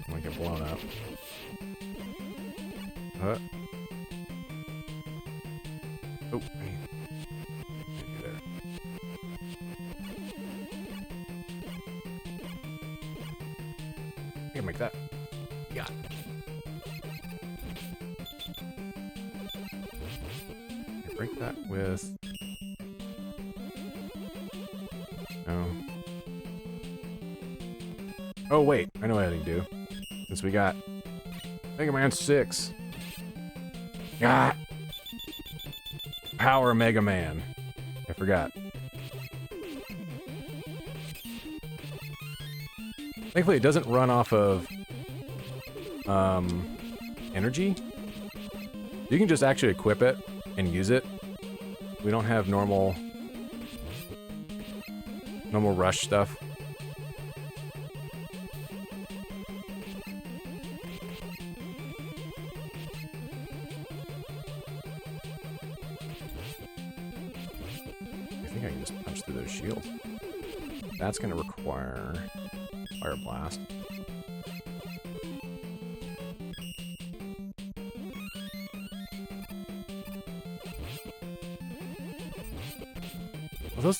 I'm gonna get blown up. Oh, I need you there. I can make that. Yeah. Break that with... Oh. Oh, wait. I know what I can do. Since we got Mega Man 6. Ah! Power Mega Man. I forgot. Thankfully, it doesn't run off of energy. You can just actually equip it and use it. We don't have normal rush stuff. I think I can just punch through those shields. That's going to require Fire Blast.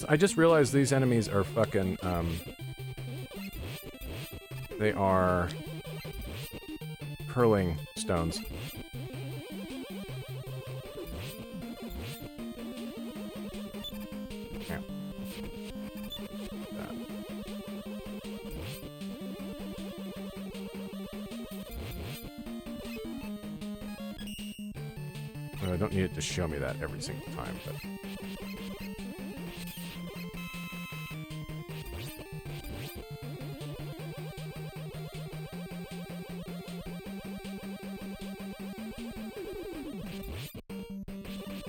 I just realized these enemies are fucking, they are curling stones. Yeah. I don't need it to show me that every single time, but...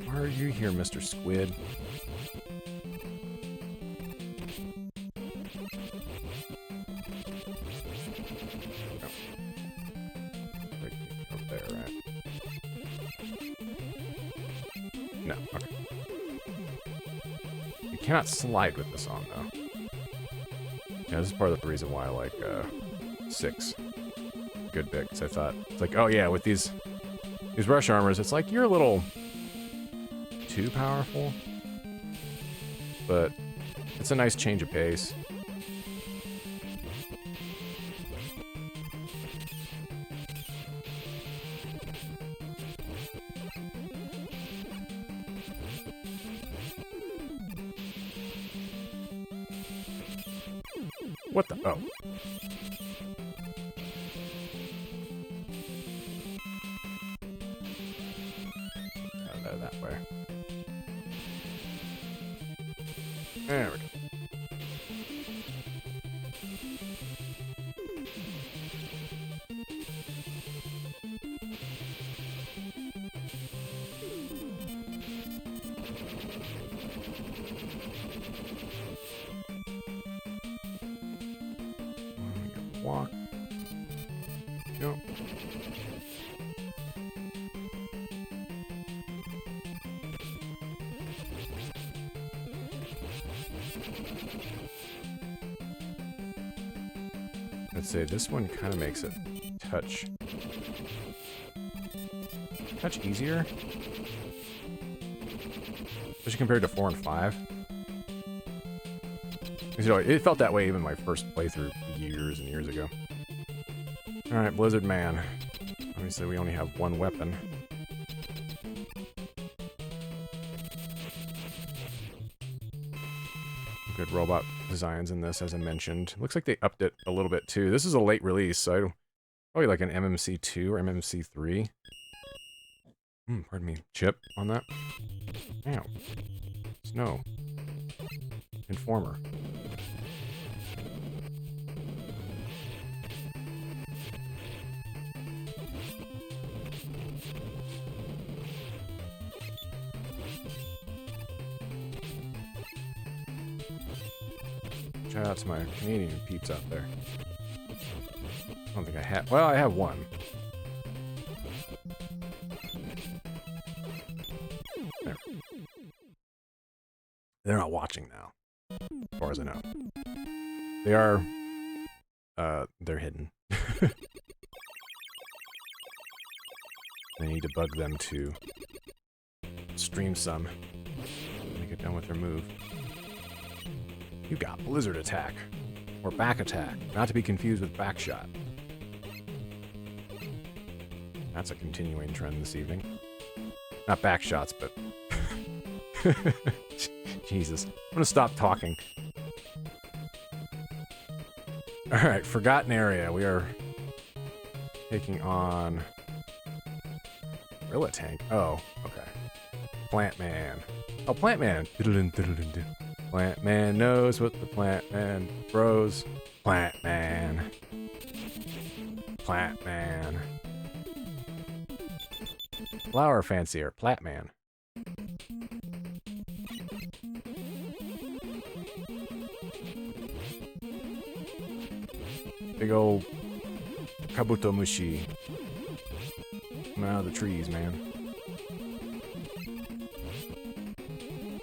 Why are you here, Mr. Squid? Oh. Right up there, right? No, okay. You cannot slide with this on, though. Yeah, this is part of the reason why I like 6 a good bit, because I thought, it's like, oh yeah, with these rush armors, it's like, you're a little too powerful, but it's a nice change of pace. What the? Oh. Oh, that way. There we go. Walk. Go. I'd say this one kind of makes it touch easier, especially compared to 4 and 5. Because, you know, it felt that way even my first playthrough years and years ago. All right, Blizzard Man. Obviously, we only have one weapon. Good robot designs in this, as I mentioned. Looks like they upped it a little bit too. This is a late release, so probably like an MMC2 or MMC3. Pardon me. Chip on that. Ow. Snow. Informer. Shout out to my Canadian peeps out there. I don't think I have. Well, I have one. There. They're not watching now, as far as I know. They are. They're hidden. I need to bug them to stream some when they get done with their move. You got Blizzard Attack, or Back Attack, not to be confused with Backshot. That's a continuing trend this evening. Not Backshots, but... Jesus. I'm gonna stop talking. Alright, Forgotten Area. We are taking on Gorilla Tank. Oh, okay. Plant Man. Oh, Plant Man. Plant Man knows what the Plant Man bros. Plant Man. Plant Man. Flower Fancier. Plant Man. Big old Kabuto Mushi. Coming out of the trees, man.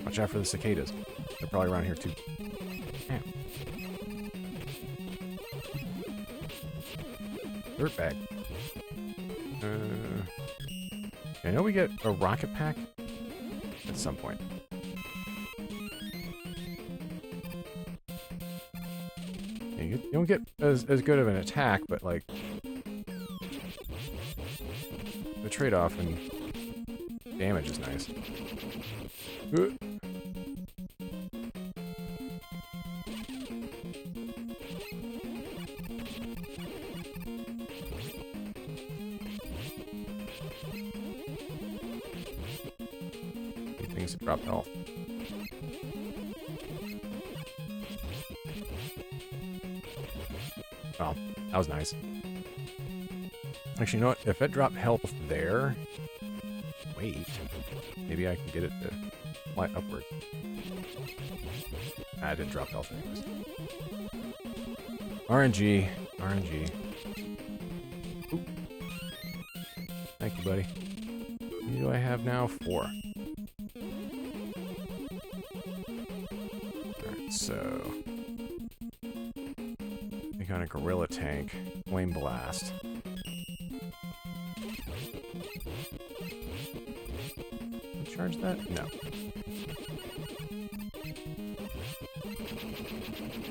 Watch out for the cicadas. They're probably around here too. Damn. Dirtbag. I know we get a rocket pack at some point. Yeah, you don't get as good of an attack, but like the trade-off in damage is nice. Things that drop health. Well, that was nice. Actually, you know what? If it dropped health there, wait, maybe I can get it to fly upwards. I didn't drop health anyways. RNG, RNG. Oop. Thank you, buddy. What do I have now? 4. Alright, so I got a Gorilla Tank, Flame Blast. Charge that? No.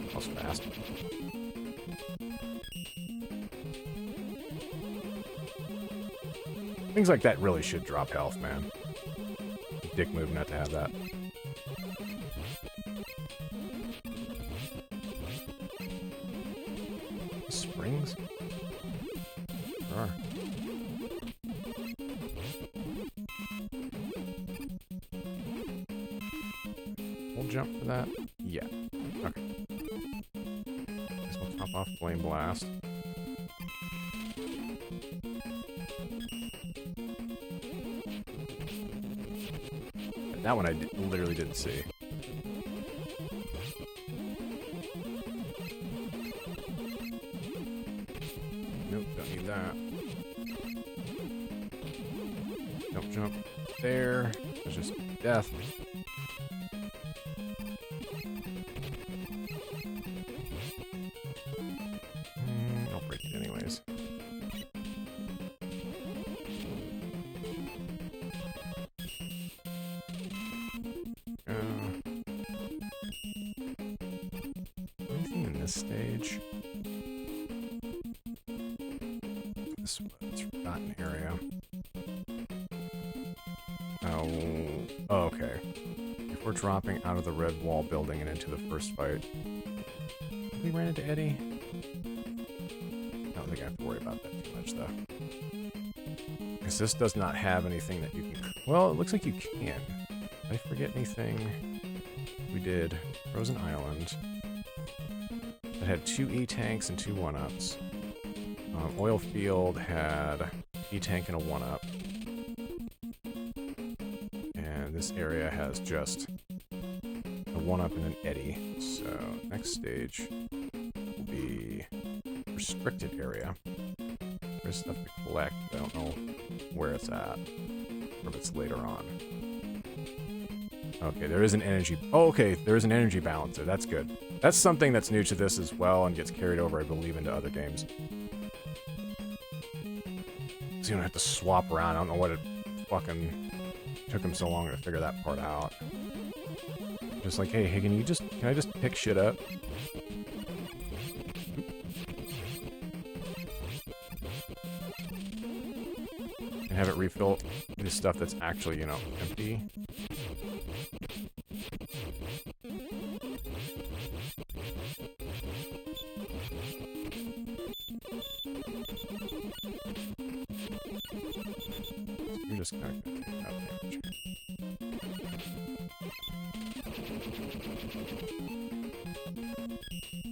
That was fast. Things like that really should drop health, man. Dick move not to have that. Springs? There are. We'll jump for that? Yeah. Okay. Guess we'll top off Flame Blast. That one I literally didn't see. Nope, don't need that. Don't jump there. It's just death. I'll break it anyways. Anything in this stage? This was forgotten area. Oh, okay. If we're dropping out of the red wall building and into the first fight, we ran into Eddie. I don't think I have to worry about that too much, though. Because this does not have anything that you can... Well, it looks like you can. Did I forget anything? We did Frozen Island. It had 2 E-Tanks and 2 1-Ups. Oil Field had E-Tank and a 1-Up. And this area has just a 1-Up and an Eddy. So, next stage will be restricted area. There's stuff to collect. I don't know where it's at. Or if it's later on. Okay, there is an energy... Oh, okay, there is an energy balancer. That's good. That's something that's new to this as well and gets carried over, I believe, into other games. So you don't have to swap around. I don't know what it fucking took him so long to figure that part out. Just like, hey, can I just pick shit up? And have it refill the stuff that's actually, you know, empty. is kind of good. Okay.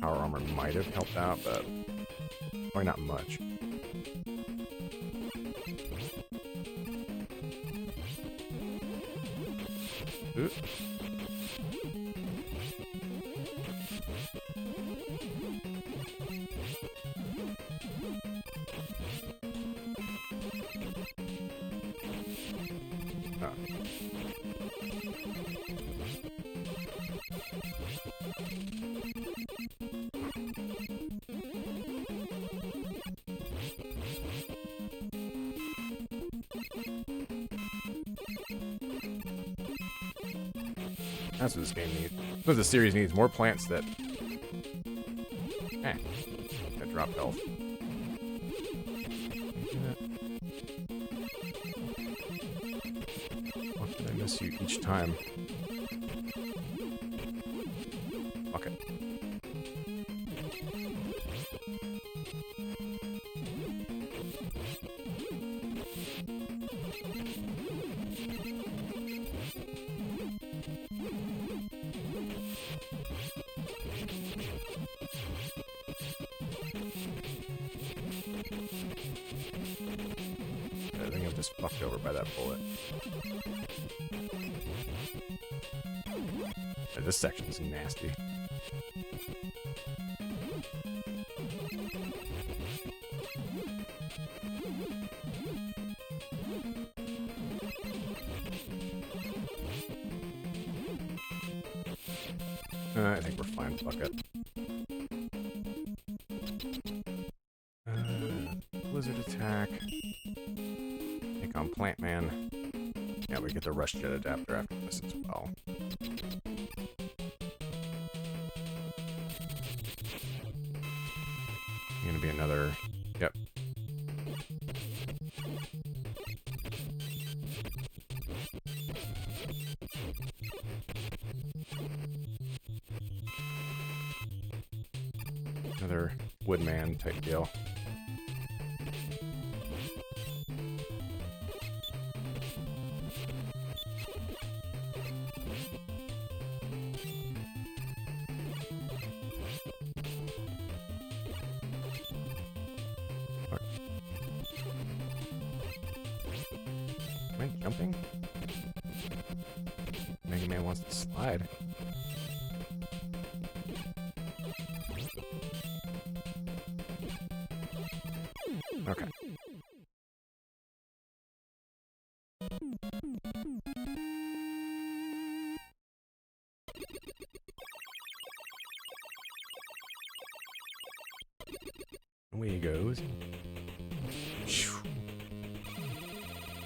Power armor might have helped out, but probably not much. Ooh. That's what this game needs. That's what the series needs. More plants that... that drop health. Why did I miss you each time? Okay. I think I'm just fucked over by that bullet. Yeah, this section's nasty. I think we're fine. Fuck it. Blizzard attack. Take on Plant Man. Yeah, we get the Rush Jet adapter after this as well. Gonna be another. Yep. Another Woodman type deal. Am I jumping? Mega Man wants to slide. Okay. Away he goes.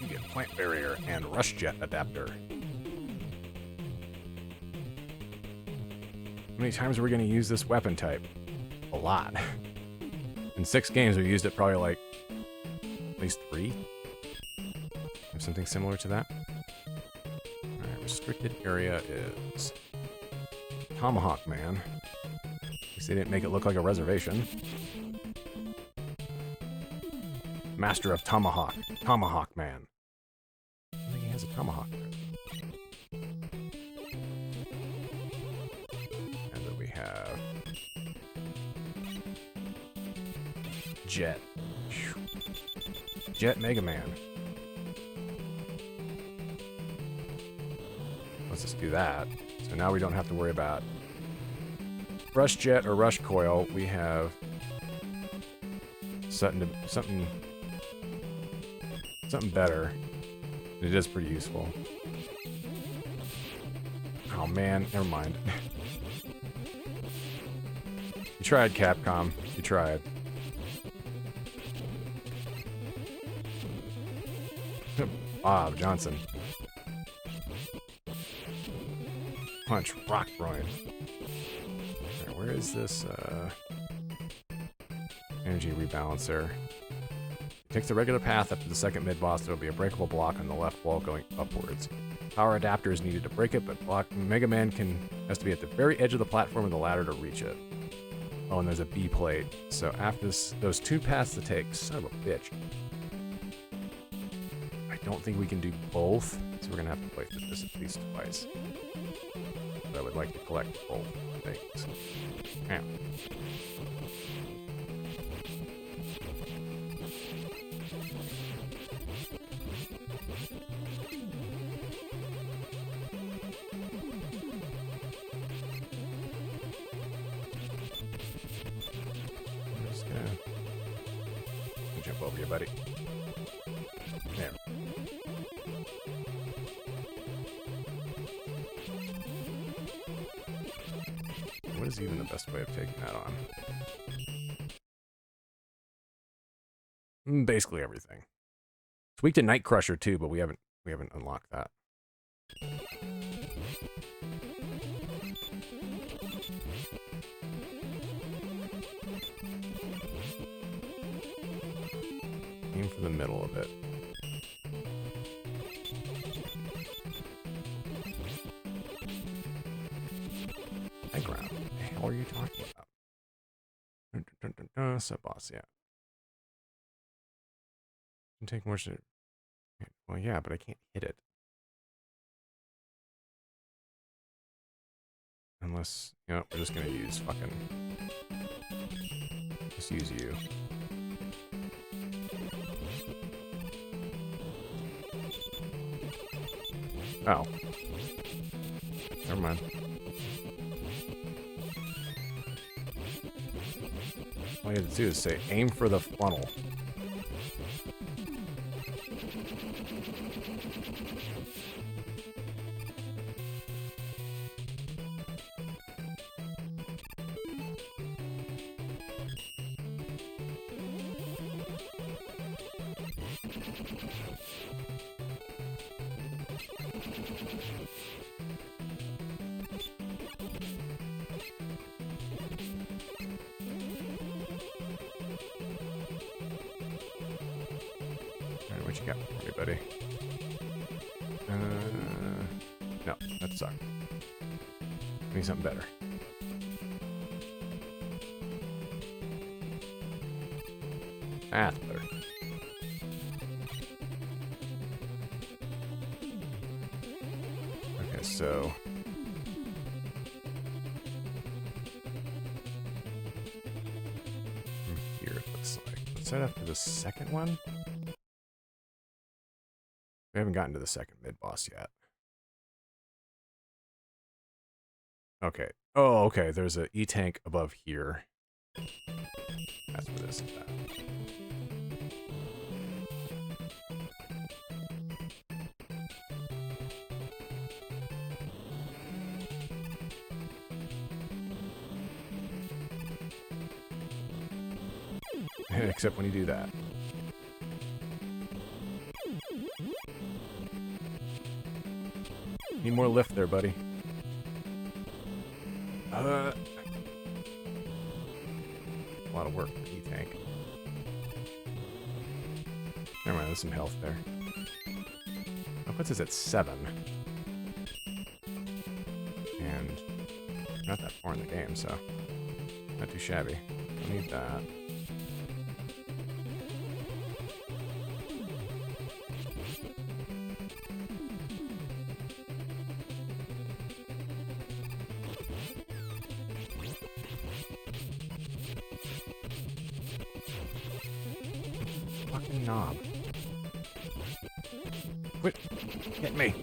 You get Plant Barrier and Rush Jet adapter. How many times are we going to use this weapon type? A lot. In 6 games, we've used it probably like at least 3. Or something similar to that. Alright, restricted area is Tomahawk Man. At least they didn't make it look like a reservation. Master of Tomahawk. Tomahawk Man. I think he has a tomahawk. And then we have Jet. Jet Mega Man. Let's just do that. So now we don't have to worry about Rush Jet or Rush Coil. We have something better. It is pretty useful. Oh man, never mind. You tried, Capcom. You tried. Bob Johnson. Punch Rock Groin. Right, where is this energy rebalancer? Takes the regular path up to the second mid-boss. There will be a breakable block on the left wall going upwards. Power adapter is needed to break it, but Mega Man has to be at the very edge of the platform of the ladder to reach it. Oh, and there's a B plate. So after those 2 paths to take, son of a bitch. I don't think we can do both, so we're gonna have to play through this at least twice. But I would like to collect both things. Yeah. I'm just gonna jump over you, buddy. There. What is even the best way of taking that on? Basically everything. It's weak to Night Crusher too, but we haven't unlocked that. Aim for the middle of it. Background. What the hell are you talking about? Sub-boss, yeah. Can take more shit. Well, yeah, but I can't hit it. Unless, you know, we're just gonna use fucking... Just use you. Oh. Never mind. All you have to do is say, aim for the funnel. Alright, what you got for me, buddy? No, that sucked. Give me something better. That's better. Okay, so... From here, it looks like. Let's set up to the second one. We haven't gotten to the second mid-boss yet. Okay. Oh, okay. There's a E-tank above here. That's where this is at. Except when you do that. Need more lift there, buddy. A lot of work for E-tank. Never mind, there's some health there. That puts us at 7. And not that far in the game, so not too shabby. Don't need that. Fucking knob. Quit. Hit me.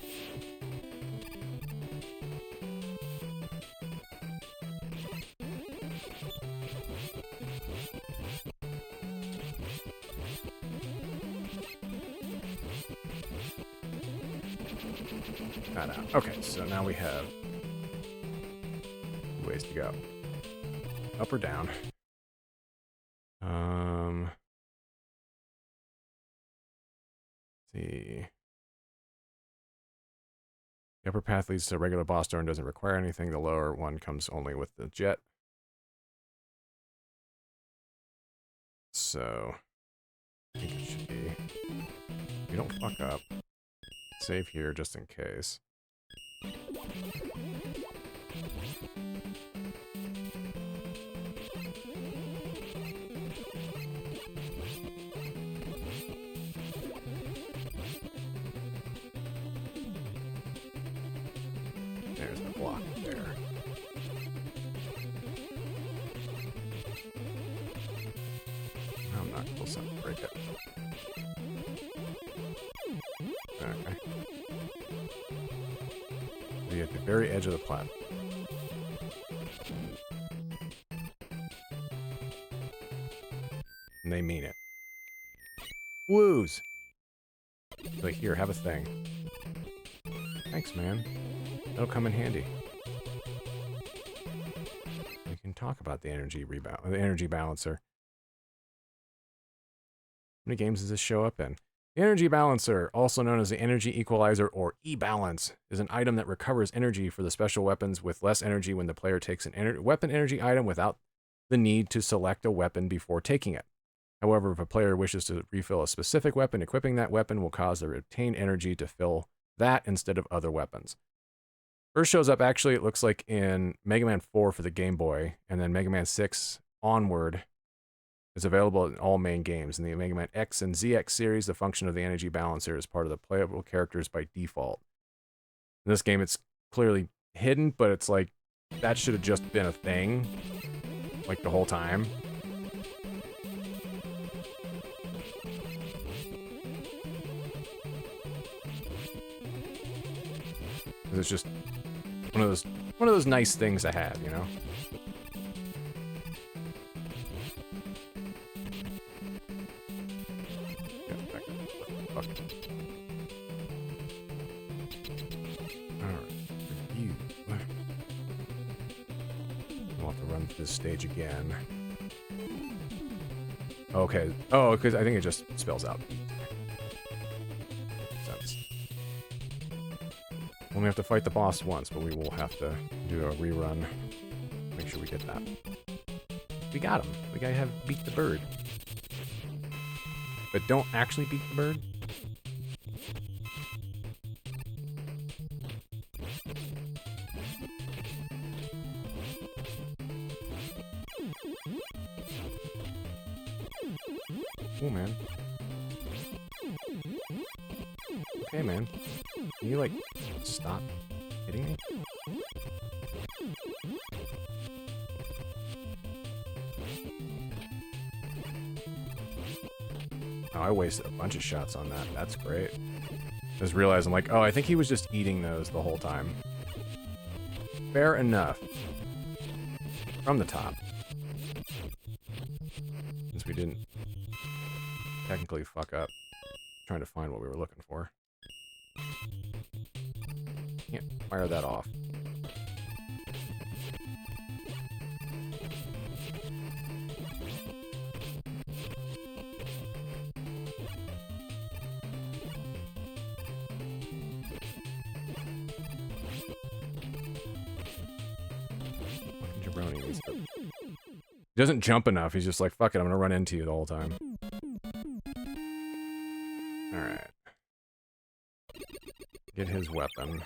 That out. Okay, so now we have 2 ways to go. Up or down. Let's see. The upper path leads to a regular boss door and doesn't require anything. The lower one comes only with the jet. So, I think it should be. We don't fuck up. Save here just in case. just a block there. I'm not close enough to break it. Okay. Be at the very edge of the platform. And they mean it. Woos! Like, here, have a thing. Thanks, man. That'll come in handy. We can talk about the energy rebound, the energy balancer. How many games does this show up in? The energy balancer, also known as the energy equalizer or E-balance, is an item that recovers energy for the special weapons with less energy when the player takes an weapon energy item without the need to select a weapon before taking it. However, if a player wishes to refill a specific weapon, equipping that weapon will cause the retained energy to fill that instead of other weapons. First shows up, actually, it looks like in Mega Man 4 for the Game Boy, and then Mega Man 6 onward is available in all main games. In the Mega Man X and ZX series, the function of the energy balancer is part of the playable characters by default. In this game, it's clearly hidden, but it's like, that should have just been a thing, like the whole time. It's just one of those nice things to have, you know? Alright. You. We'll have to run through this stage again. Okay. Oh, because I think it just spells out beat. We only have to fight the boss once, but we will have to do a rerun. Make sure we get that. We got him. We gotta have beat the bird. But don't actually beat the bird. Oh, man. Okay, man. Can you, like, stop hitting me? Oh, I wasted a bunch of shots on that. That's great. I just realized, I'm like, oh, I think he was just eating those the whole time. Fair enough. From the top. Since we didn't technically fuck up trying to find what we were looking for. Can't fire that off. Jabroni needs to... He doesn't jump enough. He's just like, fuck it, I'm gonna run into you the whole time. Alright. Get his weapon.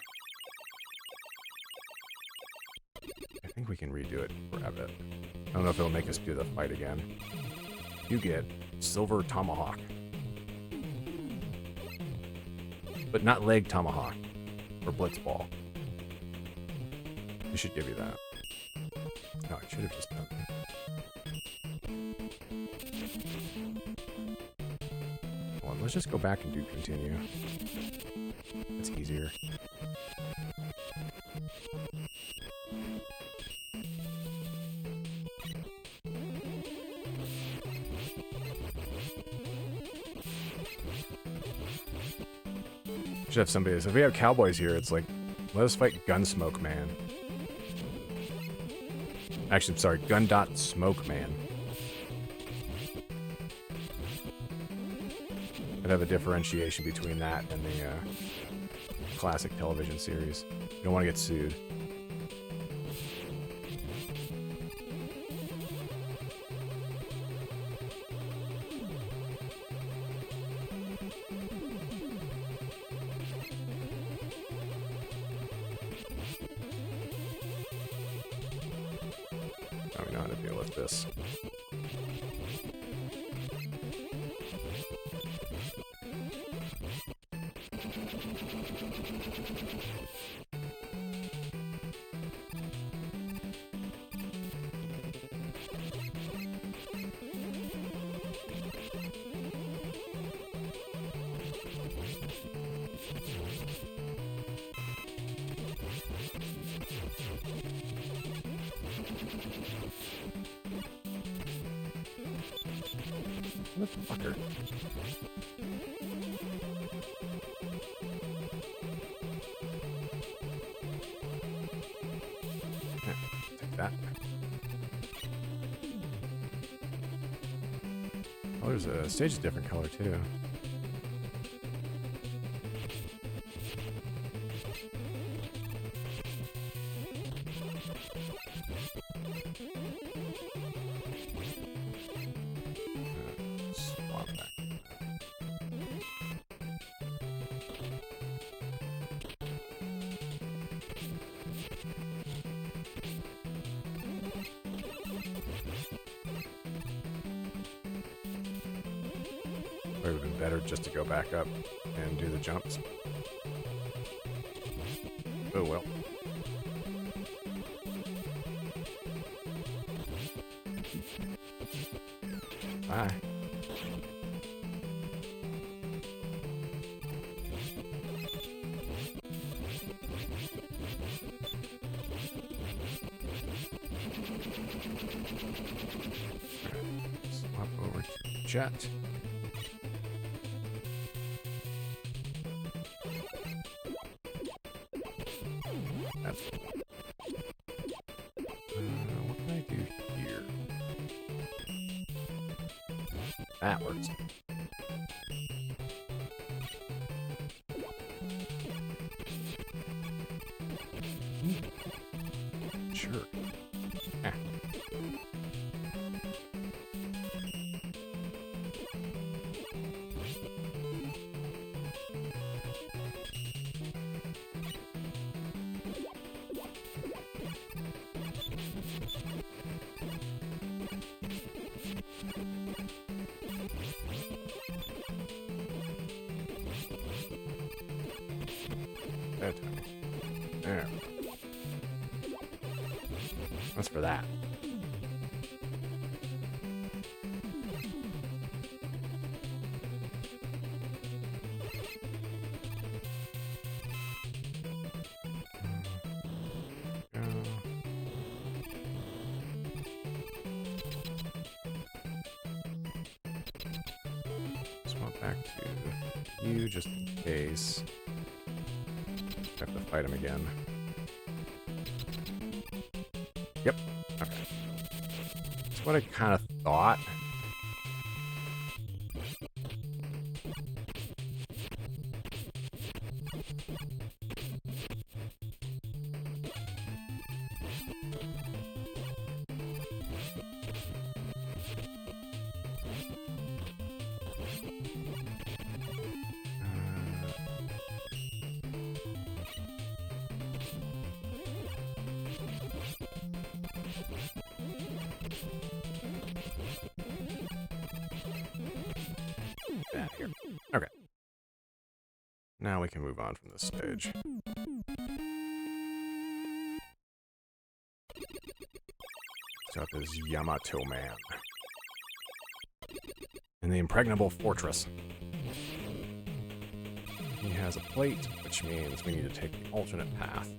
I think we can redo it for a bit. I don't know if it'll make us do the fight again. You get Silver Tomahawk. But not Leg Tomahawk. Or Blitzball. It should give you that. No, I should have just done that. Hold on, let's just go back and do continue. It's easier. Should have somebody. So if we have cowboys here, it's like, let us fight Gunsmoke Man. Actually, I'm sorry, Gun.Smoke Man. I'd have a differentiation between that and the classic television series. You don't want to get sued. Now we know how to deal with this. Motherfucker. Yeah, take that. Oh, there's a stage is different color too. Swap back. It would have been better just to go back up and do the jumps. Oh well. Bye. Swap over to Jet. That's what can I do here? That works. Sure. Ah. That time. There. That's for that. Swap back to you just in case. Have to fight him again. Yep. Okay. That's what I kind of thought. That here. Okay. Now we can move on from this stage. Got this Yamato Man. In the impregnable fortress. He has a plate, which means we need to take the alternate path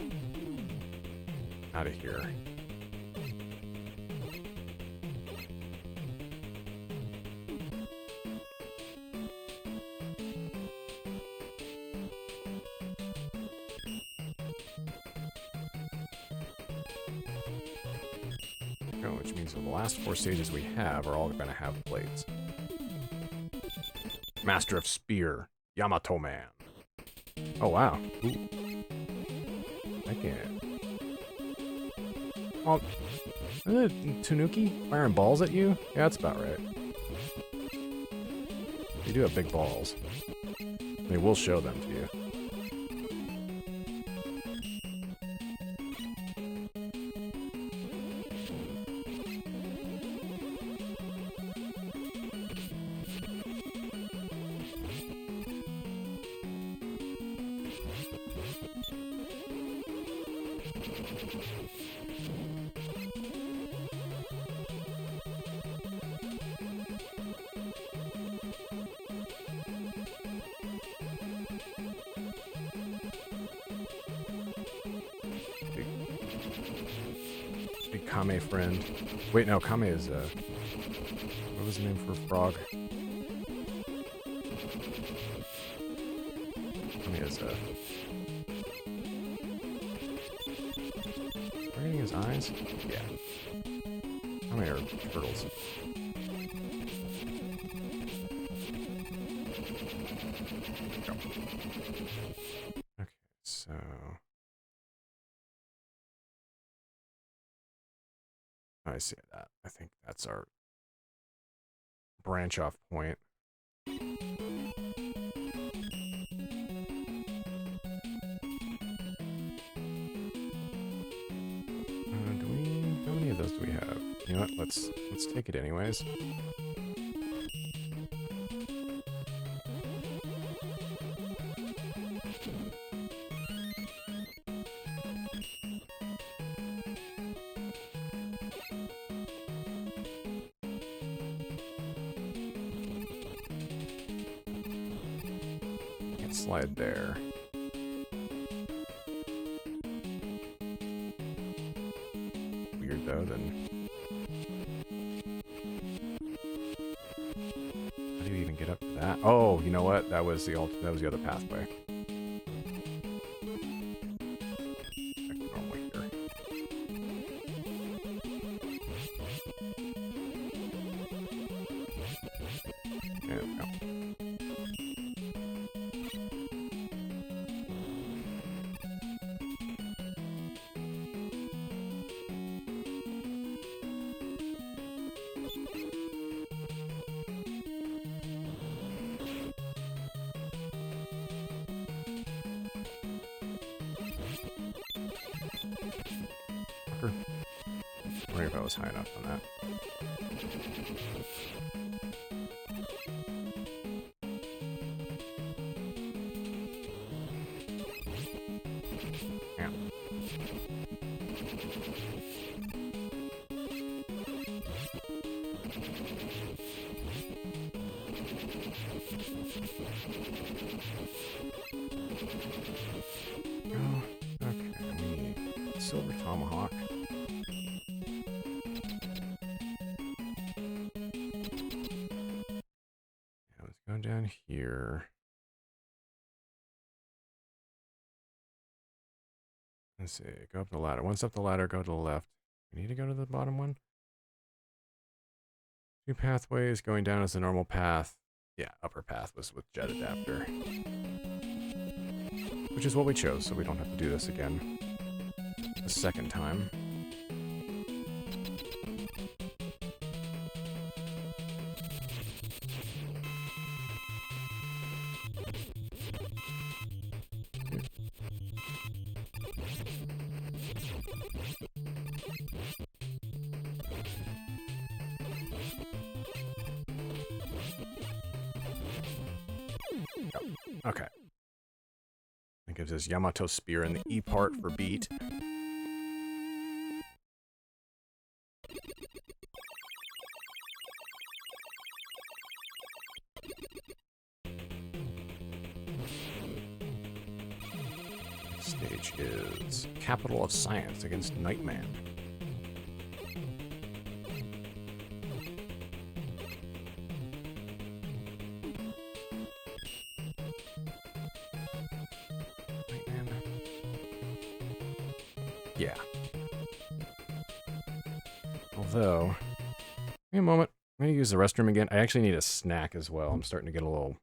out of here. Which means the last 4 stages we have are all going to have plates. Master of Spear, Yamato Man. Oh wow. Ooh. I can't. Oh, isn't it Tanuki firing balls at you? Yeah, that's about right. They do have big balls. They will show them to you. Big Kame friend. Wait, no, Kame is what was the name for frog? How many is that? Targeting his eyes? Yeah. How many are turtles? Go. Okay, so... I see that. I think that's our branch off point. How many of those do we have? You know what? Let's take it anyways. Can't slide there. Weird though, then. How do you even get up to that? Oh, you know what? That was the other pathway. Like normal here. There we go. I wonder if I was high enough on that. Yeah. Oh, okay. We need silver tomahawk. Let's go down here. Let's see. Go up the ladder. Once up the ladder, go to the left. We need to go to the bottom one. 2 pathways. Going down is the normal path. Yeah, upper path was with jet adapter. Which is what we chose, so we don't have to do this again. The second time. Okay. That gives us Yamato Spear and the E part for beat. Stage is Capital of Science against Nightman. Yeah. Although, give me a moment. I'm going to use the restroom again. I actually need a snack as well. I'm starting to get a little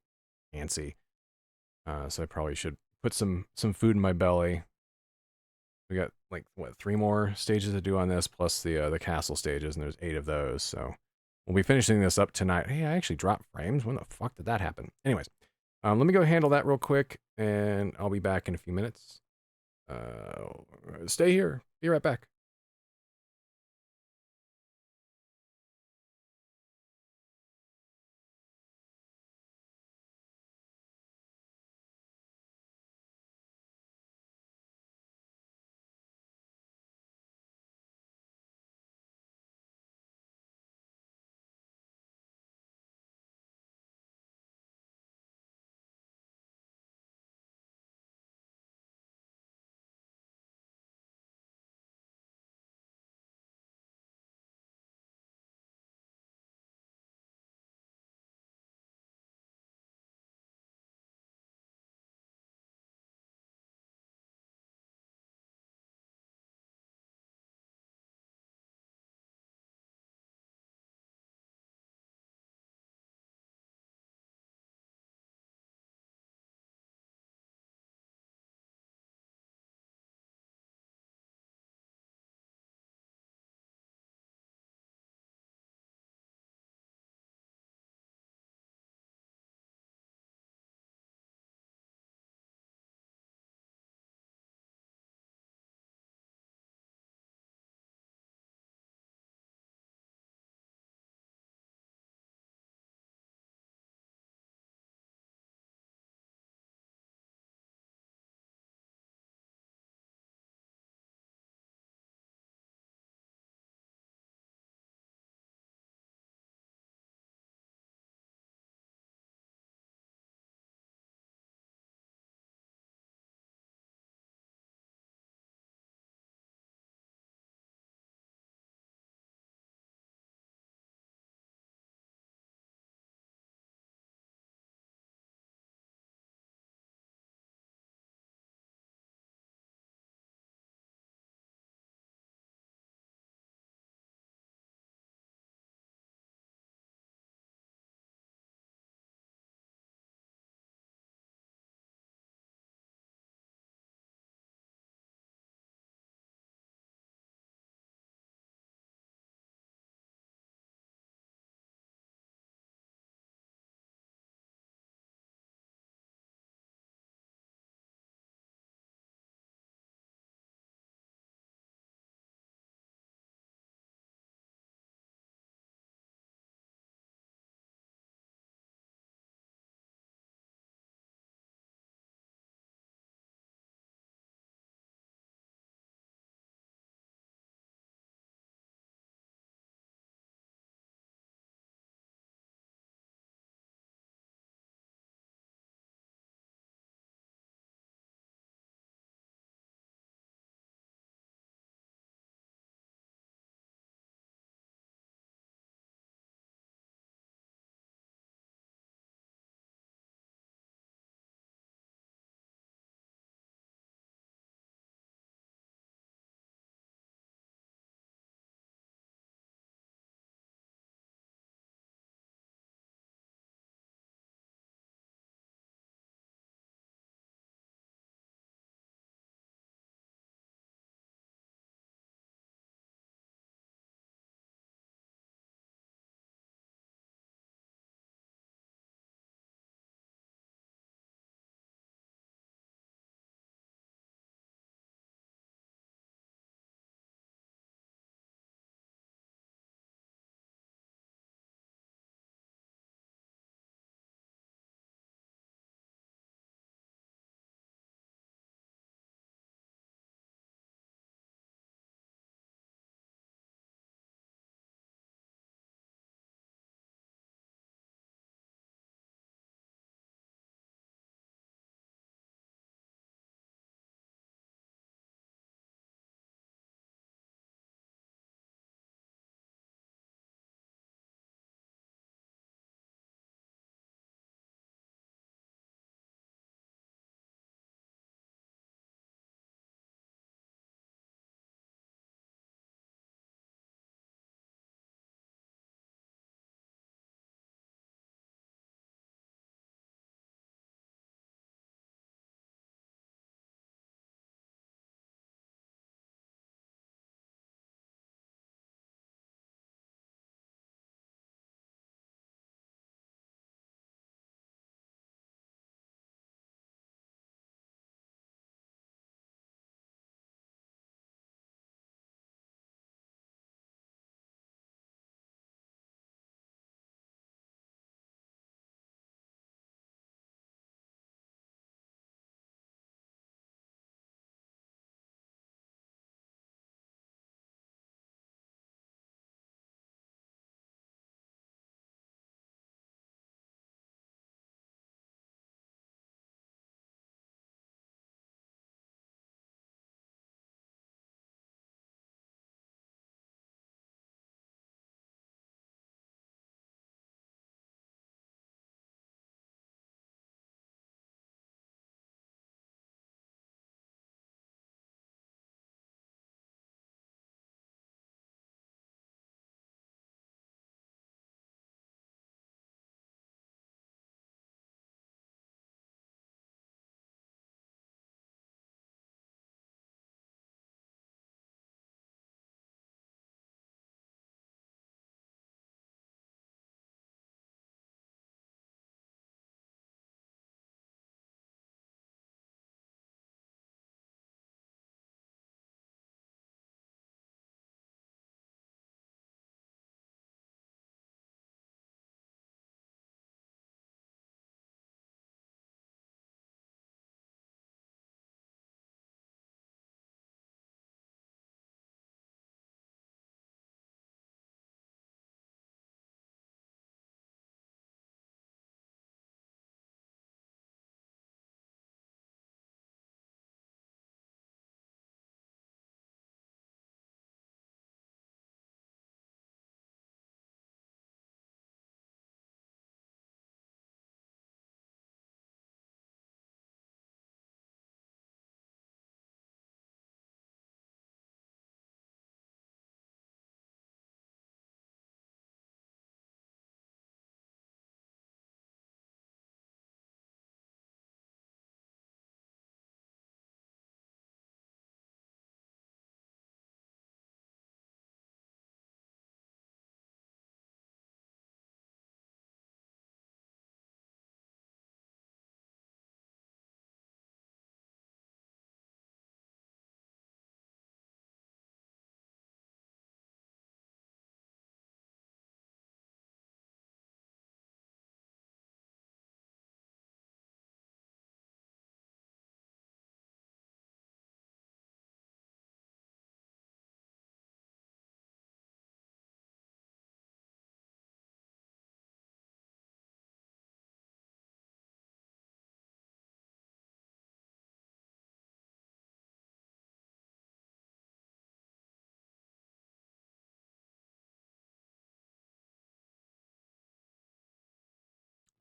antsy. So I probably should put some food in my belly. We got, like, what, 3 more stages to do on this, plus the castle stages, and there's 8 of those, so we'll be finishing this up tonight. Hey, I actually dropped frames. When the fuck did that happen? Anyways, let me go handle that real quick, and I'll be back in a few minutes. Stay here. Be right back.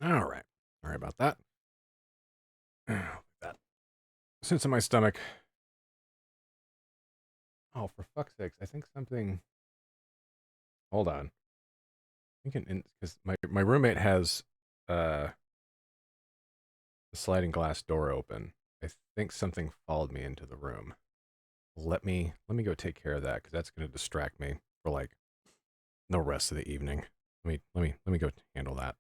All right. Sorry about that. That sits in my stomach. Oh, for fuck's sakes! I think something. Hold on. I think because my roommate has a sliding glass door open. I think something followed me into the room. Let me go take care of that because that's going to distract me for like the rest of the evening. Let me go handle that.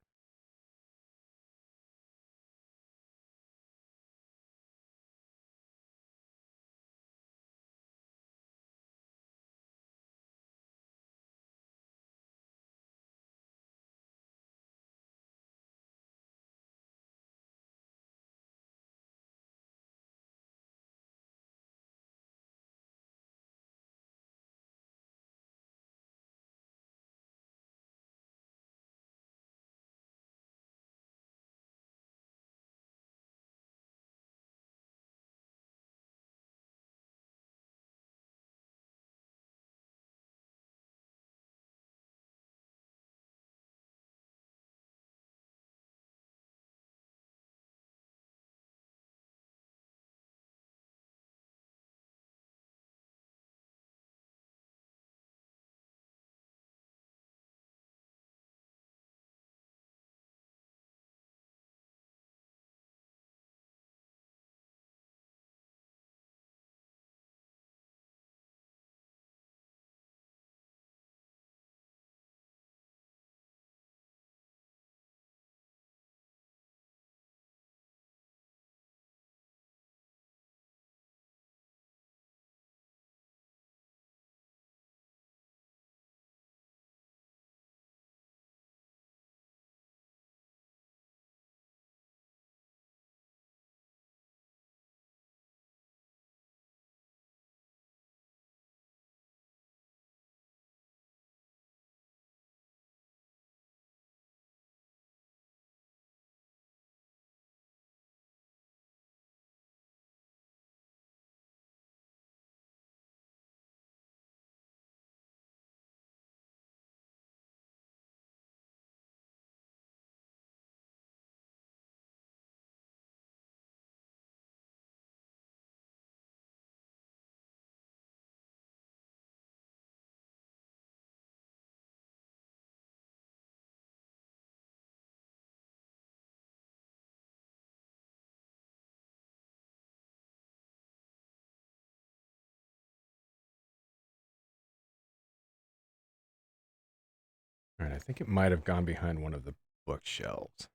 All right, I think it might have gone behind one of the bookshelves.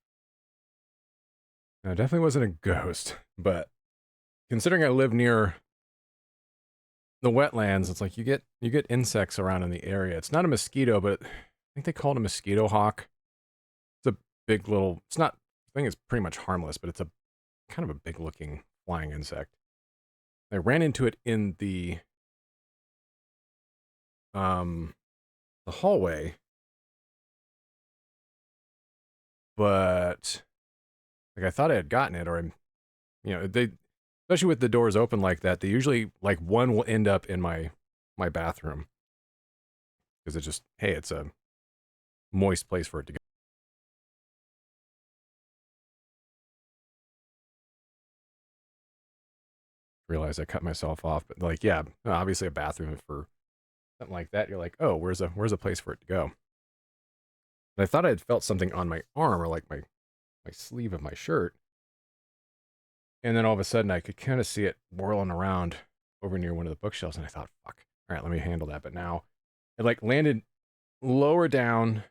No, it definitely wasn't a ghost, but considering I live near the wetlands, it's like you get insects around in the area. It's not a mosquito, but I think they call it a mosquito hawk. It's a big little. It's not. I think it's pretty much harmless, but it's a kind of a big looking flying insect. I ran into it in the hallway, but like I thought I had gotten it, or they, especially with the doors open like that, they usually like one will end up in my bathroom because it's just, hey, it's a moist place for it to go. Realize I cut myself off, but like, yeah, obviously a bathroom for something like that. You're like, oh, where's a place for it to go? And I thought I had felt something on my arm or like my sleeve of my shirt. And then all of a sudden I could kind of see it whirling around over near one of the bookshelves. And I thought, fuck, all right, let me handle that. But now it like landed lower down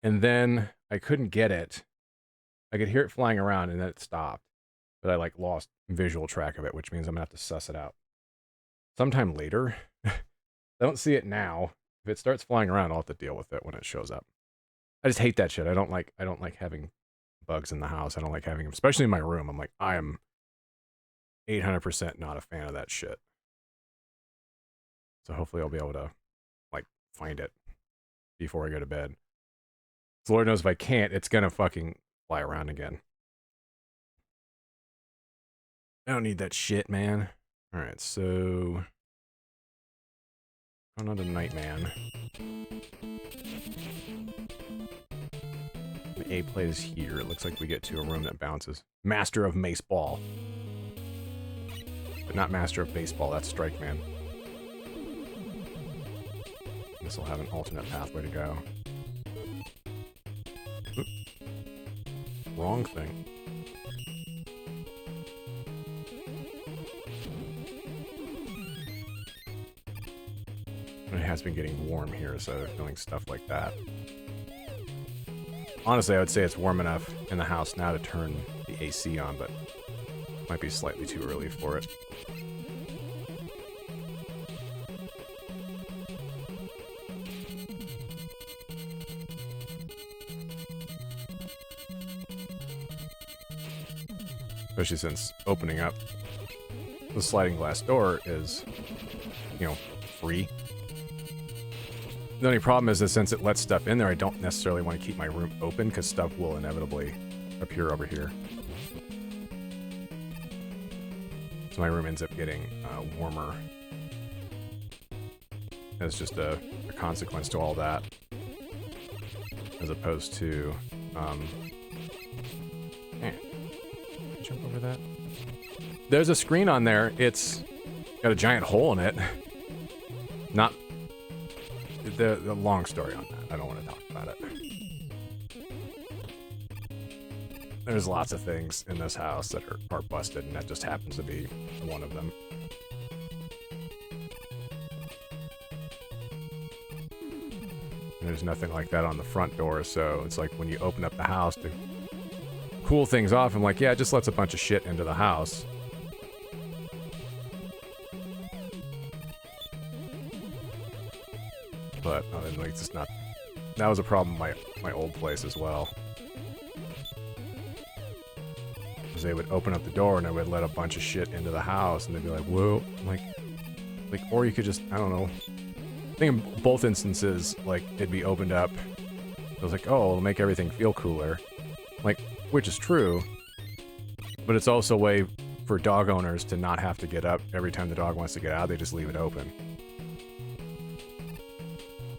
and then I couldn't get it. I could hear it flying around and then it stopped. But I like lost visual track of it, which means I'm gonna have to suss it out sometime later. I don't see it now. If it starts flying around, I'll have to deal with it when it shows up. I just hate that shit. I don't like having bugs in the house. I don't like having them, especially in my room. I'm like, I am 800% not a fan of that shit. So hopefully I'll be able to like find it before I go to bed. So Lord knows if I can't, it's gonna fucking fly around again. I don't need that shit, man. All right, so going on to Nightman. A plate is here. It looks like we get to a room that bounces. Master of Mace Ball. But not Master of Baseball, that's Strike Man. This will have an alternate pathway to go. Oop. Wrong thing. It has been getting warm here, so doing stuff like that. Honestly, I would say it's warm enough in the house now to turn the AC on, but might be slightly too early for it. Especially since opening up the sliding glass door is, you know, free. The only problem is that since it lets stuff in there, I don't necessarily want to keep my room open because stuff will inevitably appear over here. So my room ends up getting warmer. As just a consequence to all that. As opposed to... jump over that. There's a screen on there. It's got a giant hole in it. Not... The long story on that. I don't want to talk about it. There's lots of things in this house that are busted, and that just happens to be one of them. And there's nothing like that on the front door, so it's like when you open up the house to cool things off, I'm like, yeah, it just lets a bunch of shit into the house. But like, it's just not. That was a problem in my old place as well. Because they would open up the door and they would let a bunch of shit into the house, and they'd be like, "Whoa!" like, or you could just, I don't know. I think in both instances, like, it'd be opened up. It was like, "Oh, it'll make everything feel cooler," like, which is true. But it's also a way for dog owners to not have to get up every time the dog wants to get out. They just leave it open.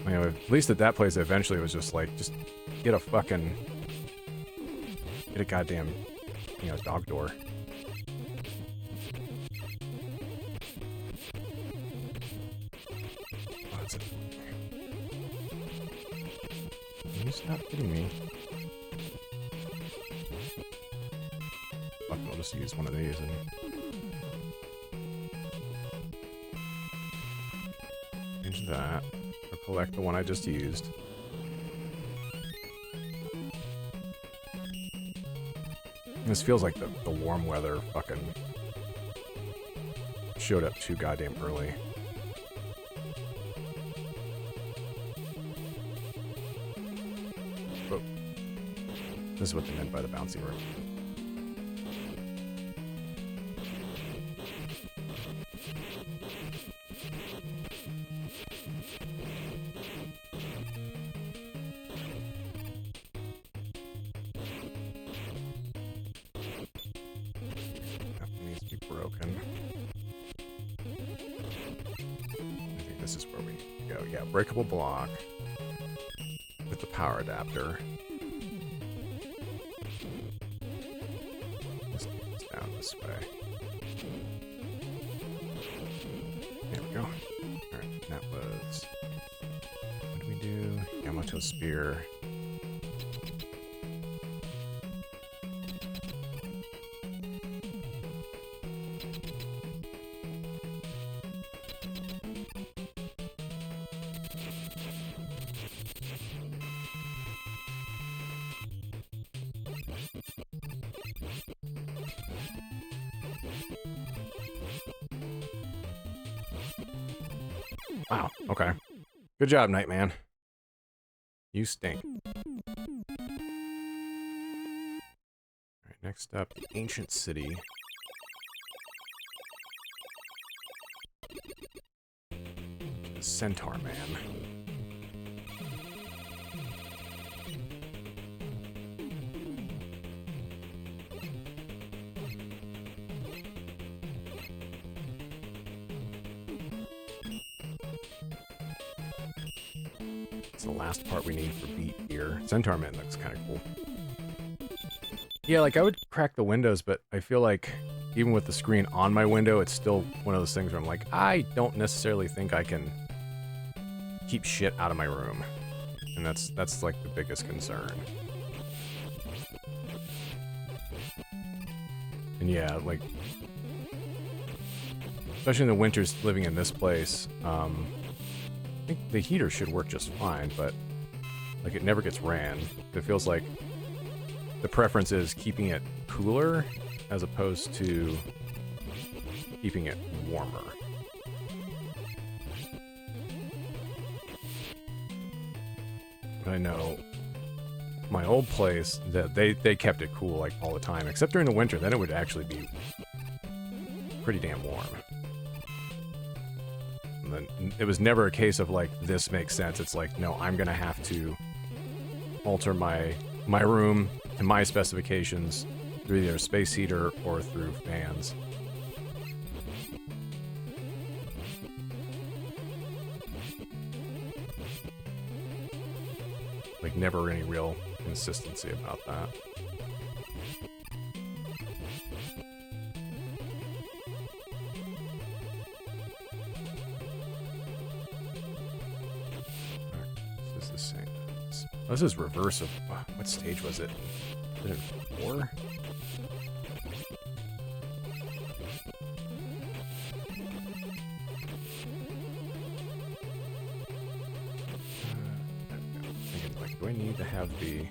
You know, at least at that place, eventually it was just like, just get a goddamn, you know, dog door. Oh, that's it. Can you stop kidding me? Fuck, I'll just use one of these and... change that. Collect the one I just used. This feels like the warm weather fucking showed up too goddamn early. Oh. This is what they meant by the bouncy room. Breakable block with the power adapter. Let's take this down this way. There we go. Alright, that was... What do we do? Yamato Spear. Wow, okay. Good job, Nightman. You stink. Alright, next up, the Ancient City. The Centaur Man. It's the last part we need for beat here. Centaur Man looks kind of cool. Yeah, like I would crack the windows, but I feel like even with the screen on my window, it's still one of those things where I'm like, I don't necessarily think I can keep shit out of my room. And that's like the biggest concern. And yeah, like, especially in the winters living in this place, I think the heater should work just fine, but like it never gets ran. It feels like the preference is keeping it cooler as opposed to keeping it warmer. But I know my old place that they kept it cool like all the time, except during the winter. Then it would actually be pretty damn warm. And then it was never a case of like, this makes sense. It's like, no, I'm gonna have to alter my room to my specifications through either a space heater or through fans. Like, never any real consistency about that. This is the same. Oh, this is reverse of what stage was it? Was it 4? Do I need to have the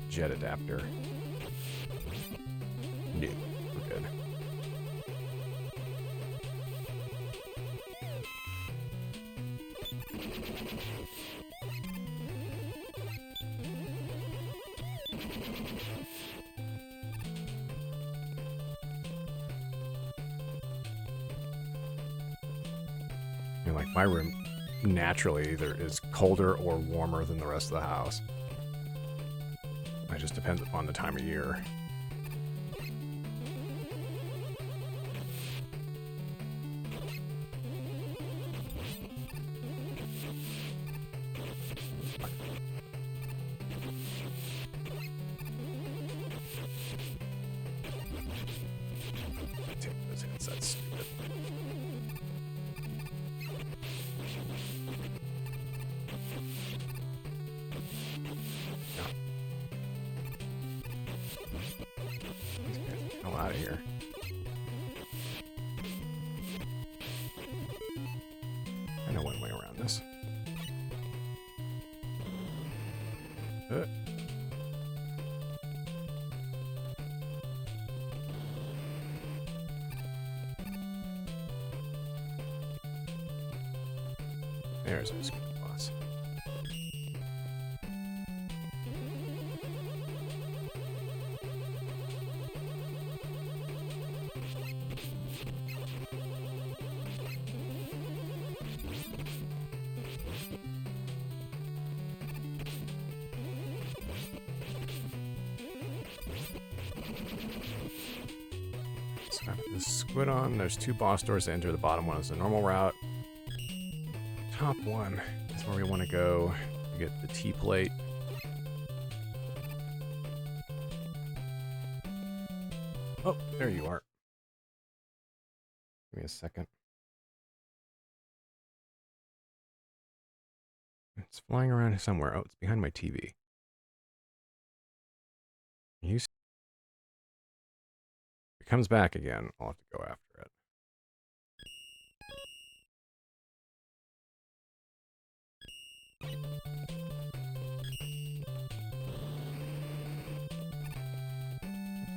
jet adapter? No, we're good. I mean, like my room naturally either is colder or warmer than the rest of the house. It just depends upon the time of year. Take those hits, that's stupid. Out of here. I know one way around this. There's our squid boss. So the squid on, there's 2 boss doors to enter. The bottom one is the normal route. Top one is where we want to go to get the T-plate. Oh, there you are. Give me a second. It's flying around somewhere. Oh, it's behind my TV. You see? If it comes back again, I'll have to go after it.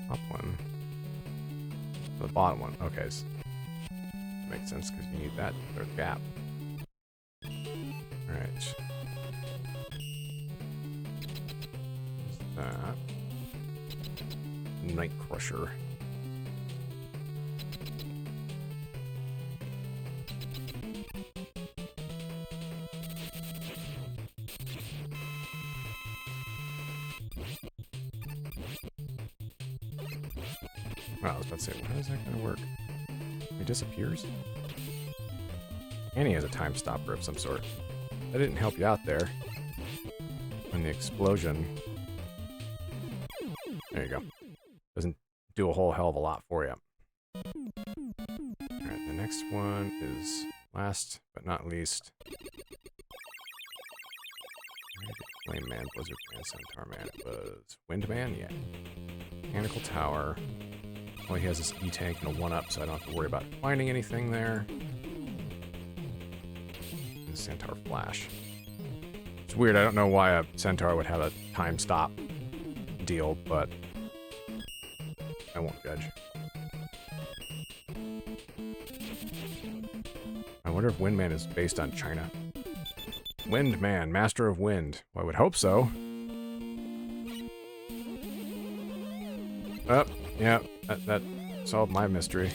Top one. The bottom one. Okay. So makes sense because you need that third gap. Alright. That. Night Crusher. Well, I was about to say, how is that going to work? He disappears? And he has a time stopper of some sort. That didn't help you out there. When the explosion... There you go. Doesn't do a whole hell of a lot for you. Alright, the next one is last but not least. Flame Man, Blizzard Man, Centaur Man. It was Wind Man? Yeah. Mechanical Tower. Oh, he has this E-Tank and a 1-up, so I don't have to worry about finding anything there. And Centaur Flash. It's weird, I don't know why a Centaur would have a time stop deal, but I won't judge. I wonder if Windman is based on China. Windman, Master of Wind. Well, I would hope so. Oh, yeah, that solved my mystery.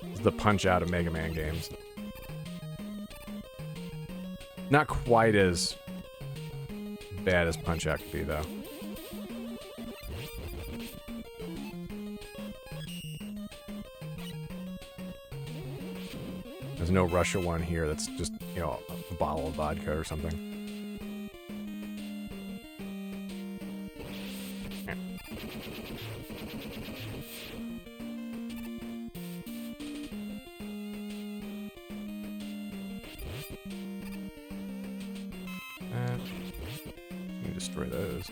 This is the Punch-Out of Mega Man games. Not quite as bad as Punch-Out could be, though. There's no Russia one here that's just, you know, a bottle of vodka or something. Here. Let me destroy those.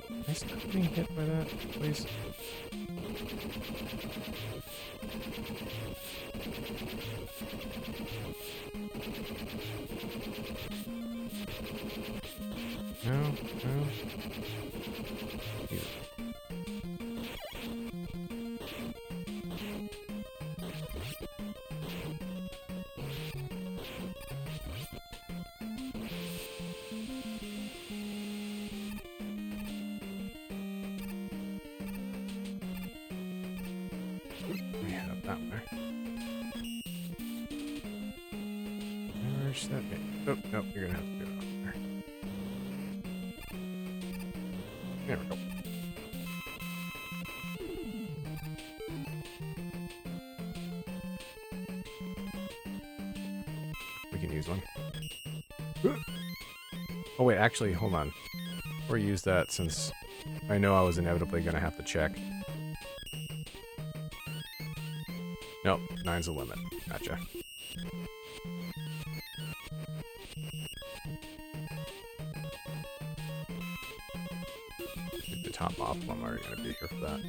Am I still being hit by that, please? No, no. Here. Let me head up that way. Where's that? Oh, no, you're gonna have to do it up there. There we go. We can use one. Oh wait, actually, hold on. Or use that since I know I was inevitably gonna have to check. Nope, 9's the limit. Gotcha. Get the top off. I'm already gonna be here for that.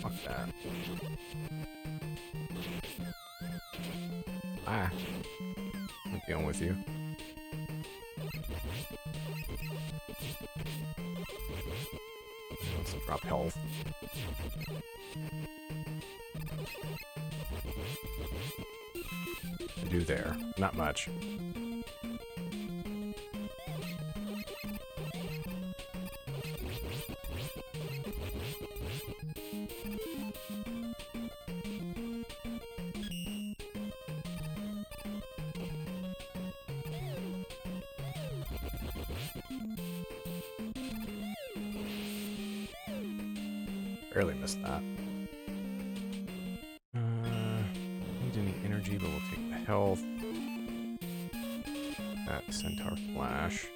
Fuck that. Ah. I'm dealing with you. Let's drop health. To do there. Not much. Barely missed that. Need any energy, but we'll take the health. That Centaur Flash.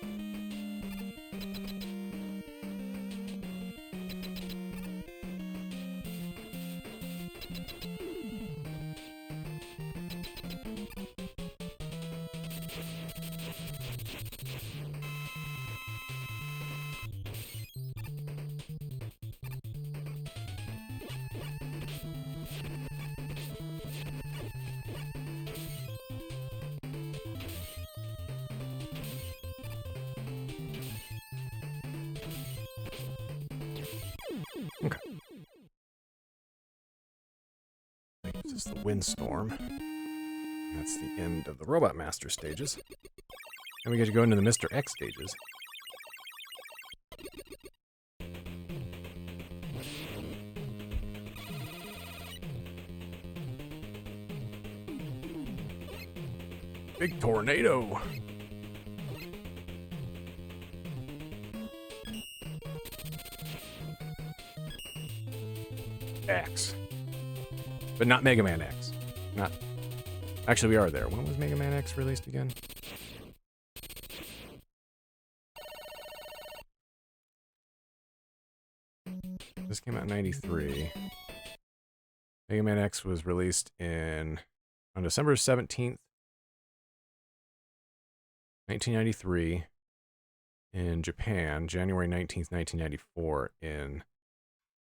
the Windstorm. That's the end of the Robot Master stages. And we get to go into the Mr. X stages. Big tornado! X. But not Mega Man X. Not. Actually, we are there. When was Mega Man X released again? This came out in 93. Mega Man X was released on December 17th, 1993 in Japan, January 19th, 1994 in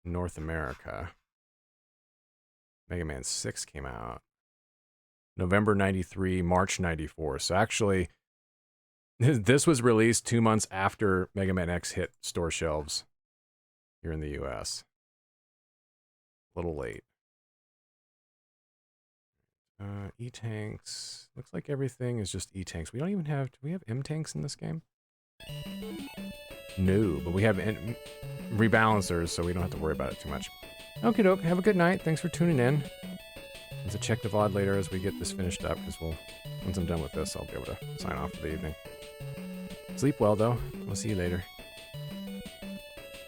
North America. Mega Man 6 came out November 93, March 94. So actually, this was released 2 months after Mega Man X hit store shelves here in the US. A little late. E-Tanks. Looks like everything is just E-Tanks. We don't even have... Do we have M-Tanks in this game? No, but we have rebalancers, so we don't have to worry about it too much. Okie doke, have a good night. Thanks for tuning in. Let's check the VOD later as we get this finished up, because once I'm done with this, I'll be able to sign off for the evening. Sleep well, though. We'll see you later.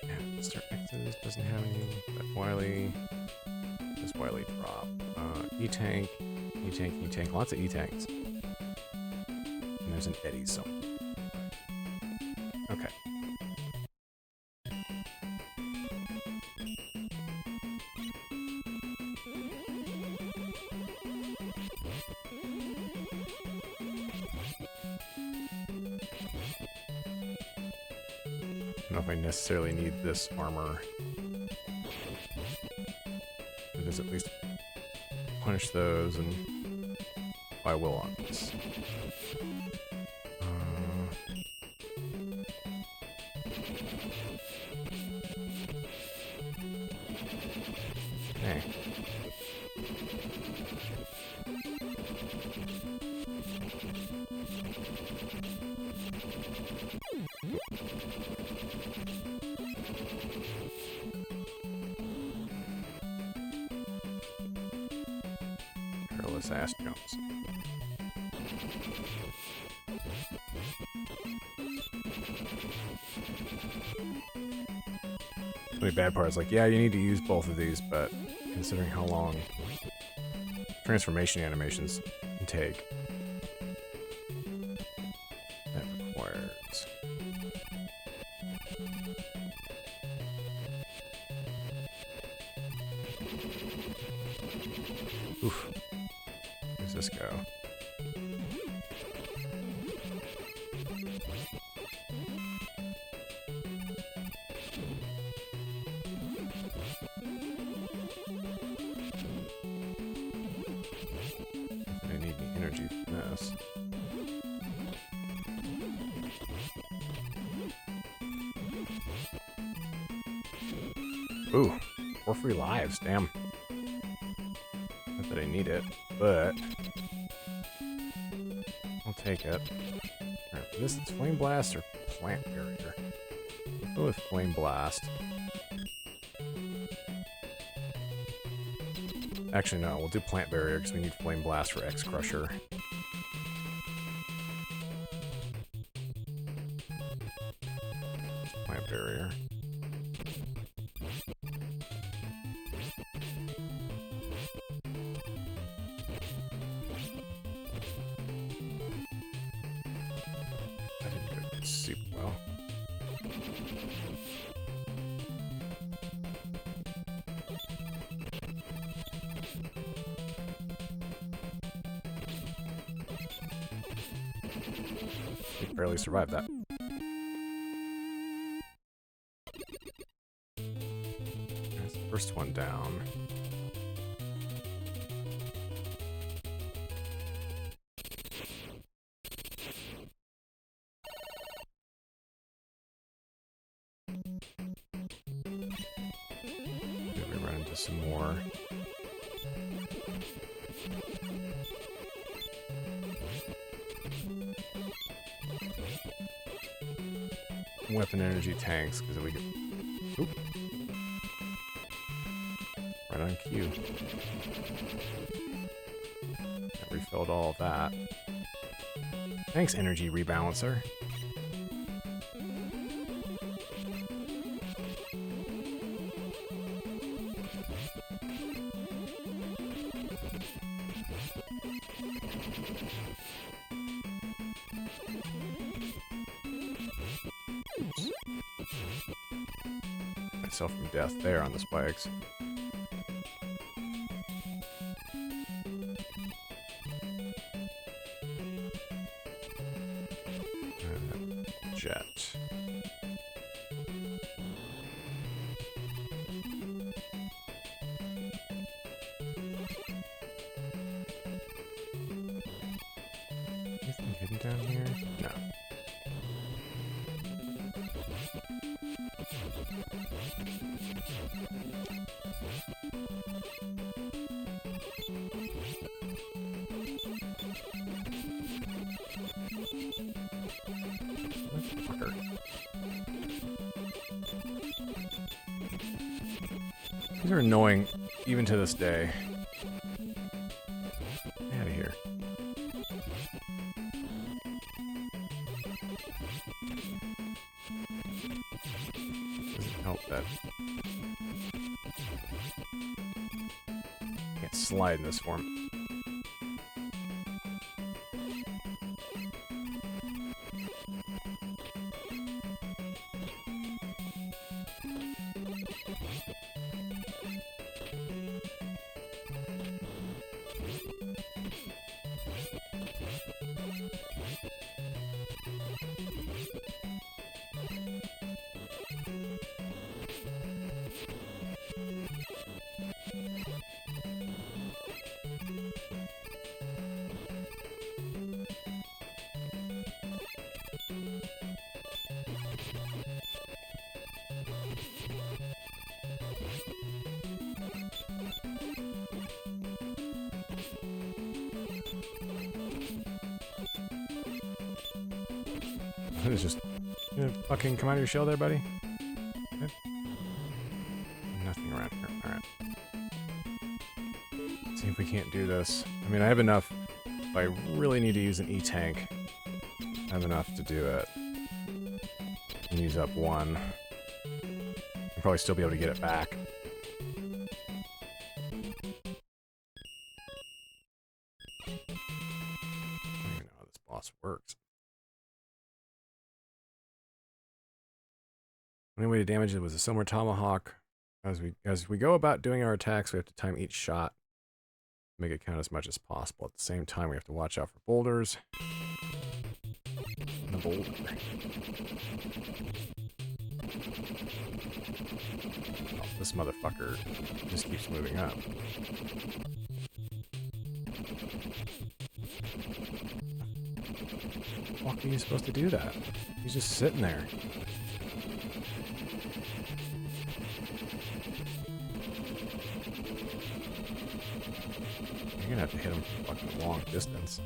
Yeah, Mr. X's doesn't have any, but Wily... Does Wily drop? E-Tank, E-Tank, E-Tank. Lots of E-Tanks. And there's an Eddie somewhere. Okay. I don't know if I necessarily need this armor. It is at least punish those, and I will on this. Okay. Perilous ass jumps. The only bad part is like, yeah, you need to use both of these, but considering how long transformation animations can take, that requires... Oof. Where's this go? I need the energy from this. Ooh, 4 free lives, damn. Not that I need it, but I'll take it. Alright, this is Flame Blast or Plant Barrier? We'll go with Flame Blast. Actually, no, we'll do Plant Barrier because we need Flame Blast for X Crusher. Plant Barrier. That didn't go super well. We barely survived that. That's the first one down. Maybe we run into some more weapon energy tanks because we can. Oop. Right on cue. I refilled all of that. Thanks, energy rebalancer. Myself from death there on the spikes. Jet. Anything hidden down here? No. Fucker. These are annoying, even to this day. Get out of here. Doesn't help that. Can't slide in this form. It's just, you know, fucking come out of your shell there, buddy. Okay. Nothing around here. Alright. See if we can't do this. I mean, I have enough. If I really need to use an E-tank, I have enough to do it. And use up one. I'll probably still be able to get it back. I don't even know how this boss works. Only way to damage it was a Silver Tomahawk. As we go about doing our attacks, we have to time each shot, make it count as much as possible. At the same time, we have to watch out for boulders. And a boulder. Oh, this motherfucker just keeps moving up. How the fuck are you supposed to do that? He's just sitting there. You're gonna have to hit him from a fucking long distance.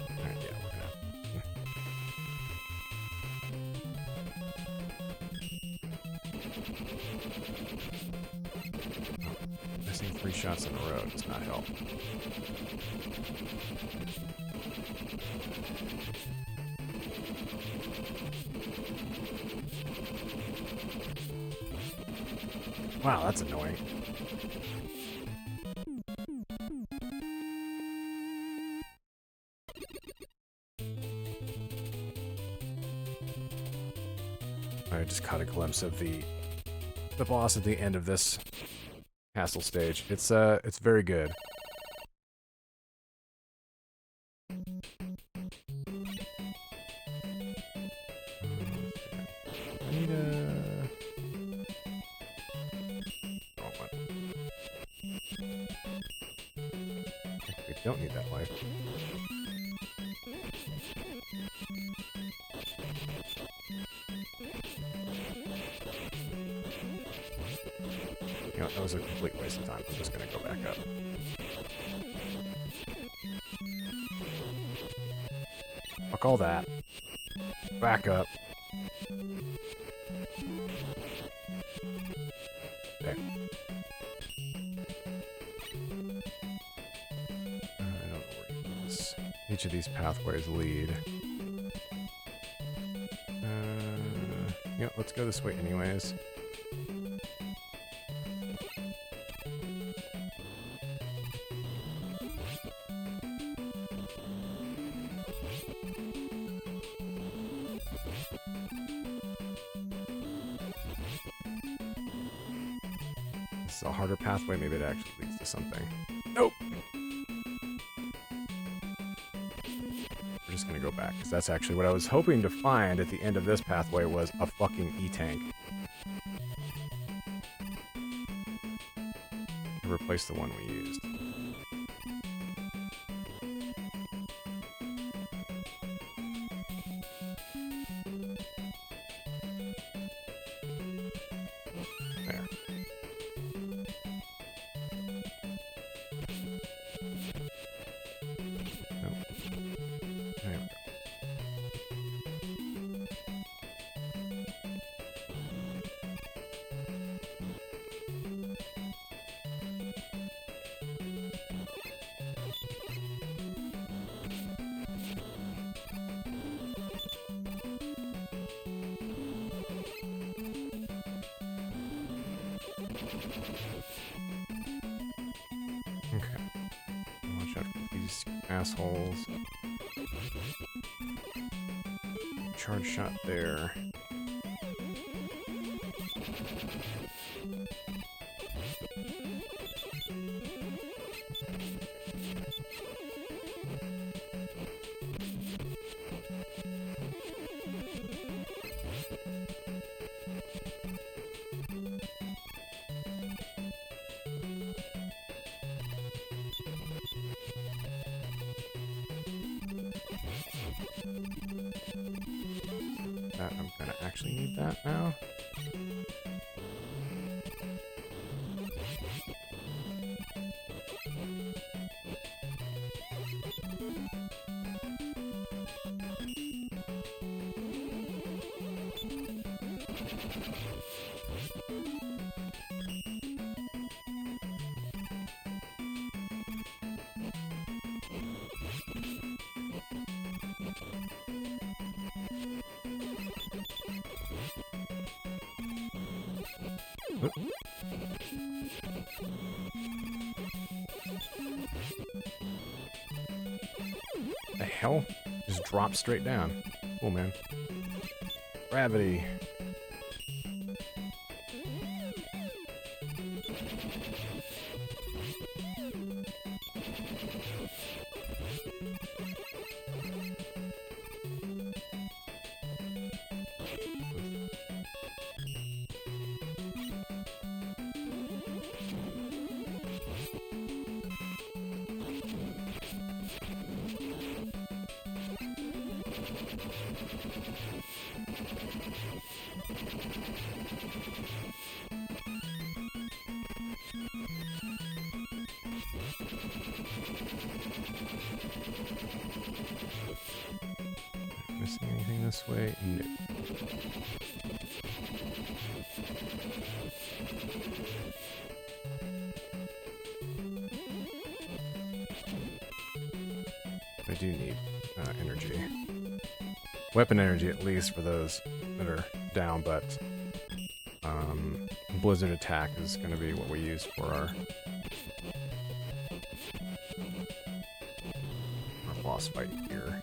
Alright, yeah, we're gonna missing 3 shots in a row does not help. Wow, that's annoying. I just caught a glimpse of the boss at the end of this castle stage. It's very good. I need we don't need that life. You know, that was a complete waste of time. I'm just gonna go back up. Fuck all that. Back up. There. I don't know where each of these pathways lead. Yeah, let's go this way anyways. This is a harder pathway, maybe it actually leads to something. Nope! We're just gonna go back, because that's actually what I was hoping to find at the end of this pathway was a fucking E-tank. To replace the one we used. There. Nope. There we go. Okay. Watch out for these assholes. Charge shot there. That I'm gonna actually need that now. Oop. The hell? Just drop straight down. Cool, man. Gravity. Missing anything this way? No. I do need energy. Weapon energy, at least, for those that are down, but Blizzard Attack is going to be what we use for our boss fight here.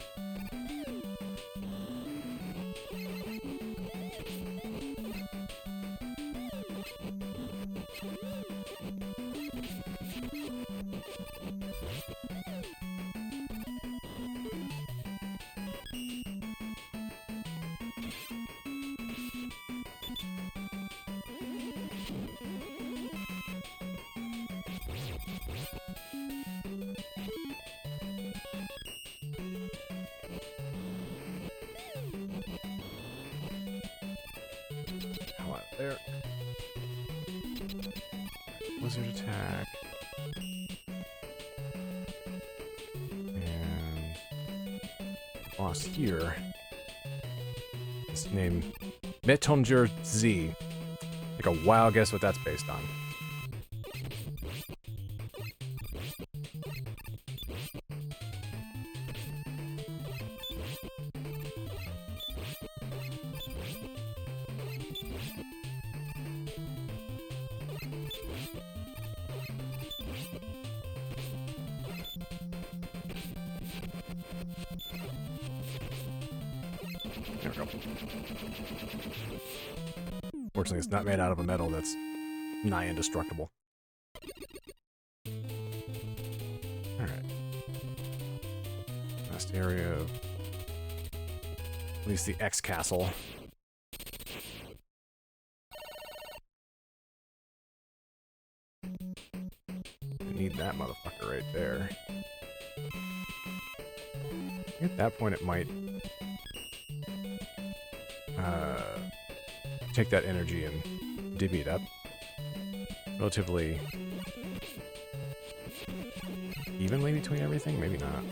Hell out of there. Blizzard Attack. And boss here is named Metonger Z. Take a wild guess what that's based on. There we go. Fortunately, it's not made out of a metal that's nigh indestructible. Alright. Last area of at least the X castle. I need that motherfucker right there. At that point, it might take that energy and divvy it up. Relatively evenly between everything? Maybe not.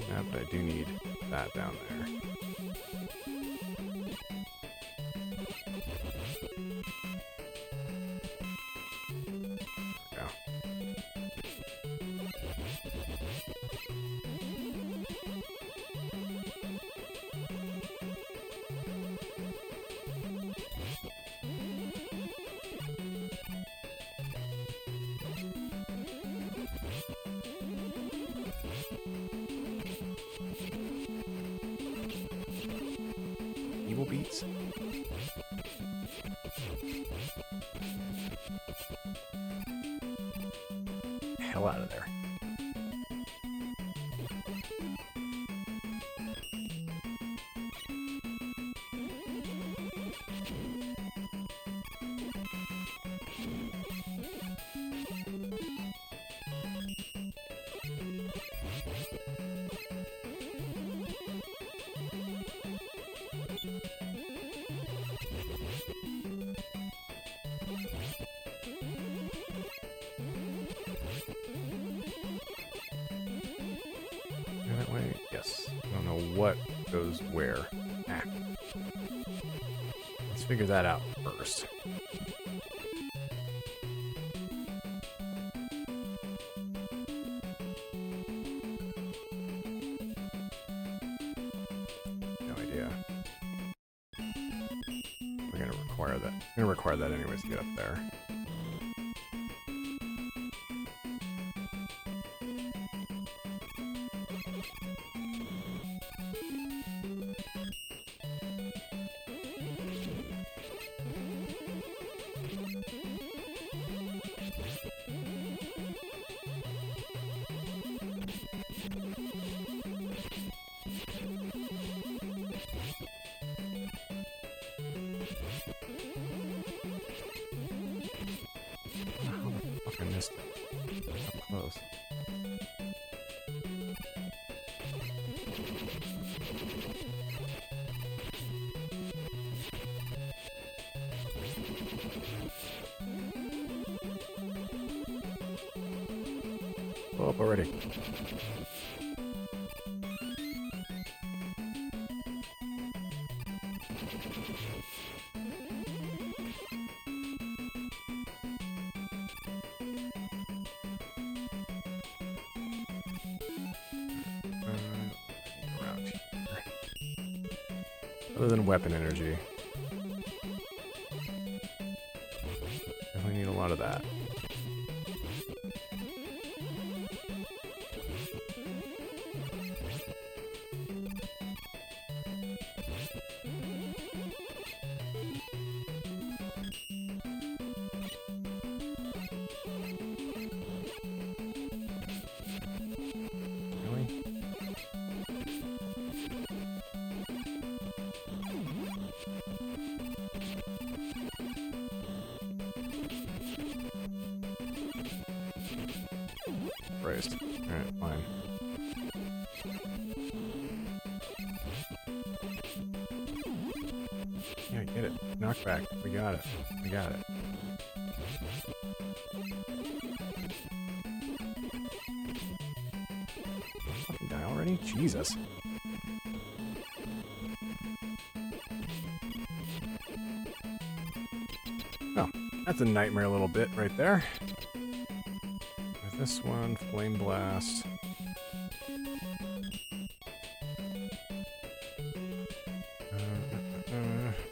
Yeah, but I do need that down there. There we go. Evil beats. Hell out of there. That way? Yes. I don't know what goes where. Ah. Let's figure that out first. No idea. We're gonna require that. We're gonna require that anyways to get up there. I missed it. So close. Blow up already. Around here. Other than weapon energy. Definitely need a lot of that. Christ. Alright, fine. Yeah, get it. Knockback. We got it. We got it. Fucking die already? Jesus. Oh, that's a nightmare little bit right there. With this one, Flame Blast.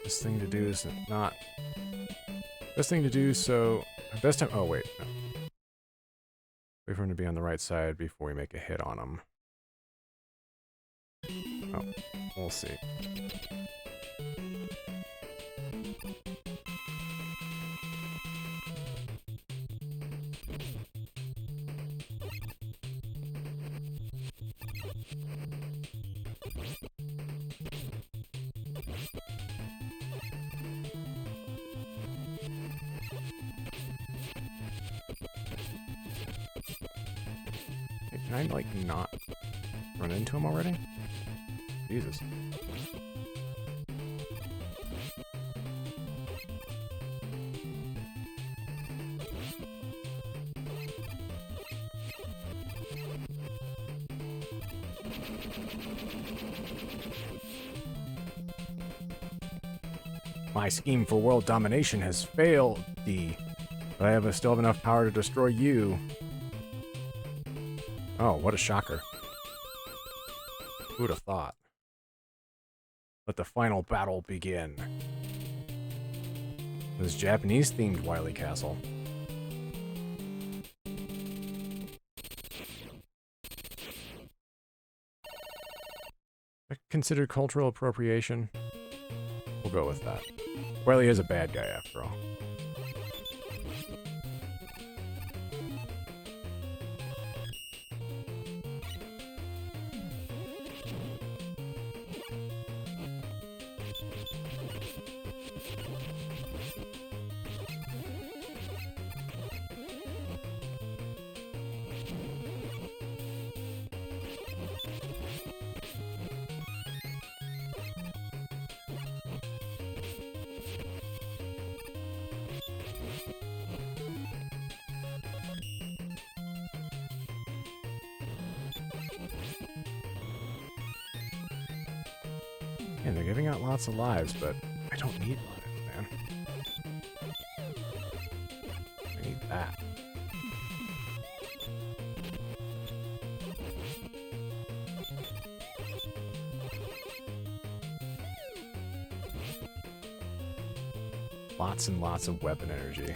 Best thing to do is not... Best thing to do, so... Best time... Oh, wait. No. Wait for him to be on the right side before we make a hit on him. Oh, we'll see. Can I, like, not run into him already? Jesus. My scheme for world domination has failed, D. But I still have enough power to destroy you. Oh, what a shocker. Who'd have thought? Let the final battle begin. This Japanese-themed Wily Castle. Considered cultural appropriation? We'll go with that. Wily is a bad guy, after all. And they're giving out lots of lives, but I don't need lives, man. I need that. Lots and lots of weapon energy.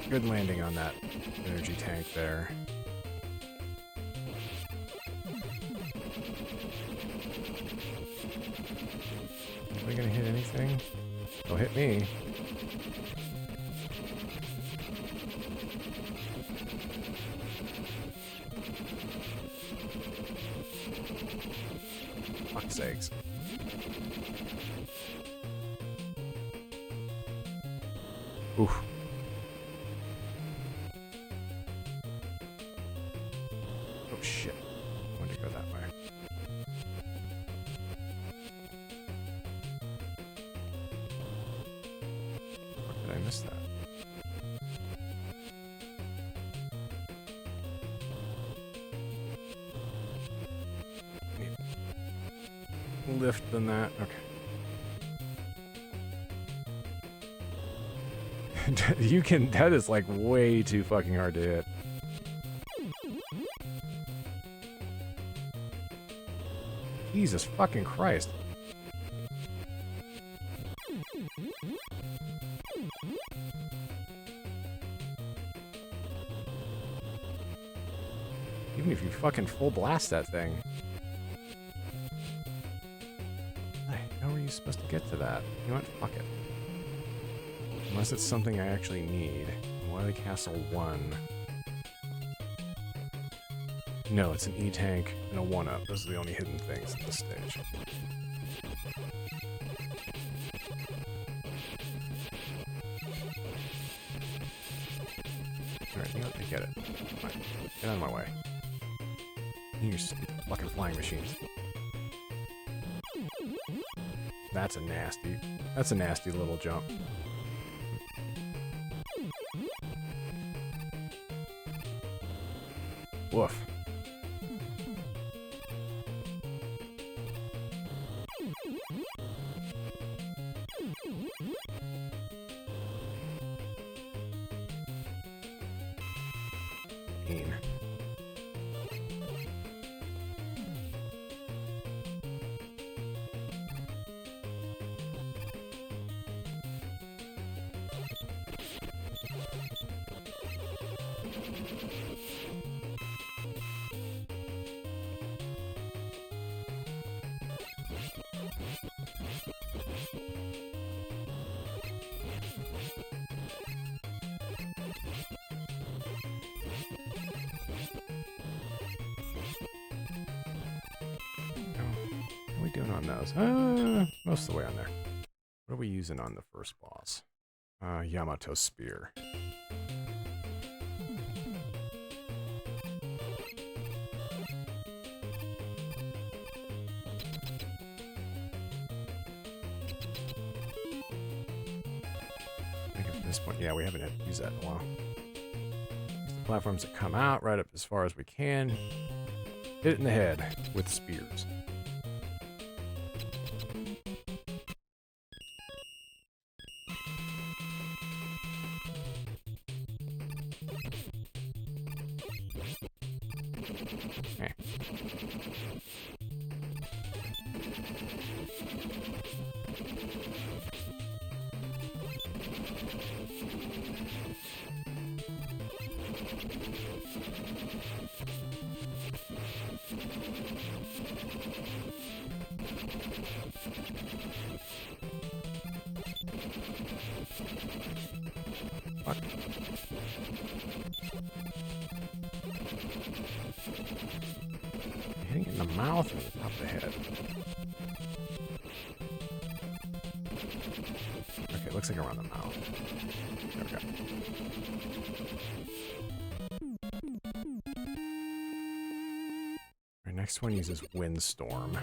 Good landing on that energy tank there. Are we gonna hit anything? Don't hit me. Fuck's sakes. Oof. Oh shit. I wanted to go that way. How did I miss that? Need lift than that. Okay. You can, that is like way too fucking hard to hit. Jesus fucking Christ. fucking full blast that thing. Hey, how are you supposed to get to that? You know what? Fuck it. Unless it's something I actually need. Wily Castle 1. No, it's an E-Tank and a 1-Up. Those are the only hidden things at this stage. Alright, you know what? I get it. Fine. Get out of my way. You stupid fucking flying machines. That's a nasty little jump. Woof. Mean. What are we doing on those? Most of the way on there. What are we using on the first boss? Yamato Spear. I think at this point, yeah, we haven't had to use that in a while. Use the platforms that come out right up as far as we can. Hit it in the head with spears. Okay. Fuck. Hitting it in the mouth and the top of the head. Okay, it looks like around the mouth. There we go. Our next one uses Windstorm.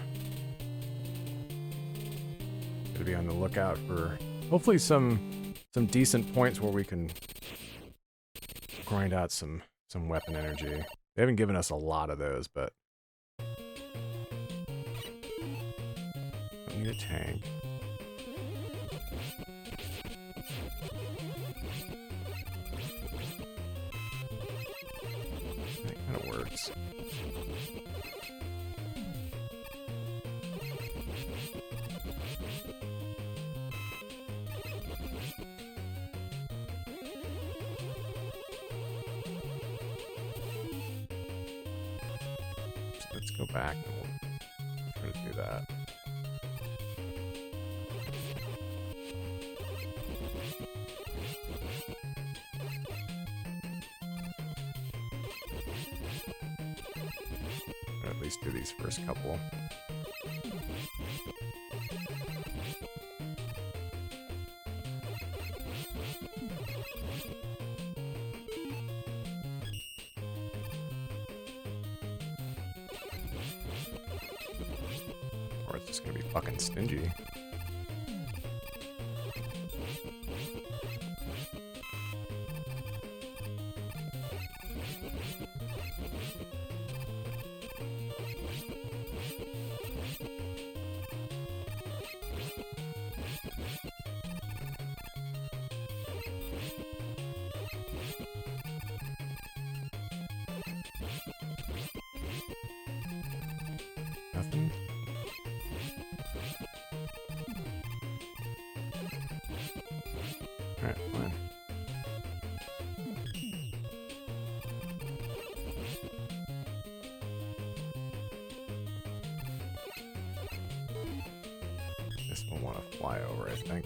Gotta be on the lookout for hopefully some decent points where we can grind out some weapon energy. They haven't given us a lot of those, but don't need a tank. That kind of works. Let's go back and we'll try to do that. Or at least do these first couple. Or it's just gonna be fucking stingy. Nothing. This will want to fly over, I think.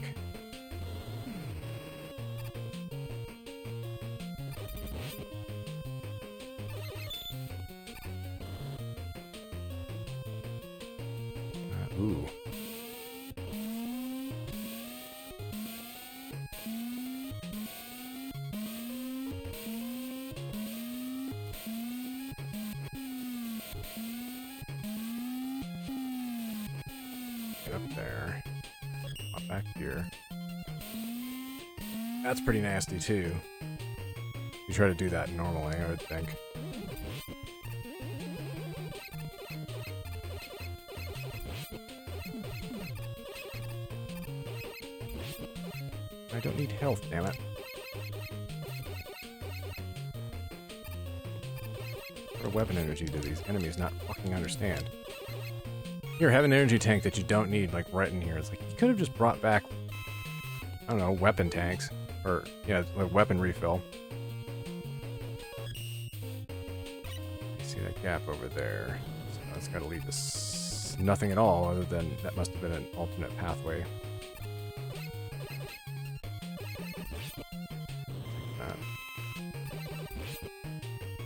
Ooh. Get up there. Hop back here. That's pretty nasty too. You try to do that normally, I would think. I don't need health, damn it. What weapon energy do these enemies not fucking understand? Here, have an energy tank that you don't need, like, right in here. It's like, you could have just brought back, I don't know, weapon tanks. Or, yeah, like weapon refill. You see that gap over there. So that's gotta lead to nothing at all, other than that must have been an alternate pathway.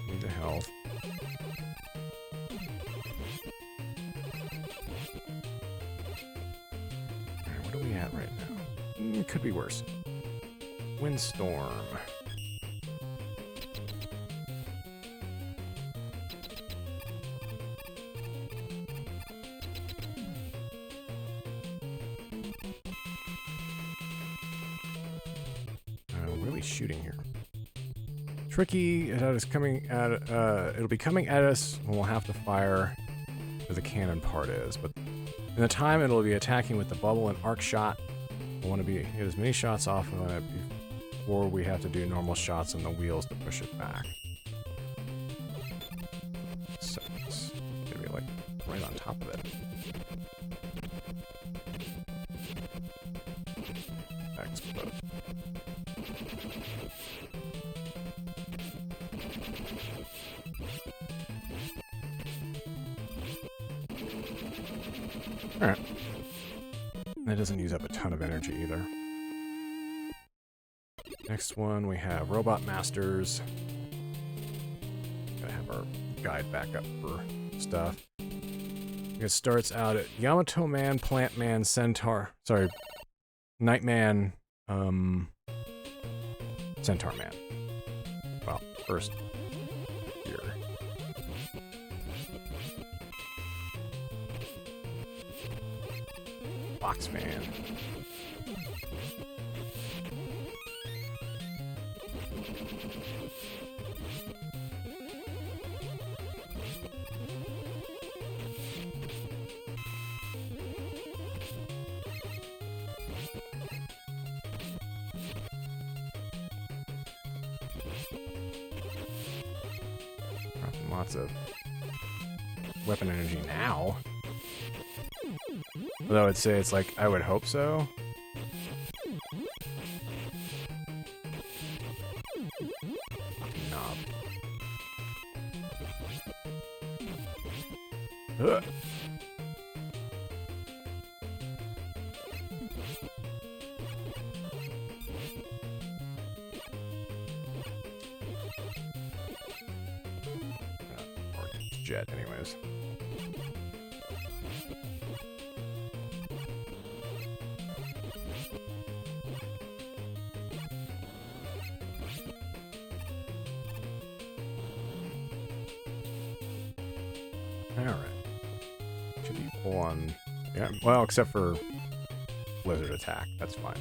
Need the health. Alright, what are we at right now? It could be worse. Windstorm. What are we shooting here? Tricky is coming at it'll be coming at us and we'll have to fire where the cannon part is, but in the time it'll be attacking with the bubble and arc shot. We'll want to get as many shots off on it before we have to do normal shots on the wheels to push it back. So it's gonna be like right on top of it. Explode. Alright. That doesn't use up a ton of energy either. Next one, we have Robot Masters. Gotta have our guide back up for stuff. It starts out at Yamato Man, Plant Man, Centaur. Sorry, Nightman, Centaur Man. Well, first here. Box Fan. Lots of weapon energy now. Although I'd say it's like, I would hope so. Fucking knob. Ugh. Jet anyways. Alright. Should be full on. Yeah, well, except for Blizzard Attack. That's fine.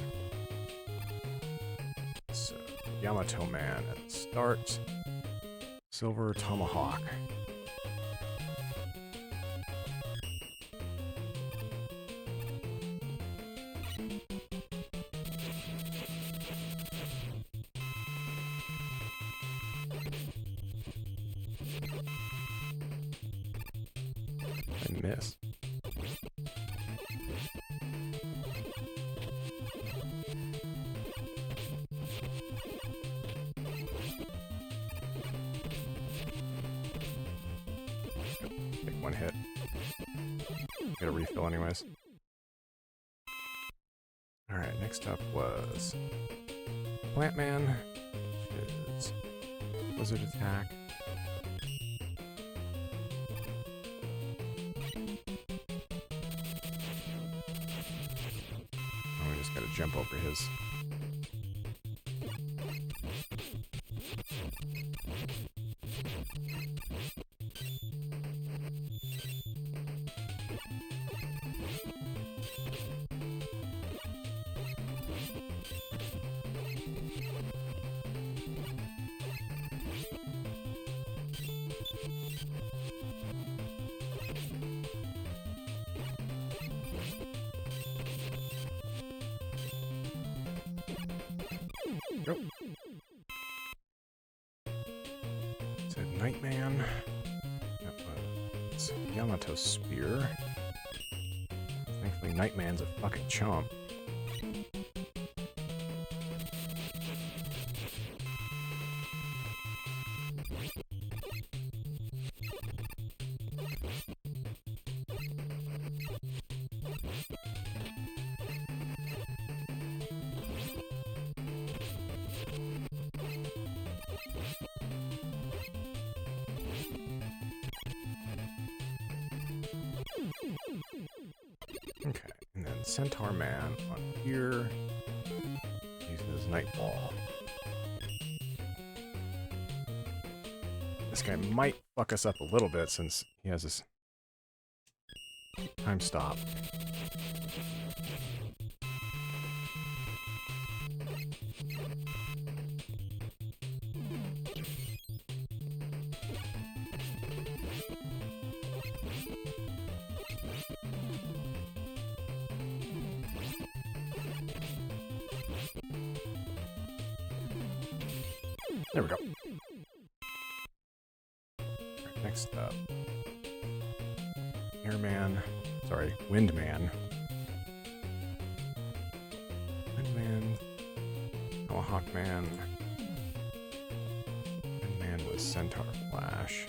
So, Yamato Man at the start. Silver Tomahawk. I miss. Take one hit. Get a refill anyways. Alright, next up was Plant Man, which is Blizzard Attack. Oh, we just gotta jump over his. Nope. It's a Nightman. That was Yamato's Spear. Thankfully, Nightman's a fucking chump. Okay, and then Centaur Man on here uses Nightball. This guy might fuck us up a little bit since he has this time stop. There we go. Right, next up. Airman. Sorry, Windman. Windman. Tomahawk Man. Windman with Centaur Flash.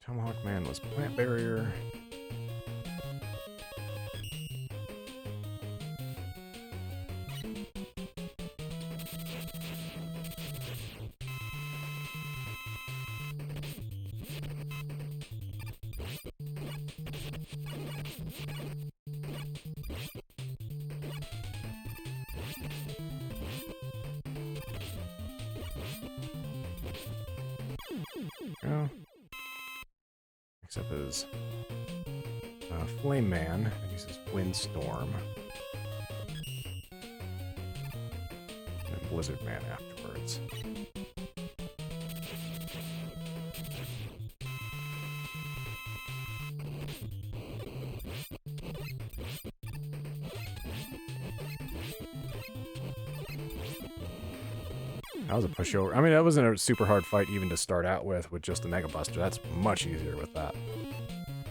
Tomahawk Man was Plant Barrier. Oh. Next up is Flame Man, that uses Windstorm. And then Blizzard Man afterwards. That was a pushover. I mean, that wasn't a super hard fight even to start out with just the Mega Buster. That's much easier with that.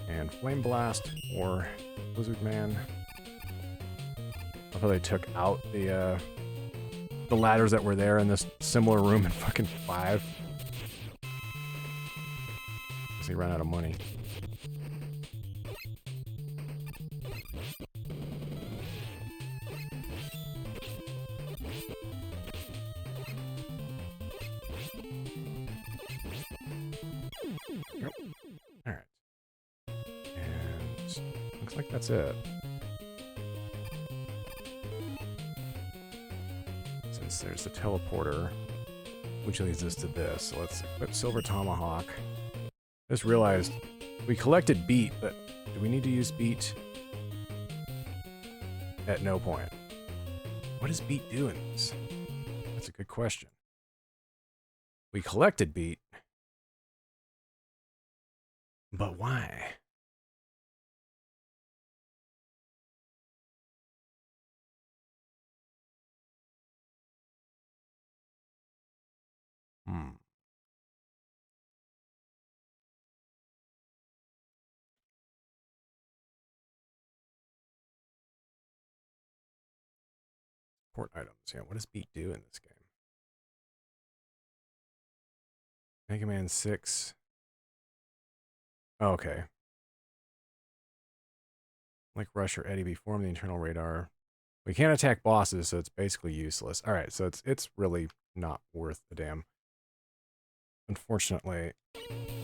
And Flame Blast or Blizzard Man. I thought they took out the ladders that were there in this similar room in fucking 5. Because they ran out of money. Yep. Alright. And looks like that's it. Since there's the teleporter, which leads us to this. So let's equip Silver Tomahawk. I just realized we collected Beat, but do we need to use Beat? At no point. What does Beat do in this? That's a good question. We collected Beat. But why? Support items. Yeah, what does Beat do in this game? Mega Man 6. Oh, okay. Like Rush or Eddie before the internal radar. We can't attack bosses, so it's basically useless. All right, so it's really not worth the damn. Unfortunately,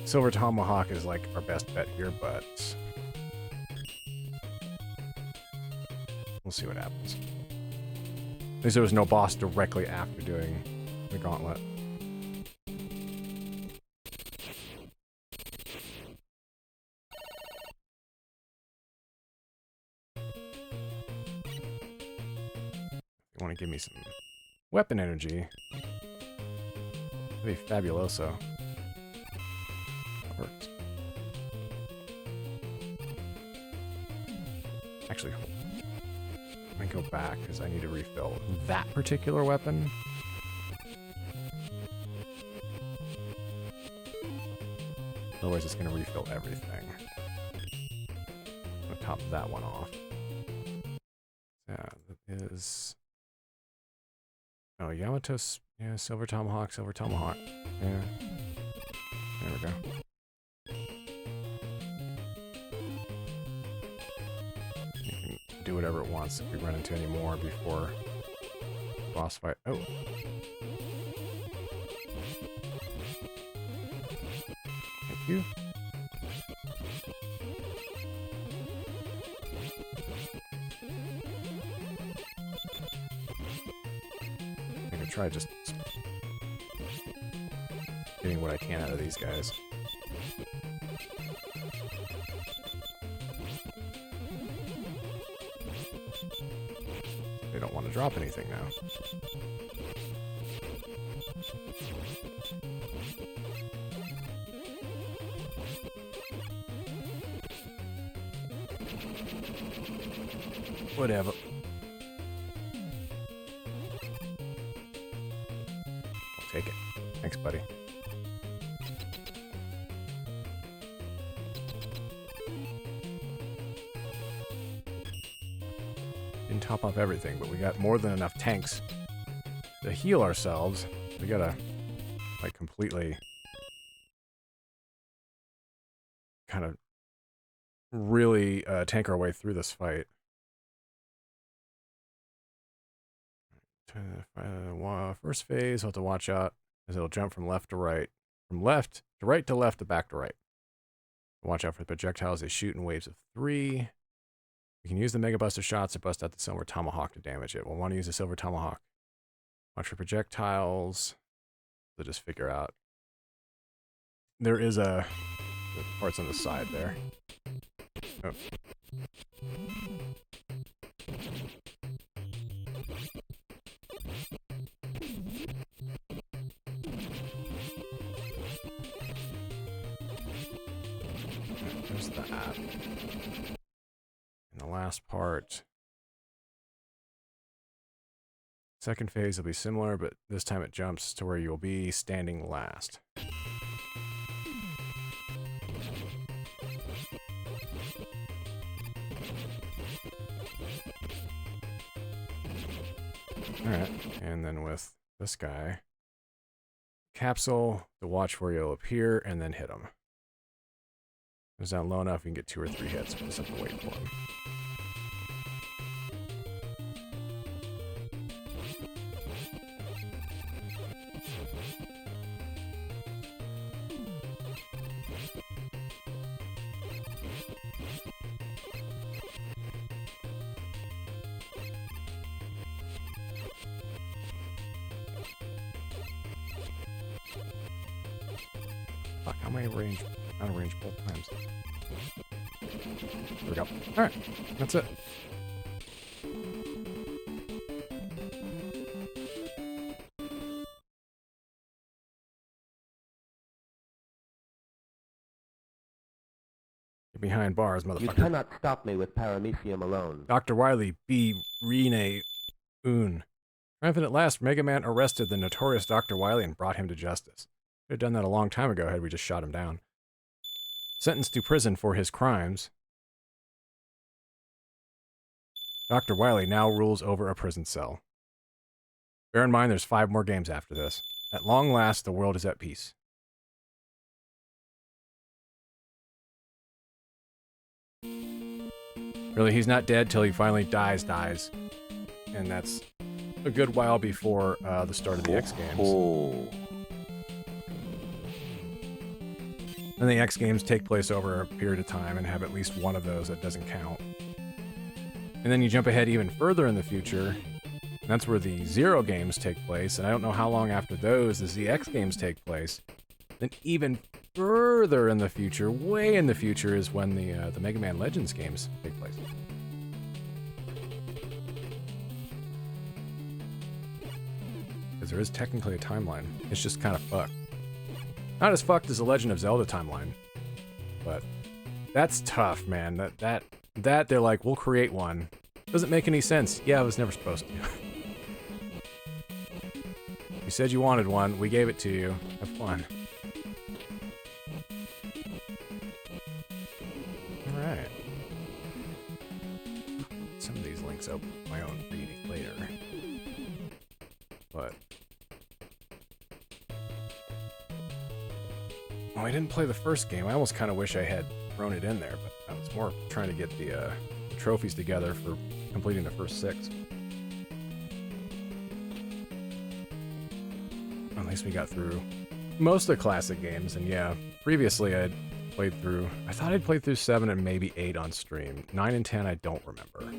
Silver Tomahawk is like our best bet here, but we'll see what happens. At least there was no boss directly after doing the gauntlet. You want to give me some weapon energy? That'd be fabuloso. That works. Actually, let me go back because I need to refill that particular weapon. Otherwise, it's going to refill everything. I'm going to top that one off. Yeah, that is... Oh, Yamato's... Yeah, Silver Tomahawk, Silver Tomahawk. Yeah. There we go. You can do whatever it wants if we run into any more before boss fight. Oh. Thank you. I'm gonna try just getting what I can out of these guys. They don't want to drop anything now. Whatever. I'll take it. Thanks, buddy. Didn't top off everything, but we got more than enough tanks to heal ourselves. We gotta, like, completely kind of really tank our way through this fight. First phase, we'll have to watch out as it'll jump from left to right. From left to right to left to back to right. Watch out for the projectiles they shoot in waves of 3. You can use the Mega Buster shots to bust out the Silver Tomahawk to damage it. We'll want to use the Silver Tomahawk. Watch for projectiles. So just figure out. There is a... The parts on the side there. Oh. There's that. And the last part. Second phase will be similar, but this time it jumps to where you'll be standing last. Alright, and then with this guy, capsule to watch where you'll appear and then hit him. Goes down low enough, you can get 2 or 3 hits, but just have to wait for him. Fuck, how am I out of range both times? There we go. Alright, that's it. You're behind bars, motherfucker. You cannot stop me with paramecium alone. Dr. Wily B. Rene Un. Triumphant at last, Mega Man arrested the notorious Dr. Wily and brought him to justice. Could have done that a long time ago had we just shot him down. Sentenced to prison for his crimes, Dr. Wily now rules over a prison cell. Bear in mind there's 5 more games after this. At long last, the world is at peace. Really, he's not dead till he finally dies. And that's a good while before the start of the X Games. Oh. And the X Games take place over a period of time and have at least one of those that doesn't count. And then you jump ahead even further in the future, and that's where the Zero Games take place, and I don't know how long after those does the X Games take place. Then even further in the future, way in the future, is when the Mega Man Legends games take place. Because there is technically a timeline. It's just kind of fucked. Not as fucked as the Legend of Zelda timeline, but that's tough, man. That they're like, we'll create one. Doesn't make any sense. Yeah, it was never supposed to. You said you wanted one. We gave it to you. Have fun. Alright. Some of these links open my own reading later. But... well, I didn't play the first game. I almost kind of wish I had thrown it in there, but I was more trying to get the trophies together for completing the first 6. At least we got through most of the classic games, and yeah, previously I'd played through, I thought I'd played through 7 and maybe 8 on stream. 9 and 10 I don't remember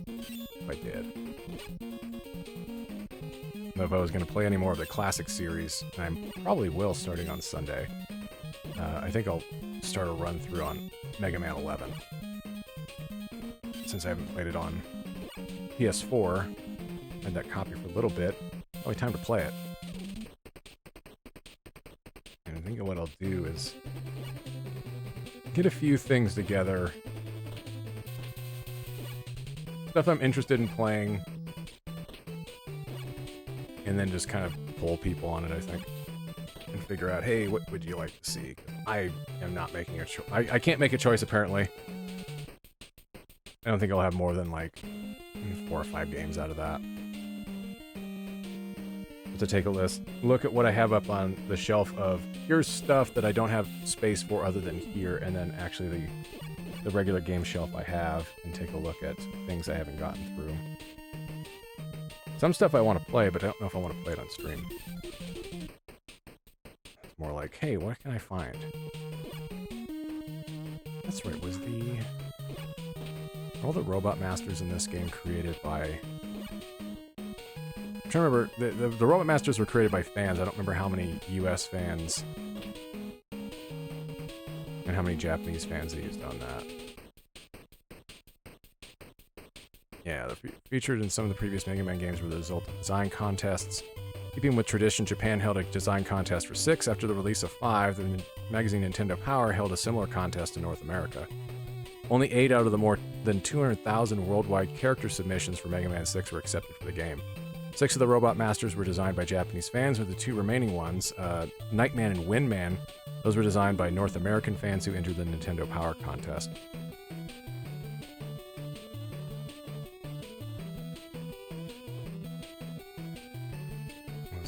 if I did. But if I was going to play any more of the classic series, and I probably will starting on Sunday, I think I'll start a run through on Mega Man 11. Since I haven't played it on PS4, I had that copy for a little bit, only time to play it. And I think what I'll do is get a few things together. Stuff I'm interested in playing. And then just kind of pull people on it, I think. And figure out, hey, what would you like to see? I am not making a choice. I can't make a choice, apparently. I don't think I'll have more than, like, 4 or 5 games out of that. To take a look at what I have up on the shelf of, here's stuff that I don't have space for other than here, and then actually the regular game shelf I have, and take a look at things I haven't gotten through. Some stuff I want to play, but I don't know if I want to play it on stream. It's more like, hey, what can I find? That's right, was all the Robot Masters in this game created by... I'm trying to remember, the Robot Masters were created by fans. I don't remember how many US fans and how many Japanese fans they used on that. Yeah, featured in some of the previous Mega Man games were the result of design contests. Keeping with tradition, Japan held a design contest for 6. After the release of 5, the magazine Nintendo Power held a similar contest in North America. Only 8 out of the more than 200,000 worldwide character submissions for Mega Man 6 were accepted for the game. 6 of the Robot Masters were designed by Japanese fans, with the 2 remaining ones, Nightman and Windman, those were designed by North American fans who entered the Nintendo Power contest.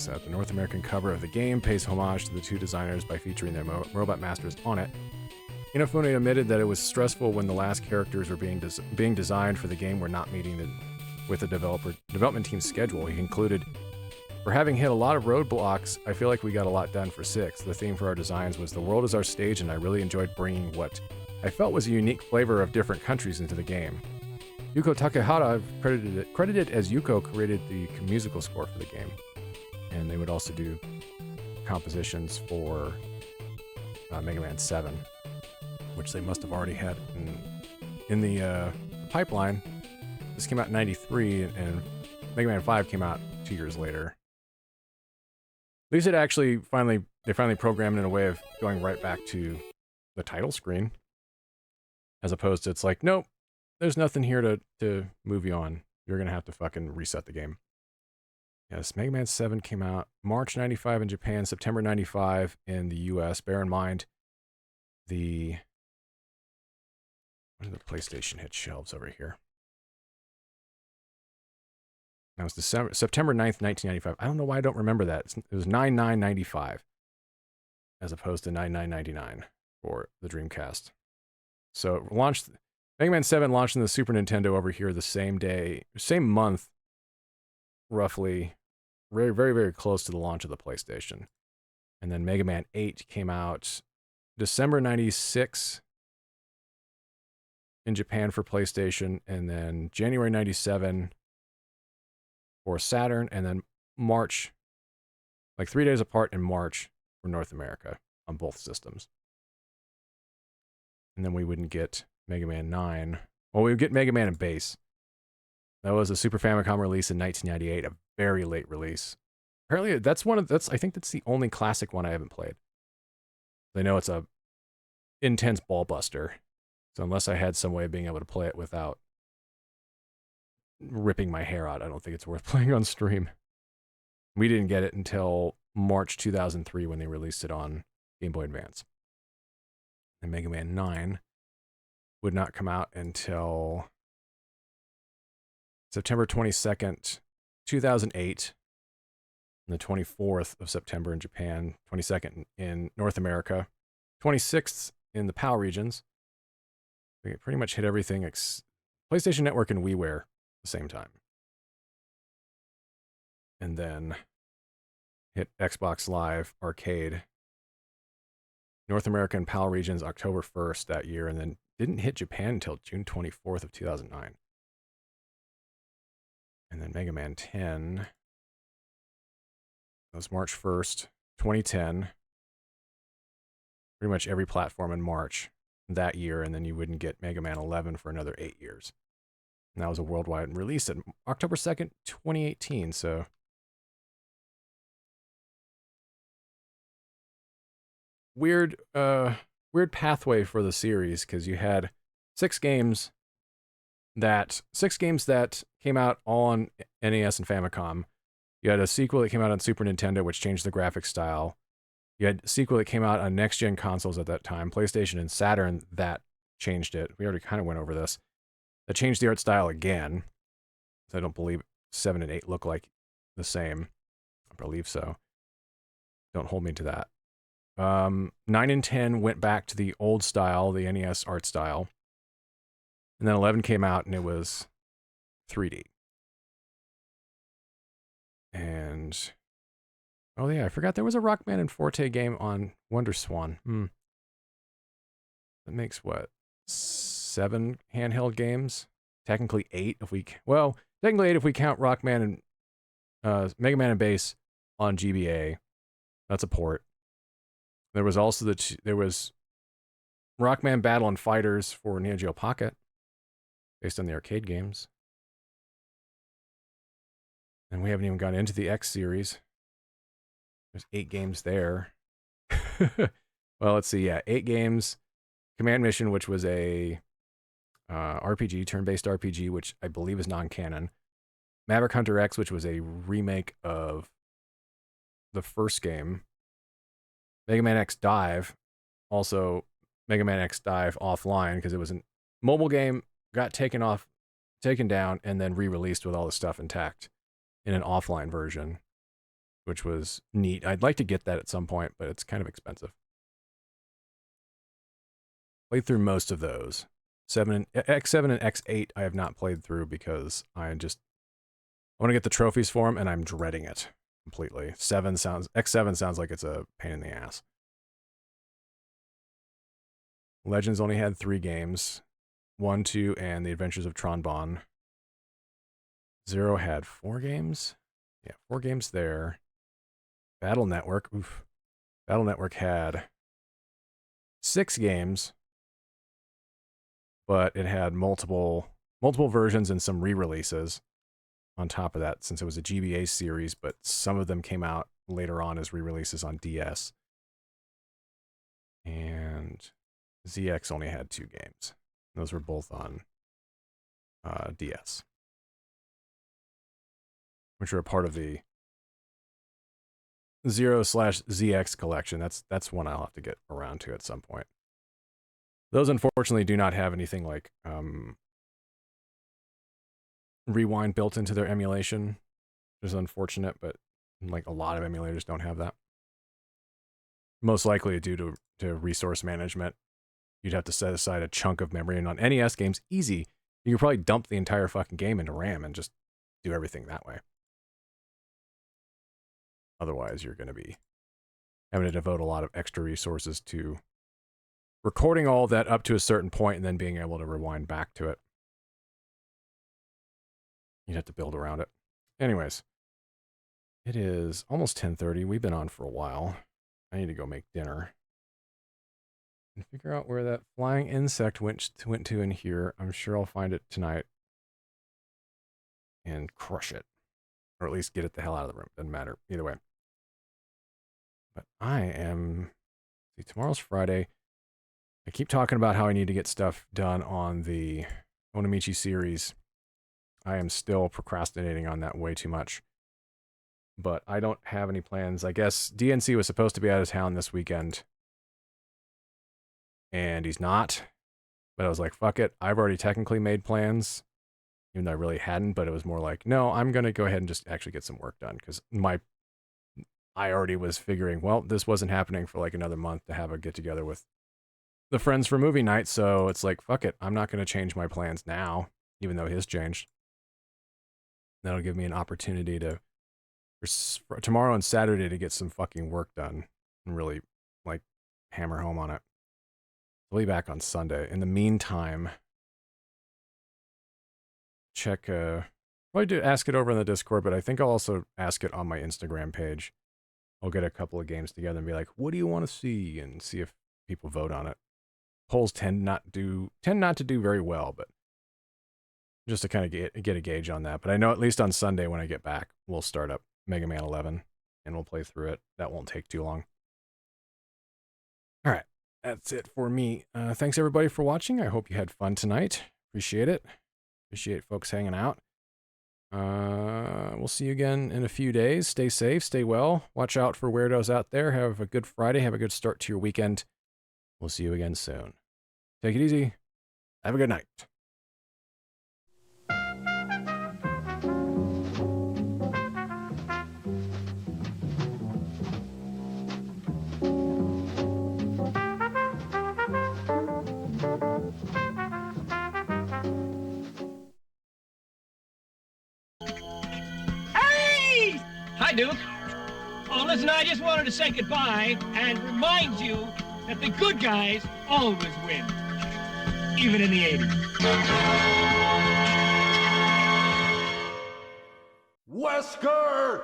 The North American cover of the game pays homage to the 2 designers by featuring their Robot Masters on it. Inafune admitted that it was stressful when the last characters were being designed for the game were not meeting with the development team's schedule. He concluded, "For having hit a lot of roadblocks, I feel like we got a lot done for 6. The theme for our designs was the world is our stage, and I really enjoyed bringing what I felt was a unique flavor of different countries into the game." Yuko Takehata, credited as Yuko, created the musical score for the game. And they would also do compositions for Mega Man 7, which they must have already had in the pipeline. This came out in 93, and Mega Man 5 came out 2 years later. At least it actually they finally programmed it in a way of going right back to the title screen, as opposed to it's like, nope, there's nothing here to move you on. You're gonna have to fucking reset the game. Yes, Mega Man 7 came out March 95 in Japan, September 95 in the US. Bear in mind, when did the PlayStation hit shelves over here? That was September 9th, 1995. I don't know why I don't remember that. It was 9/9/95 as opposed to 9/9/99 for the Dreamcast. So it launched, Mega Man 7 launched in the Super Nintendo over here the same day, same month, roughly, very, very, very close to the launch of the PlayStation. And then Mega Man 8 came out December 96 in Japan for PlayStation, and then January 97 for Saturn, and then March, like 3 days apart in March for North America on both systems. And then we wouldn't get Mega Man 9. Well, we would get Mega Man and Bass. That was a Super Famicom release in 1998, a very late release. Apparently, I think that's the only classic one I haven't played. I know it's a intense ball buster. So unless I had some way of being able to play it without ripping my hair out, I don't think it's worth playing on stream. We didn't get it until March 2003 when they released it on Game Boy Advance. And Mega Man 9 would not come out until September 22nd, 2008, and the 24th of September in Japan, 22nd in North America, 26th in the PAL regions. We pretty much hit everything PlayStation Network and WiiWare at the same time. And then hit Xbox Live Arcade, North America and PAL regions October 1st that year, and then didn't hit Japan until June 24th of 2009. And then Mega Man 10, that was March 1st, 2010. Pretty much every platform in March that year, and then you wouldn't get Mega Man 11 for another 8 years. And that was a worldwide release at October 2nd, 2018, so... Weird pathway for the series, because you had 6 games that came out on NES and Famicom. You had a sequel that came out on Super Nintendo, which changed the graphic style. You had a sequel that came out on next-gen consoles at that time, PlayStation and Saturn, that changed it. We already kind of went over this. That changed the art style again. So I don't believe 7 and 8 look like the same. I believe so. Don't hold me to that. 9 and 10 went back to the old style, the NES art style. And then 11 came out and it was 3D. And... oh yeah, I forgot there was a Rockman and Forte game on WonderSwan. That makes what? 7 handheld games? Technically 8 if we... technically 8 if we count Rockman and Mega Man and Bass on GBA. That's a port. There was also there was Rockman Battle and Fighters for Neo Geo Pocket, based on the arcade games. And we haven't even gone into the X series. There's 8 games there. Well, let's see. Yeah, 8 games. Command Mission, which was a RPG, turn-based RPG, which I believe is non-canon. Maverick Hunter X, which was a remake of the first game. Mega Man X Dive, also Mega Man X Dive offline, because it was a mobile game, got taken down, and then re-released with all the stuff intact in an offline version, which was neat. I'd like to get that at some point, but it's kind of expensive. Played through most of those. X7 and X8 I have not played through because I want to get the trophies for them, and I'm dreading it completely. X7 sounds like it's a pain in the ass. Legends only had 3 games. 1, 2, and The Adventures of Tron Bonne. 0 had 4 games? Yeah, 4 games there. Battle Network. Oof. Battle Network had 6 games, but it had multiple versions and some re-releases on top of that, since it was a GBA series, but some of them came out later on as re-releases on DS. And ZX only had 2 games. Those were both on DS, which are a part of the 0/ZX collection. That's one I'll have to get around to at some point. Those unfortunately do not have anything like rewind built into their emulation, which is unfortunate, but like a lot of emulators don't have that. Most likely due to resource management. You'd have to set aside a chunk of memory, and on NES games, easy. You could probably dump the entire fucking game into RAM and just do everything that way. Otherwise, you're going to be having to devote a lot of extra resources to recording all of that up to a certain point and then being able to rewind back to it. You'd have to build around it. Anyways, it is almost 10:30. We've been on for a while. I need to go make dinner and figure out where that flying insect went to in here. I'm sure I'll find it tonight and crush it, or at least get it the hell out of the room. Doesn't matter either way. But see, tomorrow's Friday. I keep talking about how I need to get stuff done on the Onamichi series. I am still procrastinating on that way too much. But I don't have any plans. I guess DNC was supposed to be out of town this weekend. And he's not. But I was like, fuck it. I've already technically made plans. Even though I really hadn't. But it was more like, no, I'm going to go ahead and just actually get some work done. Because I already was figuring, well, this wasn't happening for like another month to have a get together with the friends for movie night. So it's like, fuck it. I'm not going to change my plans now. Even though his changed. That'll give me an opportunity to for tomorrow and Saturday to get some fucking work done and really like hammer home on it. I'll be back on Sunday. In the meantime, check probably do ask it over in the Discord, but I think I'll also ask it on my Instagram page. I'll get a couple of games together and be like, what do you want to see? And see if people vote on it. Polls tend not to do very well, but just to kind of get a gauge on that. But I know at least on Sunday when I get back, we'll start up Mega Man 11 and we'll play through it. That won't take too long. All right, that's it for me. Thanks everybody for watching. I hope you had fun tonight. Appreciate it. Appreciate folks hanging out. We'll see you again in a few days. Stay safe, stay well. Watch out for weirdos out there. Have a good Friday. Have a good start to your weekend. We'll see you again soon. Take it easy. Have a good night. Hi, Duke. Oh, listen, I just wanted to say goodbye and remind you that the good guys always win, even in the 80s. Wesker!